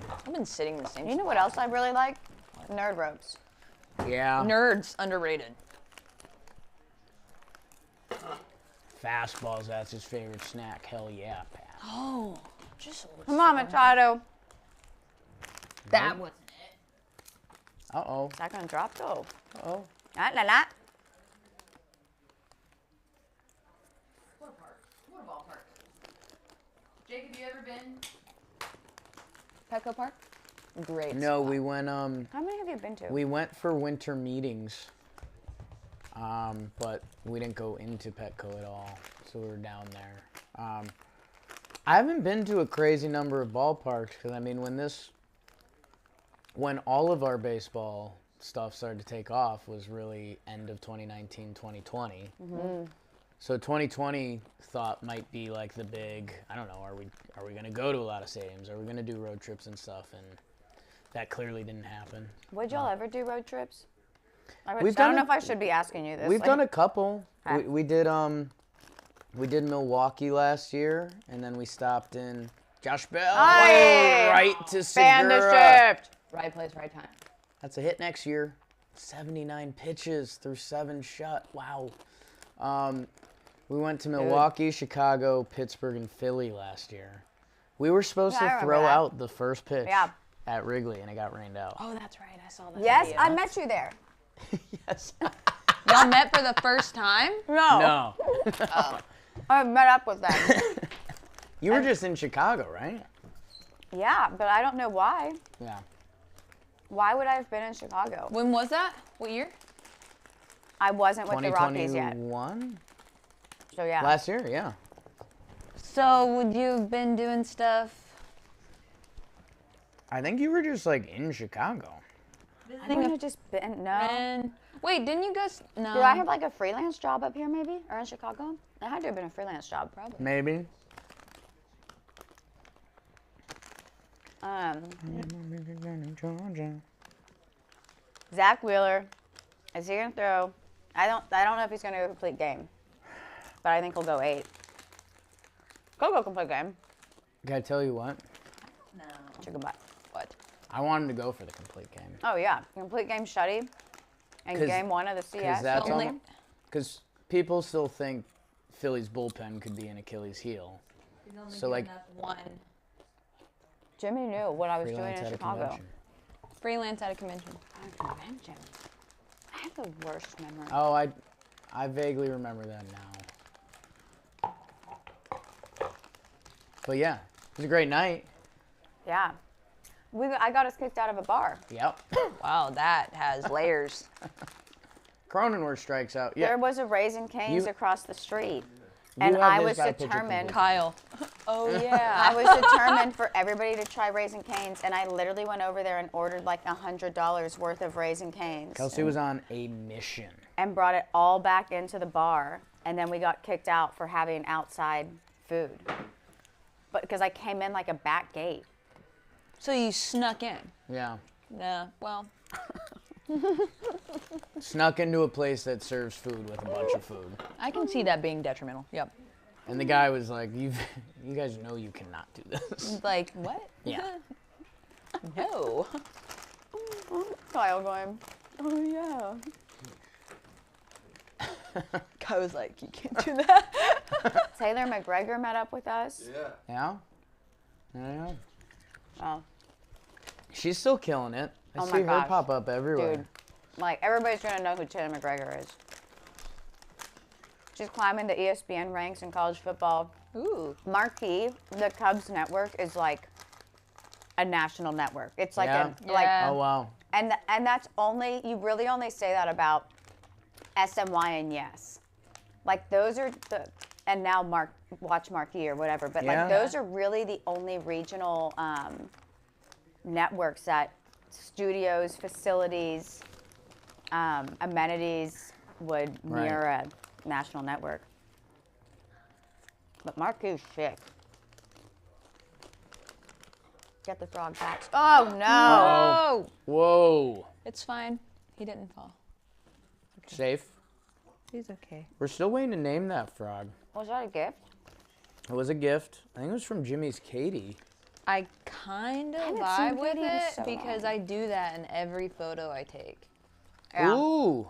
I've been sitting in the same You know what else I really like? Nerd ropes. Yeah. Nerds, underrated. Fastballs, that's his favorite snack. Hell yeah, Pat. Oh, Just Come on, Machado. that wasn't it. Uh-oh. Is that going to drop, though? Uh-oh. La, la, la. What a ballpark. Jake, have you ever been Petco Park? Great. No, spot. we went, How many have you been to? we went for winter meetings. But we didn't go into Petco at all, so we were down there. I haven't been to a crazy number of ballparks because, I mean, when all of our baseball stuff started to take off was really end of 2019, 2020. Mm-hmm. So 2020 thought might be like the big, I don't know, are we going to go to a lot of stadiums? Are we going to do road trips and stuff? And that clearly didn't happen. Would y'all ever do road trips? I We've don't done know a- if I should be asking you this. We've like- done a couple. Ah. We did Milwaukee last year, and then we stopped in Josh Bell. Aye. Right to Band Segura. the shift. Right place, right time. That's a hit next year. 79 pitches through 7 shut. Wow. We went to Milwaukee, Chicago, Pittsburgh, and Philly last year. We were supposed Yeah, I to remember throw that. out the first pitch Yeah. at Wrigley, and it got rained out. Oh, that's right. I saw that. Yes, video. I met you there. Yes. Y'all met for the first time? No. No. I met up with them. You were just in Chicago, right? Yeah, but I don't know why. Yeah. Why would I have been in Chicago? When was that? What year? I wasn't with the Rockies yet. 2021? So yeah. Last year, yeah. So would you have been doing stuff? I think you were just like in Chicago. I wouldn't have just been. No. And wait, didn't you guys? No. Did I have like a freelance job up here maybe? Or in Chicago? It had to have been a freelance job. Probably. Maybe. Zach Wheeler, is he gonna throw? I don't know if he's gonna go complete game, but I think he'll go 8. Go complete game. Can I tell you what? No. Chicken butt. What? I wanted to go for the complete game. Oh yeah, complete game shutty, and 'Cause- game 1 of the CS. that's Only- Because people still think Philly's bullpen could be an Achilles heel. So like One. Jimmy knew what I was freelance doing in at a Chicago. convention. Freelance at a convention. Convention. I have the worst memory. Oh, I vaguely remember that now. But yeah, it was a great night. Yeah. I got us kicked out of a bar. Yep. Wow, that has layers. Cronenworth strikes out. Yeah. There was a Raising Canes You- across the street. You And have I this was guy pitch a determined. complete. Kyle. Oh yeah. I was determined for everybody to try Raising Canes, and I literally went over there and ordered like $100 worth of Raising Canes. Kelsey was on a mission. And brought it all back into the bar, and then we got kicked out for having outside food. But because I came in like a back gate. So you snuck in. Yeah. Yeah. Well. Snuck into a place that serves food with a bunch of food. I can see that being detrimental. Yep. And the guy was like, you guys know you cannot do this. Like what? Yeah. No. Kyle going, oh yeah. I was like, you can't do that. Taylor McGregor met up with us. Yeah. Yeah? Yeah. Oh, She's still killing it. I Oh see my her gosh. pop up everywhere. dude. Like, everybody's going to know who Taylor McGregor is. She's climbing the ESPN ranks in college football. Ooh. Marquee, the Cubs network, is like a national network. It's like Yeah. like, Yeah. Oh, wow. and that's only, you really only say that about SMY and Yes. Like, those are the, and now Watch Marquee or whatever, but Yeah. like, those are really the only regional networks that studios, facilities, amenities would Right. mirror a national network. But Marquee's sick. Get the frog back. Oh no! Oh. Whoa. It's fine. He didn't fall. Safe. He's okay. We're still waiting to name that frog. Was that a gift? It was a gift. I think it was from Jimmy's Katie. I kind of haven't vibe seen with Katie in it so because long. I do that in every photo I take. Yeah. Ooh.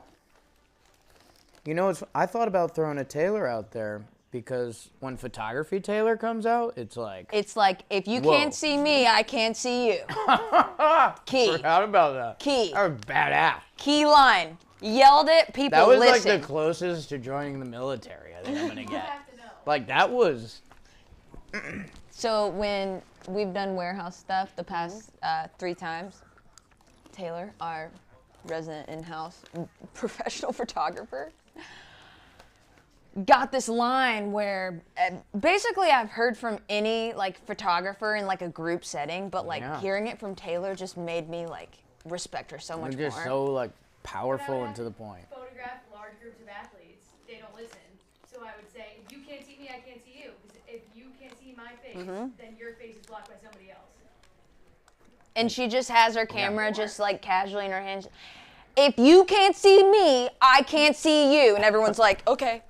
You know, I thought about throwing a Taylor out there because when photography Taylor comes out, it's like It's like, if you Whoa. can't see me, I can't see you. Key. forgot about that. Key. That was badass. Key line. Yelled it, people That was listen. like the closest to joining the military I think I'm gonna get. have to know. Like that was So when we've done warehouse stuff the past 3 times, Taylor, our resident in-house professional photographer, got this line where basically I've heard from any like photographer in like a group setting, but like Yeah. hearing it from Taylor just made me like respect her so much they're just more. so like When I powerful would and have to the point. Photograph large groups of athletes. They don't listen. So I would say, if you can't see me, I can't see you. Because if you can't see my face, then your face is blocked by somebody else. And she just has her camera just like casually in her hand. If you can't see me, I can't see you. And everyone's like, okay.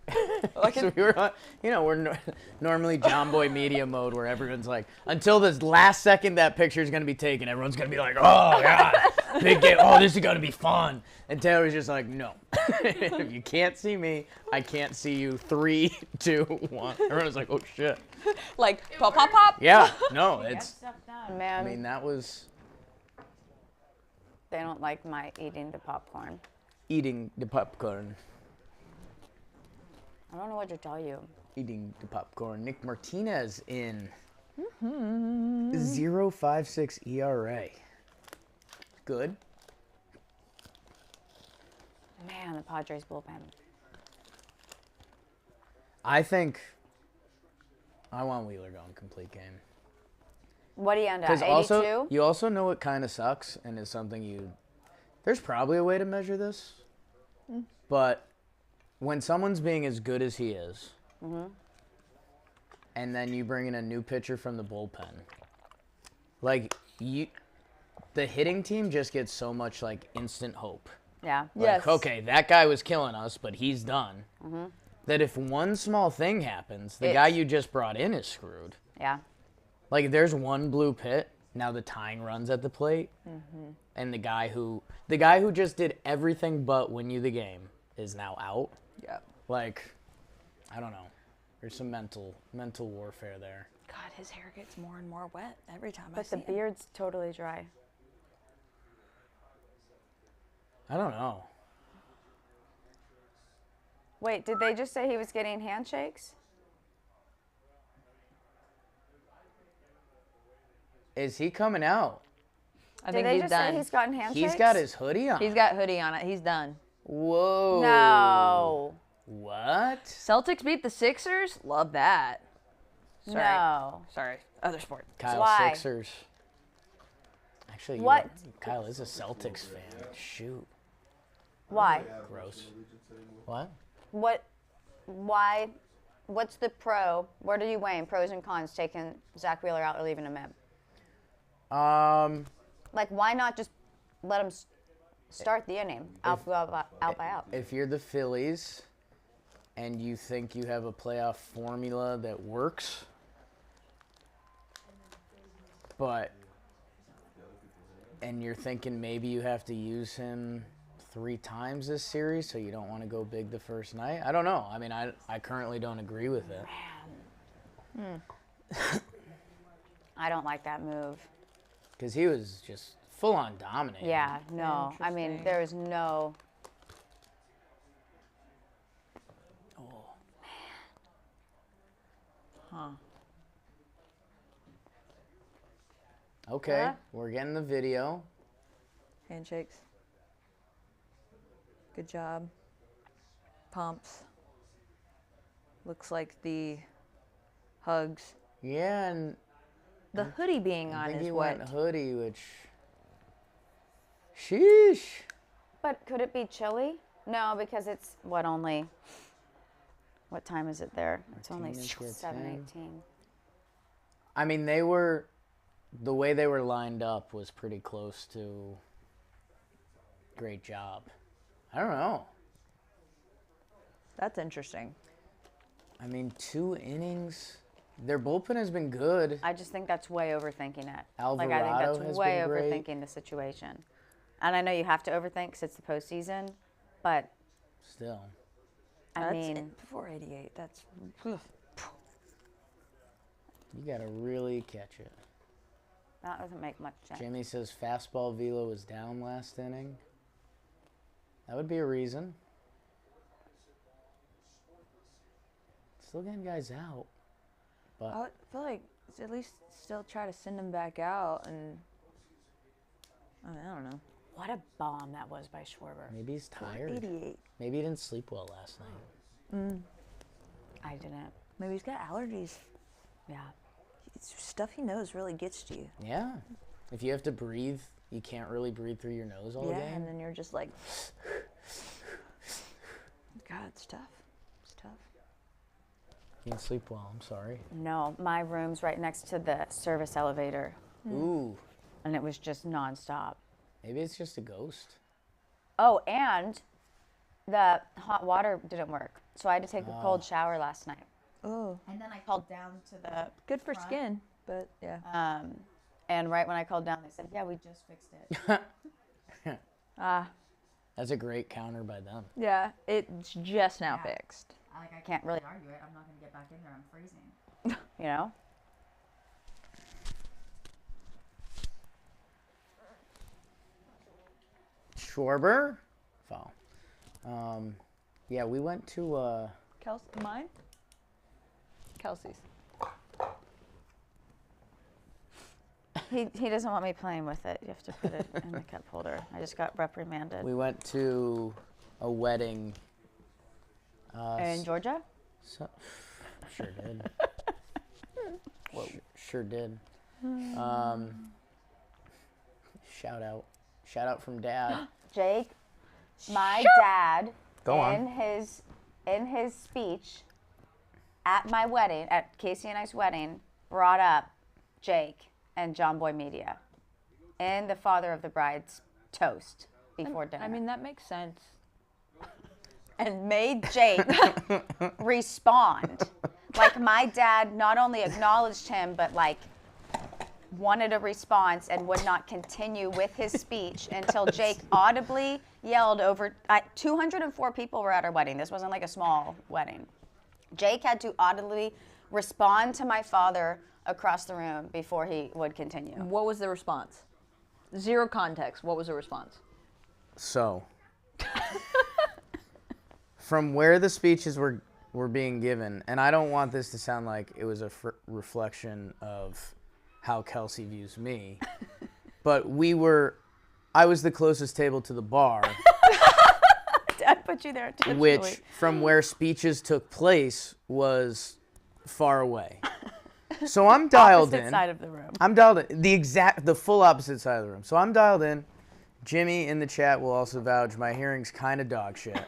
So we were on, we're normally John Boy media mode where everyone's like, until this last second that picture is going to be taken, everyone's going to be like, oh, God, big game. Oh, this is going to be fun. And Taylor's just like, no. If you can't see me, I can't see you. 3, 2, 1. Everyone's like, oh, shit. Like, pop, pop, pop. Yeah, no, it's, Stuff done. I Man, mean, that was they don't like my eating the popcorn. eating the popcorn. I don't know what to tell you. Eating the popcorn. Nick Martinez in 0.56 ERA. Good. Man, the Padres bullpen. I think I want Wheeler going complete game. What do you end at? Because 82? also, you also know what kind of sucks and is something there's probably a way to measure this, but when someone's being as good as he is, and then you bring in a new pitcher from the bullpen, like the hitting team just gets so much like instant hope. Yeah. Like, Yes. okay, that guy was killing us, but he's done. That if one small thing happens, the guy you just brought in is screwed. Yeah. Like, there's one blue pit, now the tying runs at the plate, and the guy who just did everything but win you the game is now out. Yeah. Like, I don't know. There's some mental warfare there. God, his hair gets more and more wet every time I But see the him. beard's totally dry. I don't know. Wait, did they just say he was getting handshakes? Is he coming out? I Did think they he's just done. say he's gotten handshakes? He's got his hoodie on. He's got hoodie on it. He's done. Whoa. No. What? Celtics beat the Sixers? Love that. Sorry. No. Sorry. Other sport. Kyle Why? Sixers. Actually, What? Kyle is a Celtics fan. Shoot. Why? Gross. What? Why? What's the pro? What are you weighing? Pros and cons taking Zach Wheeler out or leaving him in? Like, why not just let him start the inning out by out? If you're the Phillies and you think you have a playoff formula that works, and you're thinking maybe you have to use him 3 times this series, so you don't want to go big the first night. I don't know. I mean, I currently don't agree with it. I don't like that move. Because he was just full-on dominating. Yeah, no. I mean, Interesting. there is no. Okay, Huh? we're getting the video. Handshakes. Good job. Pumps. Looks like the hugs. Yeah, and The hoodie being I on think is he what. went hoodie, which... Sheesh. But could it be chilly? No, because it's only. What time is it there? It's only Martinez gets 7:18. I mean, the way they were lined up was pretty close to great job. I don't know. That's interesting. I mean, 2 innings. Their bullpen has been good. I just think that's way overthinking it. I Alvarado think has that's way been great. overthinking the situation. And I know you have to overthink because it's the postseason, but Still. I mean, before 88. That's. You gotta really catch it. that doesn't make much sense. Jimmy says fastball velo was down last inning. That would be a reason. Still getting guys out. But I feel like at least still try to send him back out, and I don't know. What a bomb that was by Schwarber. maybe he's tired. 88. Maybe he didn't sleep well last night. I didn't. Maybe he's got allergies. Yeah. It's stuff he knows really gets to you. Yeah. If you have to breathe, you can't really breathe through your nose all Yeah, game. and then you're just like, God, it's tough. It's tough. You didn't sleep well. I'm sorry. No, my room's right next to the service elevator, Ooh. and it was just nonstop. Maybe it's just a ghost. Oh, and the hot water didn't work, so I had to take a cold shower last night. Oh, And then I called down to the good for skin, but yeah. and right when I called down, they said, "Yeah, we just fixed it." That's a great counter by them. Yeah, it's just now fixed. I can't really argue it. I'm not going to get back in there. I'm freezing. You know? Schwarber? Foul. Yeah, we went to Mine? Kelsey's. He doesn't want me playing with it. You have to put it in the cup holder. I just got reprimanded. we went to a wedding. In Georgia? So, sure did. Sure did. Shout out from Dad. Jake, my dad, Go on. in his speech at my wedding, at Casey and I's wedding, brought up Jake and John Boy Media and the father of the bride's toast before dinner. I mean, that makes sense. And made Jake respond. Like, my dad not only acknowledged him, but like wanted a response and would not continue with his speech until Jake audibly yelled over. 204 people were at our wedding. This wasn't like a small wedding. Jake had to audibly respond to my father across the room before he would continue. What was the response? Zero context. What was the response? So, from where the speeches were being given, and I don't want this to sound like it was a reflection of how Kelsey views me, but I was the closest table to the bar, Dad put you there intentionally. which from where speeches took place was far away. So I'm dialed Opposite in. side of the room. I'm dialed in. The full opposite side of the room. So I'm dialed in. Jimmy in the chat will also vouch my hearing's kind of dog shit.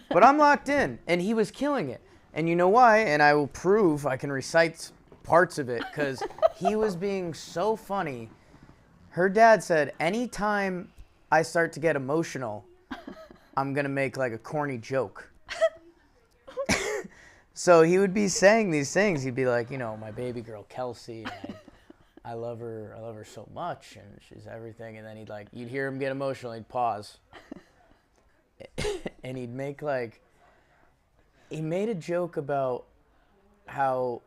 But I'm locked in, and he was killing it. And you know why? And I will prove I can recite parts of it because he was being so funny. Her dad said, anytime I start to get emotional, I'm going to make like a corny joke. So he would be saying these things. He'd be like, my baby girl Kelsey, and I love her so much, and she's everything. And then you'd hear him get emotional. He'd pause, and he'd make he made a joke about how,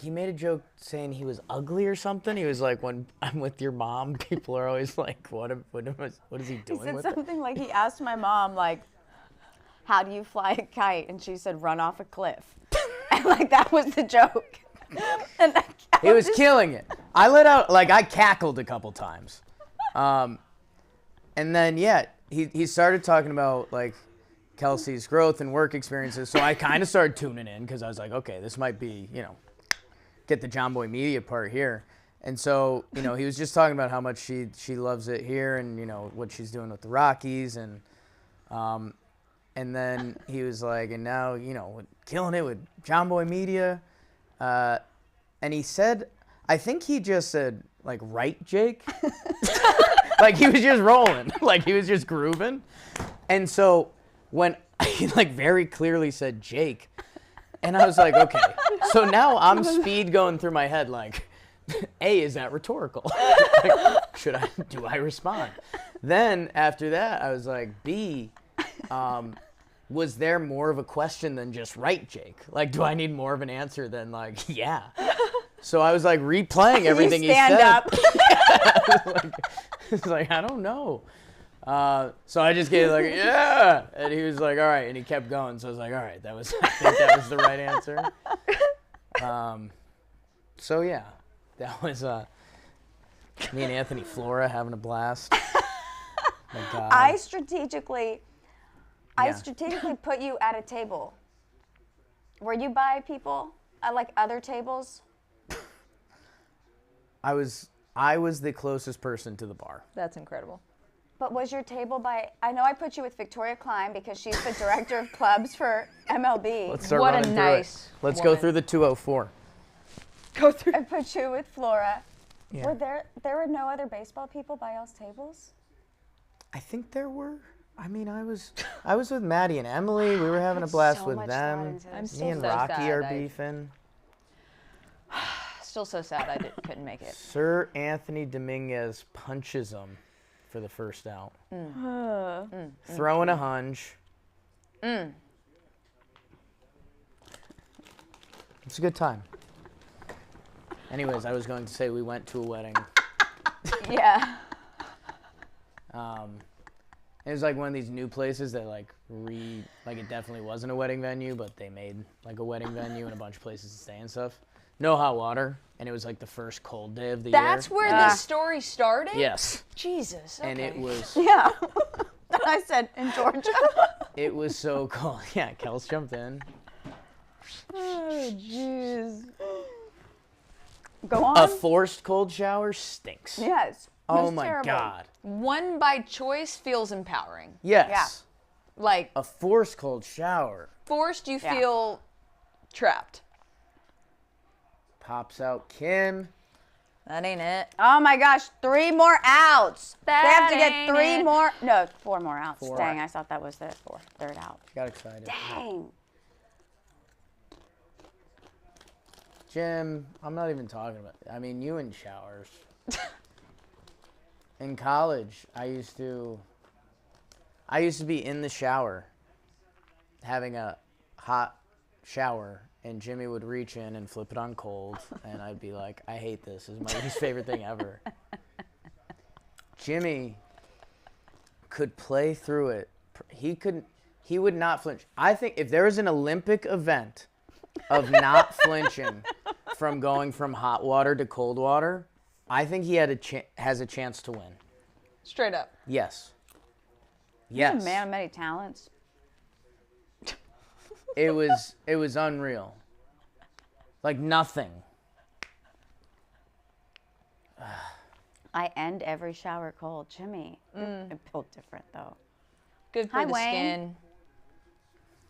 he made a joke saying he was ugly or something. He was like, when I'm with your mom, people are always like, what is he doing He said with it? something like he asked my mom, like, how do you fly a kite? And she said, run off a cliff. And that was the joke. And He was killing it. I let out, I cackled a couple times. And then, he started talking about, Kelsey's growth and work experiences. So I kind of started tuning in because I was like, okay, this might be, get the John Boy Media part here. And so, he was just talking about how much she loves it here and, what she's doing with the Rockies. And then he was like, and now, killing it with John Boy Media. And he said, I think he just said, right, Jake? He was just rolling. He was just grooving. And so when he, very clearly said Jake, and I was like, okay. So now I'm speed going through my head, A, is that rhetorical? Do I respond? Then after that, I was like, B, was there more of a question than just right, Jake? Like, do I need more of an answer than like, yeah? So I was like replaying everything he said. Stand up. It's like, I don't know. So I just gave like, yeah, and he was like, all right, and he kept going. So I was like, all right, I think that was the right answer. So yeah, that was me and Anthony Flora having a blast. My God. I strategically put you at a table. Were you by people at like other tables? I was the closest person to the bar. That's incredible. But was your table by? I know I put you with Victoria Klein because she's the director of clubs for MLB. Let's start What a running through nice it. Let's go woman. through the 204. Go through. I put you with Flora. Yeah. Were there were no other baseball people by y'all's tables? I think there were. I mean, I was with Maddie and Emily. We were having a blast so with much them. thought into this. I'm Me still and so Rocky sad are I- beefing. Still so sad I couldn't make it. Sir Anthony Dominguez punches him for the first out. Throwing a hunch. It's a good time. Anyways, I was going to say we went to a wedding. Yeah. It was like one of these new places that like it definitely wasn't a wedding venue, but they made like a wedding venue and a bunch of places to stay and stuff. No hot water, and it was like the first cold day of the year. That's where this story started? Yes. Jesus. Okay. And it was Yeah. I said in Georgia. it was so cold. Yeah, Kels jumped in. Oh jeez. Go on. A forced cold shower stinks. Yes. It Oh was my terrible. God. One by choice feels empowering. Yes. Like, A forced cold shower. forced, you Yeah. feel trapped. Pops out Kim. That ain't it. Oh my gosh, 3 more outs. They have to get That 3 ain't it. more. No, 4 more outs. 4. Dang, I thought that was the third out. Got excited. Dang. Jim, I'm not even talking about. I mean, you in showers. In college, I used to be in the shower, having a hot shower, and Jimmy would reach in and flip it on cold, and I'd be like, I hate this. This is my least favorite thing ever. Jimmy could play through it. He would not flinch. I think if there was an Olympic event of not flinching from going from hot water to cold water, I think he has a chance to win. Straight up. Yes. He's Yes. a man of many talents. It was unreal. Like nothing. I end every shower cold. Jimmy, you're built different though. Good for Hi, the Wayne. skin.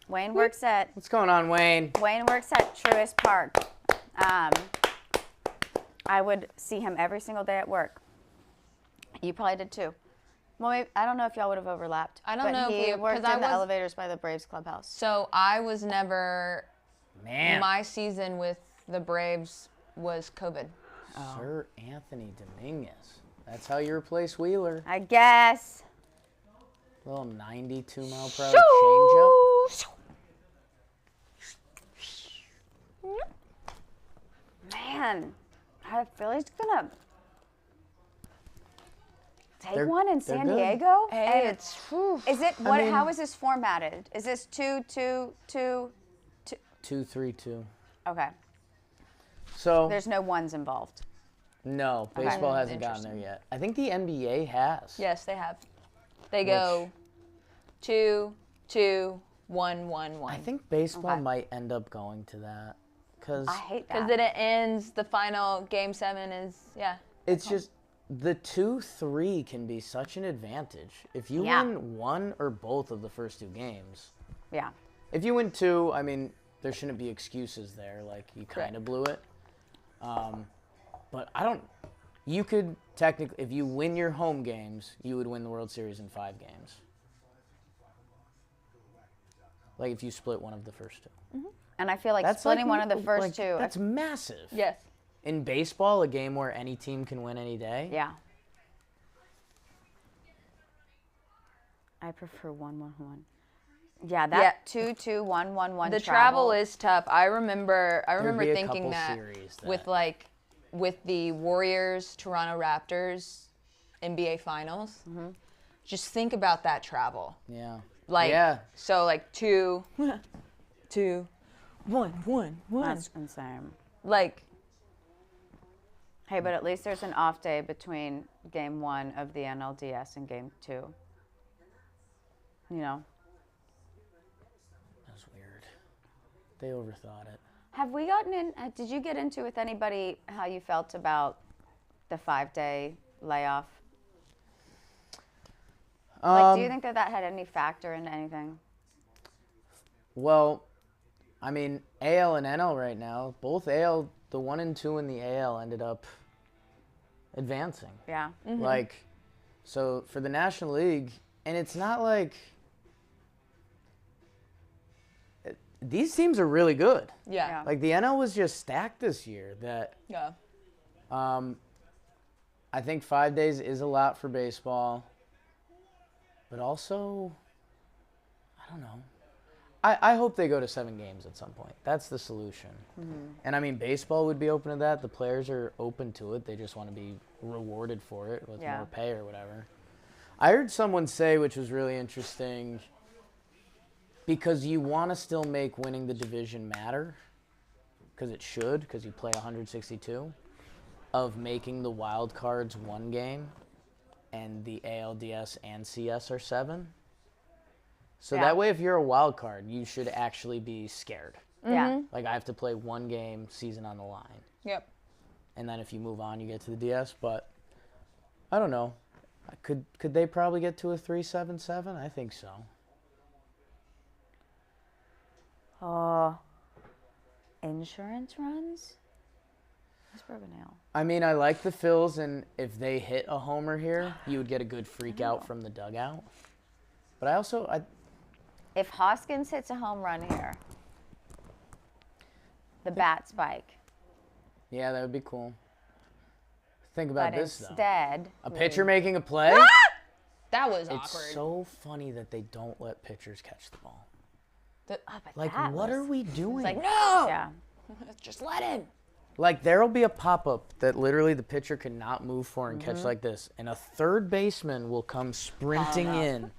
Wayne works at What's going on, Wayne? Truist Park. I would see him every single day at work. You probably did too. Well, maybe, I don't know if y'all would have overlapped. I don't but know if he we- worked 'cause I in the was- elevators by the Braves clubhouse. So I was never, Man. my season with the Braves was COVID. Sir Anthony Dominguez. That's how you replace Wheeler. I guess. Little 92 mile per hour changeup. Man, are the Phillies gonna take They're- one in they're San good. Diego? Hey, And it's, whew. is it what? mean- How is this formatted? Is this 2-2-2? 2-3-2. Okay. So There's no ones involved. no, baseball hasn't gotten there yet. I think the NBA has. Yes, they have. They go 2, 2, 1, 1, 1. I think baseball Okay. might end up going to that because I hate Because that. then it ends, the final game 7 is, yeah. it's just the 2-3 can be such an advantage. If you Yeah. win one or both of the first 2 games, Yeah. if you win 2, I mean, there shouldn't be excuses there. Like you kind of blew it. But I don't. You could technically, if you win your home games, you would win the World Series in 5 games. Like if you split one of the first 2. And I feel like That's splitting like, one of the first like, 2. That's massive. Yes. In baseball, a game where any team can win any day. Yeah. I prefer 1-1-1. Yeah, that 2-2-1-1-1 The travel is tough. I remember be a thinking couple that series with the Warriors Toronto Raptors NBA Finals. Just think about that travel. Yeah. Like Yeah. so like 2 2 1 1 1. That's insane. Like Hey, but at least there's an off day between game 1 of the NLDS and game 2. You know. That's weird. They overthought it. Have we gotten in? Did you get into with anybody how you felt about the 5-day layoff? Like, do you think that had any factor into anything? Well, I mean, AL and NL right now, both AL, the 1 and 2 in the AL ended up advancing. Yeah. Like, so for the National League, and it's not like these teams are really good. yeah. Like the NL was just stacked this year. That Yeah. I think 5 days is a lot for baseball, but also, I don't know. I hope they go to 7 games at some point. That's the solution. And I mean, baseball would be open to that. The players are open to it. They just want to be rewarded for it with more pay or whatever. I heard someone say, which was really interesting, because you want to still make winning the division matter, because it should, because you play 162, of making the wild cards 1 game, and the ALDS and CS are 7. So that way, if you're a wild card, you should actually be scared. Yeah. Like, I have to play 1 game, season on the line. Yep. And then if you move on, you get to the DS. But I don't know. Could they probably get to a 3-7-7? I think so. Insurance runs? What's broken nail? I mean, I like the Phils, and if they hit a homer here, you would get a good freak out from the dugout. But If Hoskins hits a home run here, the bat spike. yeah, that would be cool. Think about But this, though. instead, A pitcher making a play? That was It's awkward. so funny that they don't let pitchers catch the ball. Like, that what was- are we doing? Like, no! yeah. Just let him. Like, there'll be a pop-up that literally the pitcher cannot move for and catch like this, and a third baseman will come sprinting in.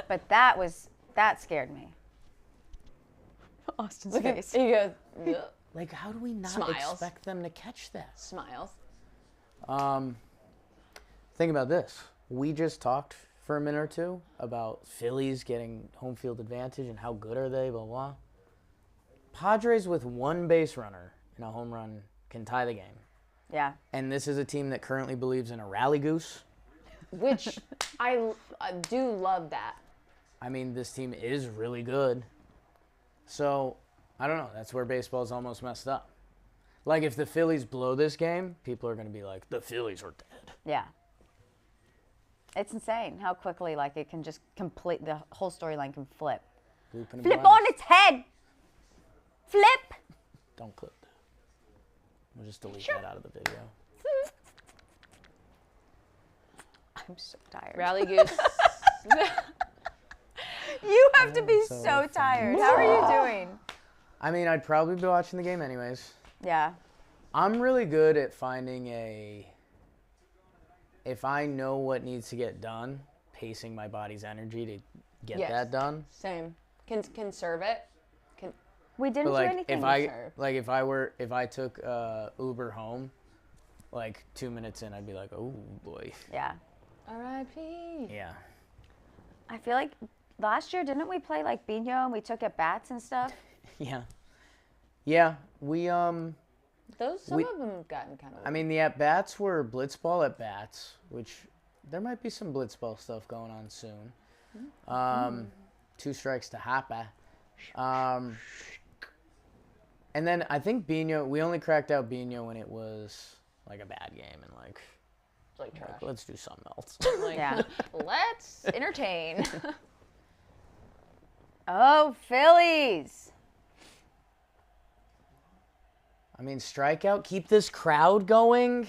But that scared me. Austin's face. He goes, "Ugh." Like, how do we not Smiles. expect them to catch that? Smiles. Think about this. We just talked for a minute or two about Phillies getting home field advantage and how good are they, blah, blah. Padres with 1 base runner in a home run can tie the game. Yeah. And this is a team that currently believes in a rally goose. Which I do love that. I mean, this team is really good. So, I don't know. That's where baseball's almost messed up. Like, if the Phillies blow this game, people are going to be like, the Phillies are dead. Yeah. It's insane how quickly, like, it can just complete, the whole storyline can flip. Looping and Flip blind. on its head! Flip! Don't clip that. We'll just delete that out of the video. I'm so tired. Rally goose. You have to be so so tired. How are you doing? I mean, I'd probably be watching the game anyways. Yeah. I'm really good at finding if I know what needs to get done, pacing my body's energy to get Yes. that done. Same. Conserve it. We didn't But like, do anything. if I took Uber home, like 2 minutes in, I'd be like, oh boy. Yeah. R.I.P. Yeah. I feel like last year, didn't we play like Bino and we took at bats and stuff? Yeah. Yeah. We Some of them have gotten kind of. I mean, the at-bats were blitzball at-bats, which there might be some blitzball stuff going on soon. 2 strikes to Hapa. And then I think Bino, we only cracked out Bino when it was like a bad game and like trash. let's do something else. Like, Yeah. let's entertain. Oh, Phillies. I mean, strikeout, keep this crowd going.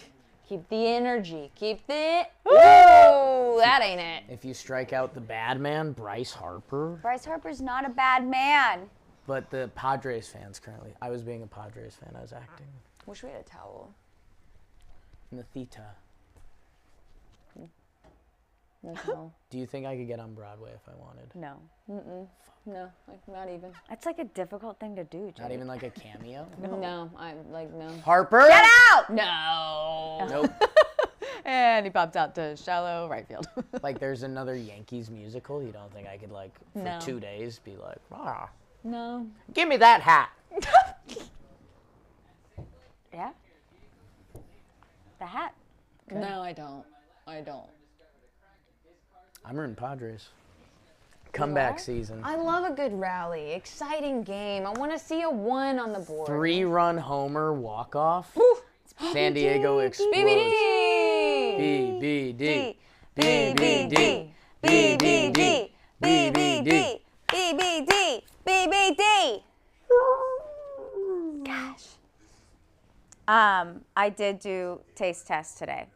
Keep the energy. Keep the. Woo! Ooh, that ain't it. If you strike out the bad man, Bryce Harper. Bryce Harper's not a bad man. But the Padres fans currently. I was being a Padres fan. I was acting. Wish we had a towel. In the theta. No. Do you think I could get on Broadway if I wanted? No. No, like not even. It's like a difficult thing to do, Jake. Not even like a cameo? No, I'm like no. Harper? Get out! No. Nope. And he pops out to shallow right field. Like there's another Yankees musical. You don't think I could like for No. 2 days be like, No. give me that hat. Yeah. The hat. No, I don't. I'm rooting Padres. Comeback are? season. I love a good rally. Exciting game. I want to see a 1 on the board. 3-run homer walk-off. San Diego explodes. BBD. BBD. BBD. BBD. BBD. BBD. BBD. Gosh. I did do taste test today.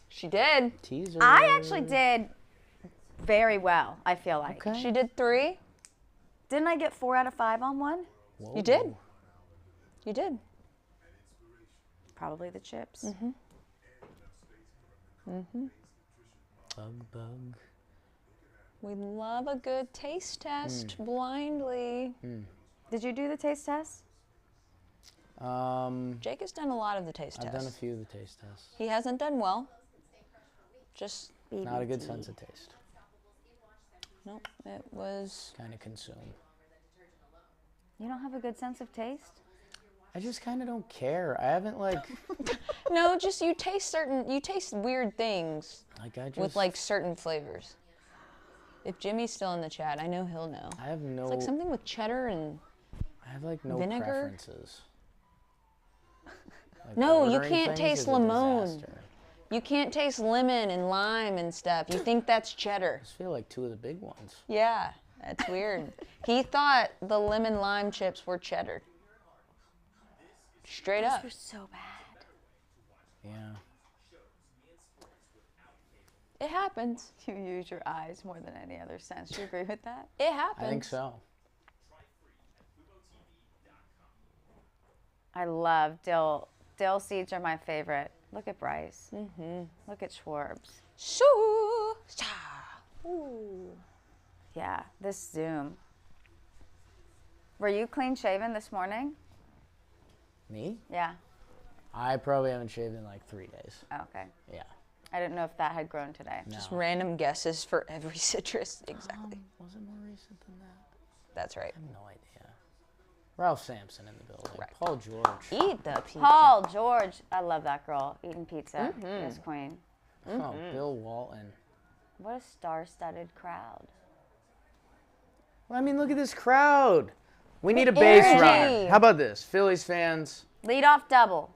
She did. Teaser. I actually did very well, I feel like. Okay. She did 3. Didn't I get 4 out of 5 on one? Whoa. You did. You did. Probably the chips. Bug. We love a good taste test blindly. Did you do the taste test? Jake has done a lot of the taste I've tests. done a few of the taste tests. He hasn't done well. Just Not a good sense of taste. no. It was. Kind of consume. You don't have a good sense of taste? I just kind of don't care. I haven't like No, just you taste weird things like I just with like certain flavors. If Jimmy's still in the chat, I know he'll know. I have no It's like something with cheddar and I have like no vinegar? preferences. Like, no, you ordering can't things taste is a lemon. disaster. You can't taste lemon and lime and stuff. You think that's cheddar. I just feel like 2 of the big ones. Yeah, that's weird. He thought the lemon lime chips were cheddar. Straight up. They're so bad. Yeah. It happens. You use your eyes more than any other sense. Do you agree with that? It happens. I think so. I love dill. Dill seeds are my favorite. Look at Bryce. Look at Schwarbs. Shoo. Cha. Ooh. Yeah, this Zoom. Were you clean shaven this morning? Me? Yeah. I probably haven't shaved in like 3 days. Oh, okay. Yeah. I didn't know if that had grown today. No. Just random guesses for every citrus. Exactly. Was it more recent than that? That's right. I have no idea. Ralph Sampson in the building. Correct. Paul George. Eat the pizza. Paul George. I love that girl. Eating pizza. Yes, queen. Oh, Bill Walton. What a star-studded crowd. Well, I mean, look at this crowd. We need a base energy. runner. How about this? Phillies fans, Lead off double.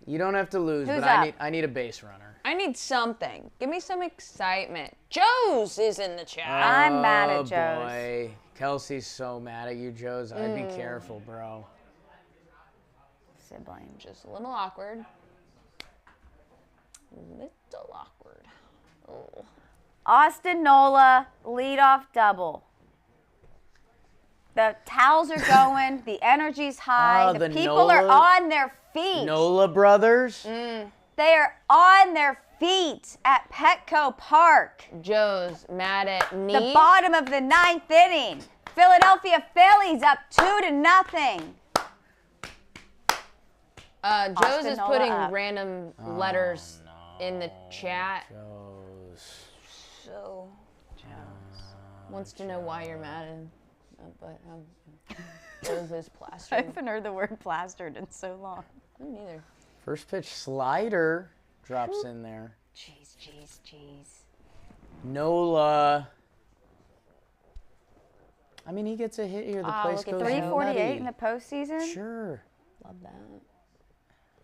you don't have to lose, Who's but up? I need a base runner. I need something. Give me some excitement. Joe's is in the chat. I'm mad at Oh, Joe's. boy. Kelsey's so mad at you, Joe's. I'd be careful, bro. Sibling. Just a little awkward. Little awkward. Oh. Austin Nola, leadoff double. The towels are going. The energy's high. Oh, the the people are Nola- on their feet. Nola brothers. They are on their feet at Petco Park. Joe's mad at me. The bottom of the 9th inning. Philadelphia Phillies up 2-0. Joe's Austin is Nola putting up. random letters in the chat. Joe's. So wants to know why you're mad at him. But Joe's is I plastered. haven't heard the word plastered in so long. Me neither. First pitch slider drops in there. Jeez, jeez, jeez. Nola. I mean, he gets a hit here. The place look at goes 348 nutty. in the postseason? Sure. Love that.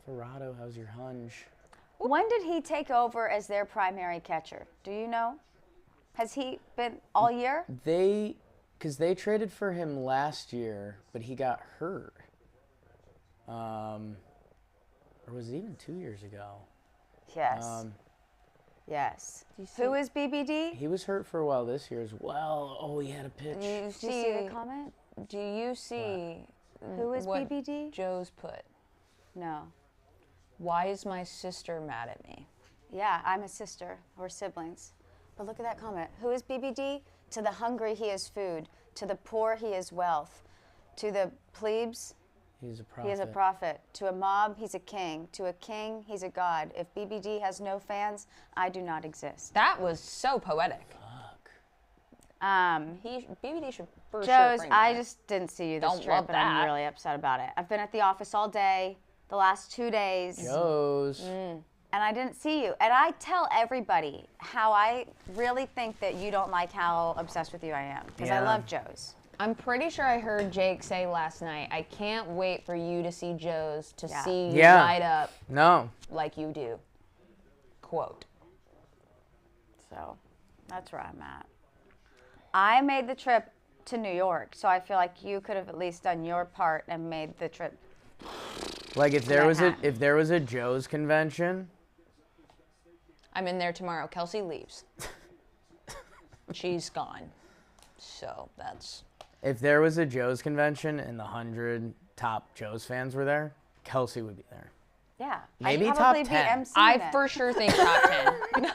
Ferrado, how's your hunch? When did he take over as their primary catcher? Do you know? Has he been all year? Because they traded for him last year, but he got hurt. Or was it even 2 years ago? Yes. Yes. see- Who is BBD? He was hurt for a while this year as well. Oh, he had a pitch. Do you Did you see the comment? Do you see Who is what BBD? Joe's put? No. Why is my sister mad at me? Yeah, I'm a sister. We're siblings. But look at that comment. Who is BBD? To the hungry, he is food. To the poor, he is wealth. To the plebes, He's a prophet. he is a prophet. To a mob, he's a king. To a king, he's a god. If BBD has no fans, I do not exist. That was so poetic. BBD should for sure Joe's, frame I that. just didn't see you this Don't trip, love and I'm that. really upset about it. I've been at the office all day, the last 2 days. Joe's. And I didn't see you. And I tell everybody how I really think that you don't like how obsessed with you I am. Because I Yeah. love Joe's. I'm pretty sure I heard Jake say last night, I can't wait for you to see Joe's to Yeah. see you Yeah. light up No. like you do. Quote. So that's where I'm at. I made the trip to New York, so I feel like you could have at least done your part and made the trip. Like if there was a Manhattan. if there was a Joe's convention, I'm in there tomorrow. Kelsey leaves. She's gone. So that's... if there was a Joe's convention and the 100 top Joe's fans were there, Kelsey would be there. Yeah. Maybe I'd top probably 10. Be emceeing I it. for sure think top 10.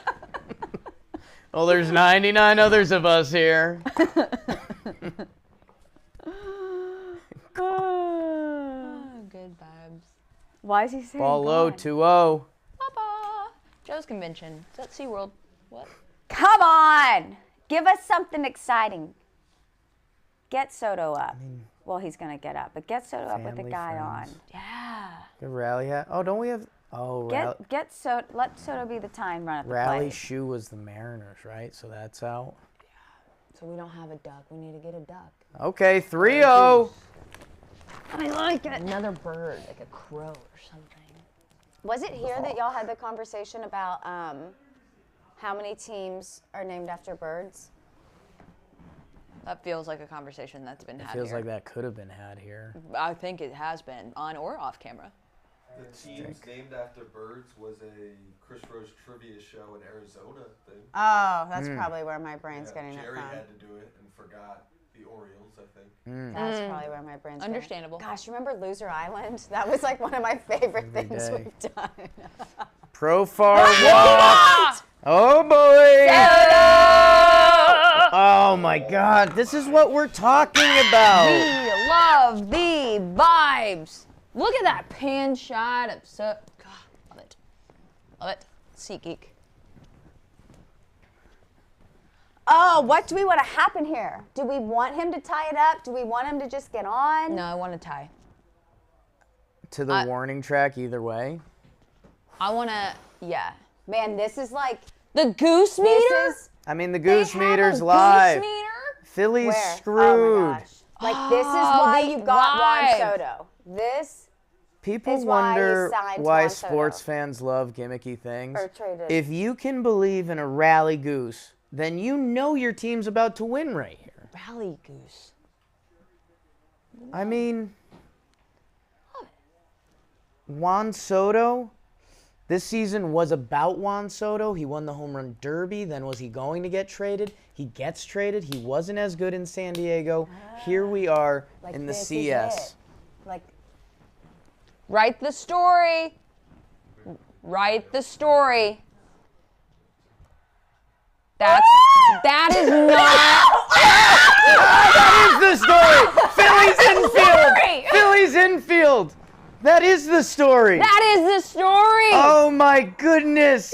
Well, there's 99 others of us here. Good vibes. Why is he saying Ball low, gone? 2-0. Papa. Joe's convention. Is that SeaWorld? What? Come on! Give us something exciting. Get Soto up. Well, he's going to get up, but get Soto up with the family, guy friends. on. Yeah. Good rally hat. Oh, don't we have? Oh, Let Soto be the time run at the Rally plate. shoe was the Mariners, right? So that's out. So we don't have a duck. We need to get a duck. Okay, 3-0. I like it. Another bird, like a crow or something. Was it here that y'all had the conversation about how many teams are named after birds? That feels like a conversation that's been It had feels here. like that could have been had here. I think it has been, on or off camera. The teams named after birds was a Chris Rose trivia show in Arizona thing. Oh, that's probably where my brain's Yeah, getting Jerry it from. had to do it and forgot the Orioles, I think. That's probably where my brain's getting it. Understandable. Gosh, remember Loser Island? That was like one of my favorite Every things day. we've done. Profar walk. Oh boy. Oh my God, this is what we're talking about. We love the vibes. Look at that pan shot of God, love it. Love it. SeatGeek. Oh, what do we want to happen here? Do we want him to tie it up? Do we want him to just get on? No, I want to tie. To the warning track either way. I want to, yeah. Man, this is like, The goose meter? this is, I mean, the They goose have meter's a live. Goose meter? Phillies where? screwed. Oh my gosh. Like, this is why the you got live. Juan Soto. This People is why he wonder signed why Juan Soto. sports fans love gimmicky things. Or traded. If you can believe in a rally goose, then you know your team's about to win right here. Rally goose. I mean, Juan Soto, this season was about Juan Soto. He won the home run derby. Then was he going to get traded? He gets traded. He wasn't as good in San Diego. Here we are like in the this is CS. it. Like, Write the story. Write the story. That is not. That is the story. Phillies infield. Phillies infield. That is the story. That is the story. Oh my goodness.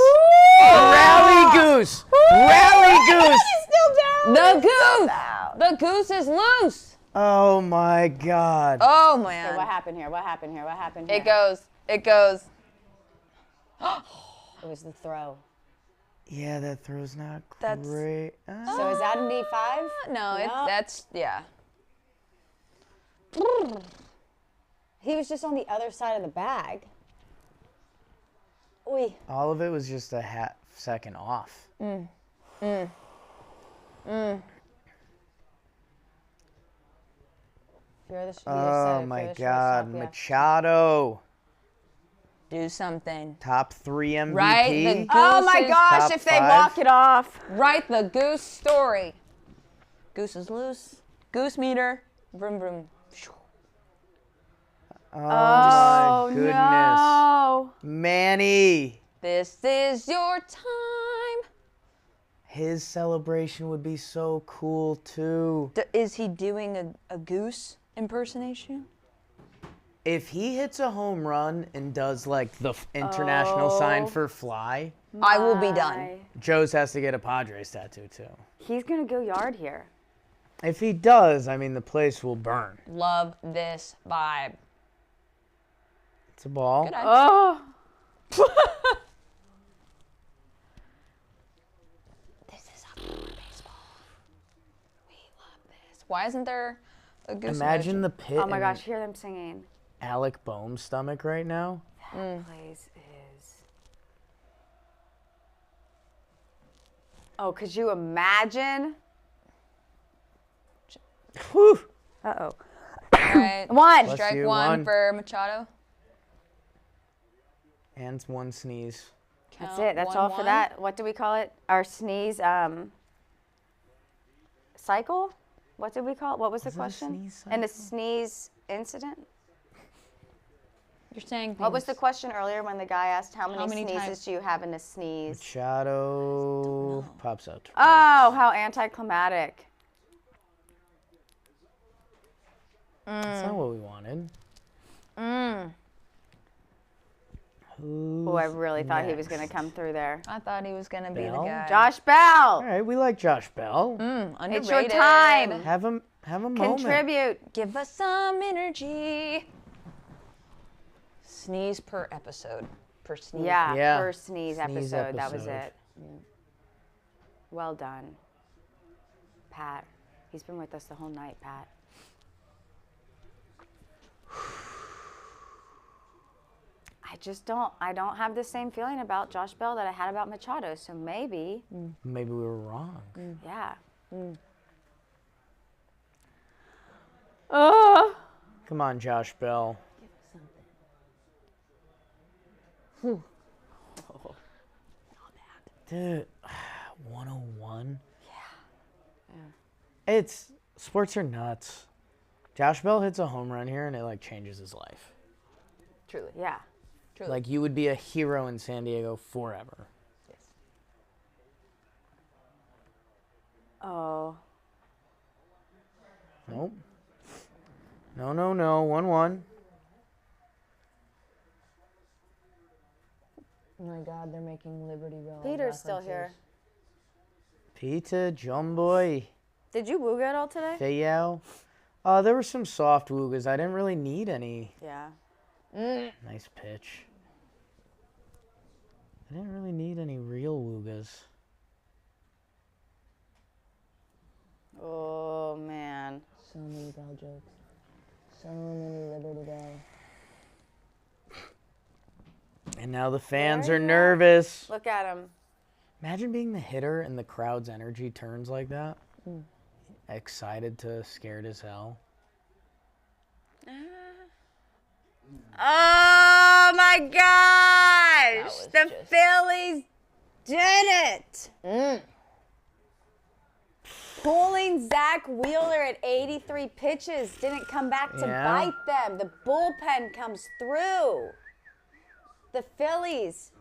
Rally goose. Rally goose. The goose. The goose is loose. Oh my God. Oh okay, man. what happened here? What happened here? What happened here? It goes. It goes. It was the throw. Yeah, that throw's not That's- great. So is that an E5? No, that's yeah. He was just on the other side of the bag. Oy. All of it was just a half second off. Oh my God, Machado. Do something. Top 3 MVP. Right? Oh my Gooses. gosh, Top if they 5. walk it off. Write the Goose story. Goose is loose. Goose meter. Vroom, vroom. Oh, my goodness. No. Manny. This is your time. His celebration would be so cool, too. Is he doing a goose impersonation? If he hits a home run and does, like, the international sign for fly, I will be done. Joe's has to get a Padres tattoo, too. He's going to go yard here. If he does, I mean, the place will burn. Love this vibe. It's a ball. Good eye. Oh. This is baseball. We love this. Why isn't there a goose? Imagine the pit Oh my in gosh, hear them singing. Alec Boehm's stomach right now. That place is. Oh, could you imagine? Whew. Uh-oh. Right. One. Bless Strike you, one for Machado. And one sneeze. That's Count it. That's 1-1. all for that. What do we call it? Our sneeze cycle? What did we call it? What was the Was it a question? sneeze And a cycle? sneeze incident? You're saying things. What was the question earlier when the guy asked how many many sneezes times- do you have in a sneeze? Machado pops out. Oh, how anticlimactic. That's not what we wanted. Oh, I really thought he was going to next? come through there. I thought he was gonna be the Bell? guy. Josh Bell, All right, we like Josh Bell. Underrated. it's your time. Have a moment. Contribute. Give us some energy. Sneeze per episode. Per sneeze. Yeah, Yeah. first sneeze episode. That was episode. it. Well done. Pat. He's been with us the whole night, Pat. I don't have the same feeling about Josh Bell that I had about Machado, so maybe, Maybe we were wrong. yeah. Come on, Josh Bell. Dude, 101? Yeah. It's, sports are nuts. Josh Bell hits a home run here and it like changes his life. Truly. Yeah. Truly. Like you would be a hero in San Diego forever. Yes. Oh. Nope. No, 1-1. Oh my God, they're making Liberty Road. Peter's still here. Peter, John Boy, Did you wooga at all today? Fayal. There were some soft woogas. I didn't really need any. Yeah. Nice pitch. I didn't really need any real woogas. Oh, man. So many bell jokes. So many Liberty Bell. And now the fans There are you are. nervous. Look at him. Imagine being the hitter and the crowd's energy turns like that. Excited to scared as hell. Oh, my gosh. was The just- Phillies did it. Pulling Zach Wheeler at 83 pitches didn't come back to Yeah. bite them. The bullpen comes through. The Phillies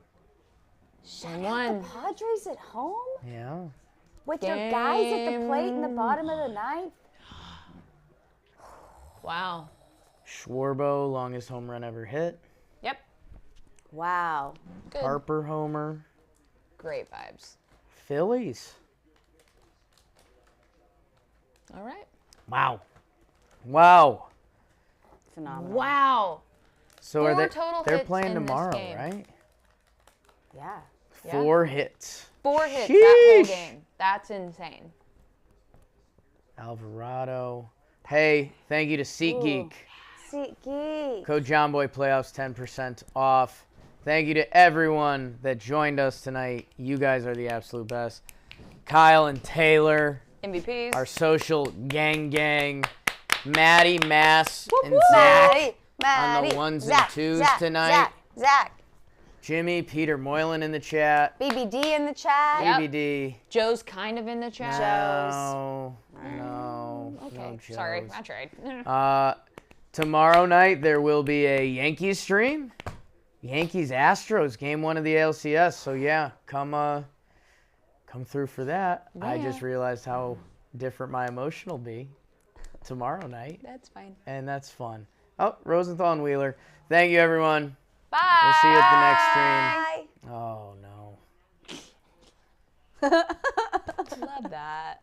shut out One. the Padres at home Yeah. with their guys at the plate in the bottom of the ninth. Wow. Schwarbo, longest home run ever hit. Yep. Wow. Good. Harper homer. Great vibes. Phillies. All right. Wow. Phenomenal. Wow. So are Four they? total They're hits playing in this tomorrow, game. right? Yeah. Yeah. 4 hits. 4 hits that whole Sheesh. game. That's insane. Alvarado. Hey, thank you to SeatGeek. SeatGeek. Code JohnBoy Playoffs 10% off. Thank you to everyone that joined us tonight. You guys are the absolute best. Kyle and Taylor, MVPs. our social gang. Maddie, Mass, and Maddie, Zach on the Maddie, ones and Zach, twos Zach, tonight. Zach. Jimmy, Peter Moylan in the chat. BBD in the chat. Yep. BBD. Joe's kind of in the chat. No. Okay, No sorry, Joes. I tried. Tomorrow night there will be a Yankees stream. Yankees Astros, game 1 of the ALCS. So yeah, come through for that. I just realized how different my emotion will be tomorrow night. That's fine. And that's fun. Oh, Rosenthal and Wheeler. Thank you, everyone. Bye. We'll see you at the next stream. Oh, no. Love that.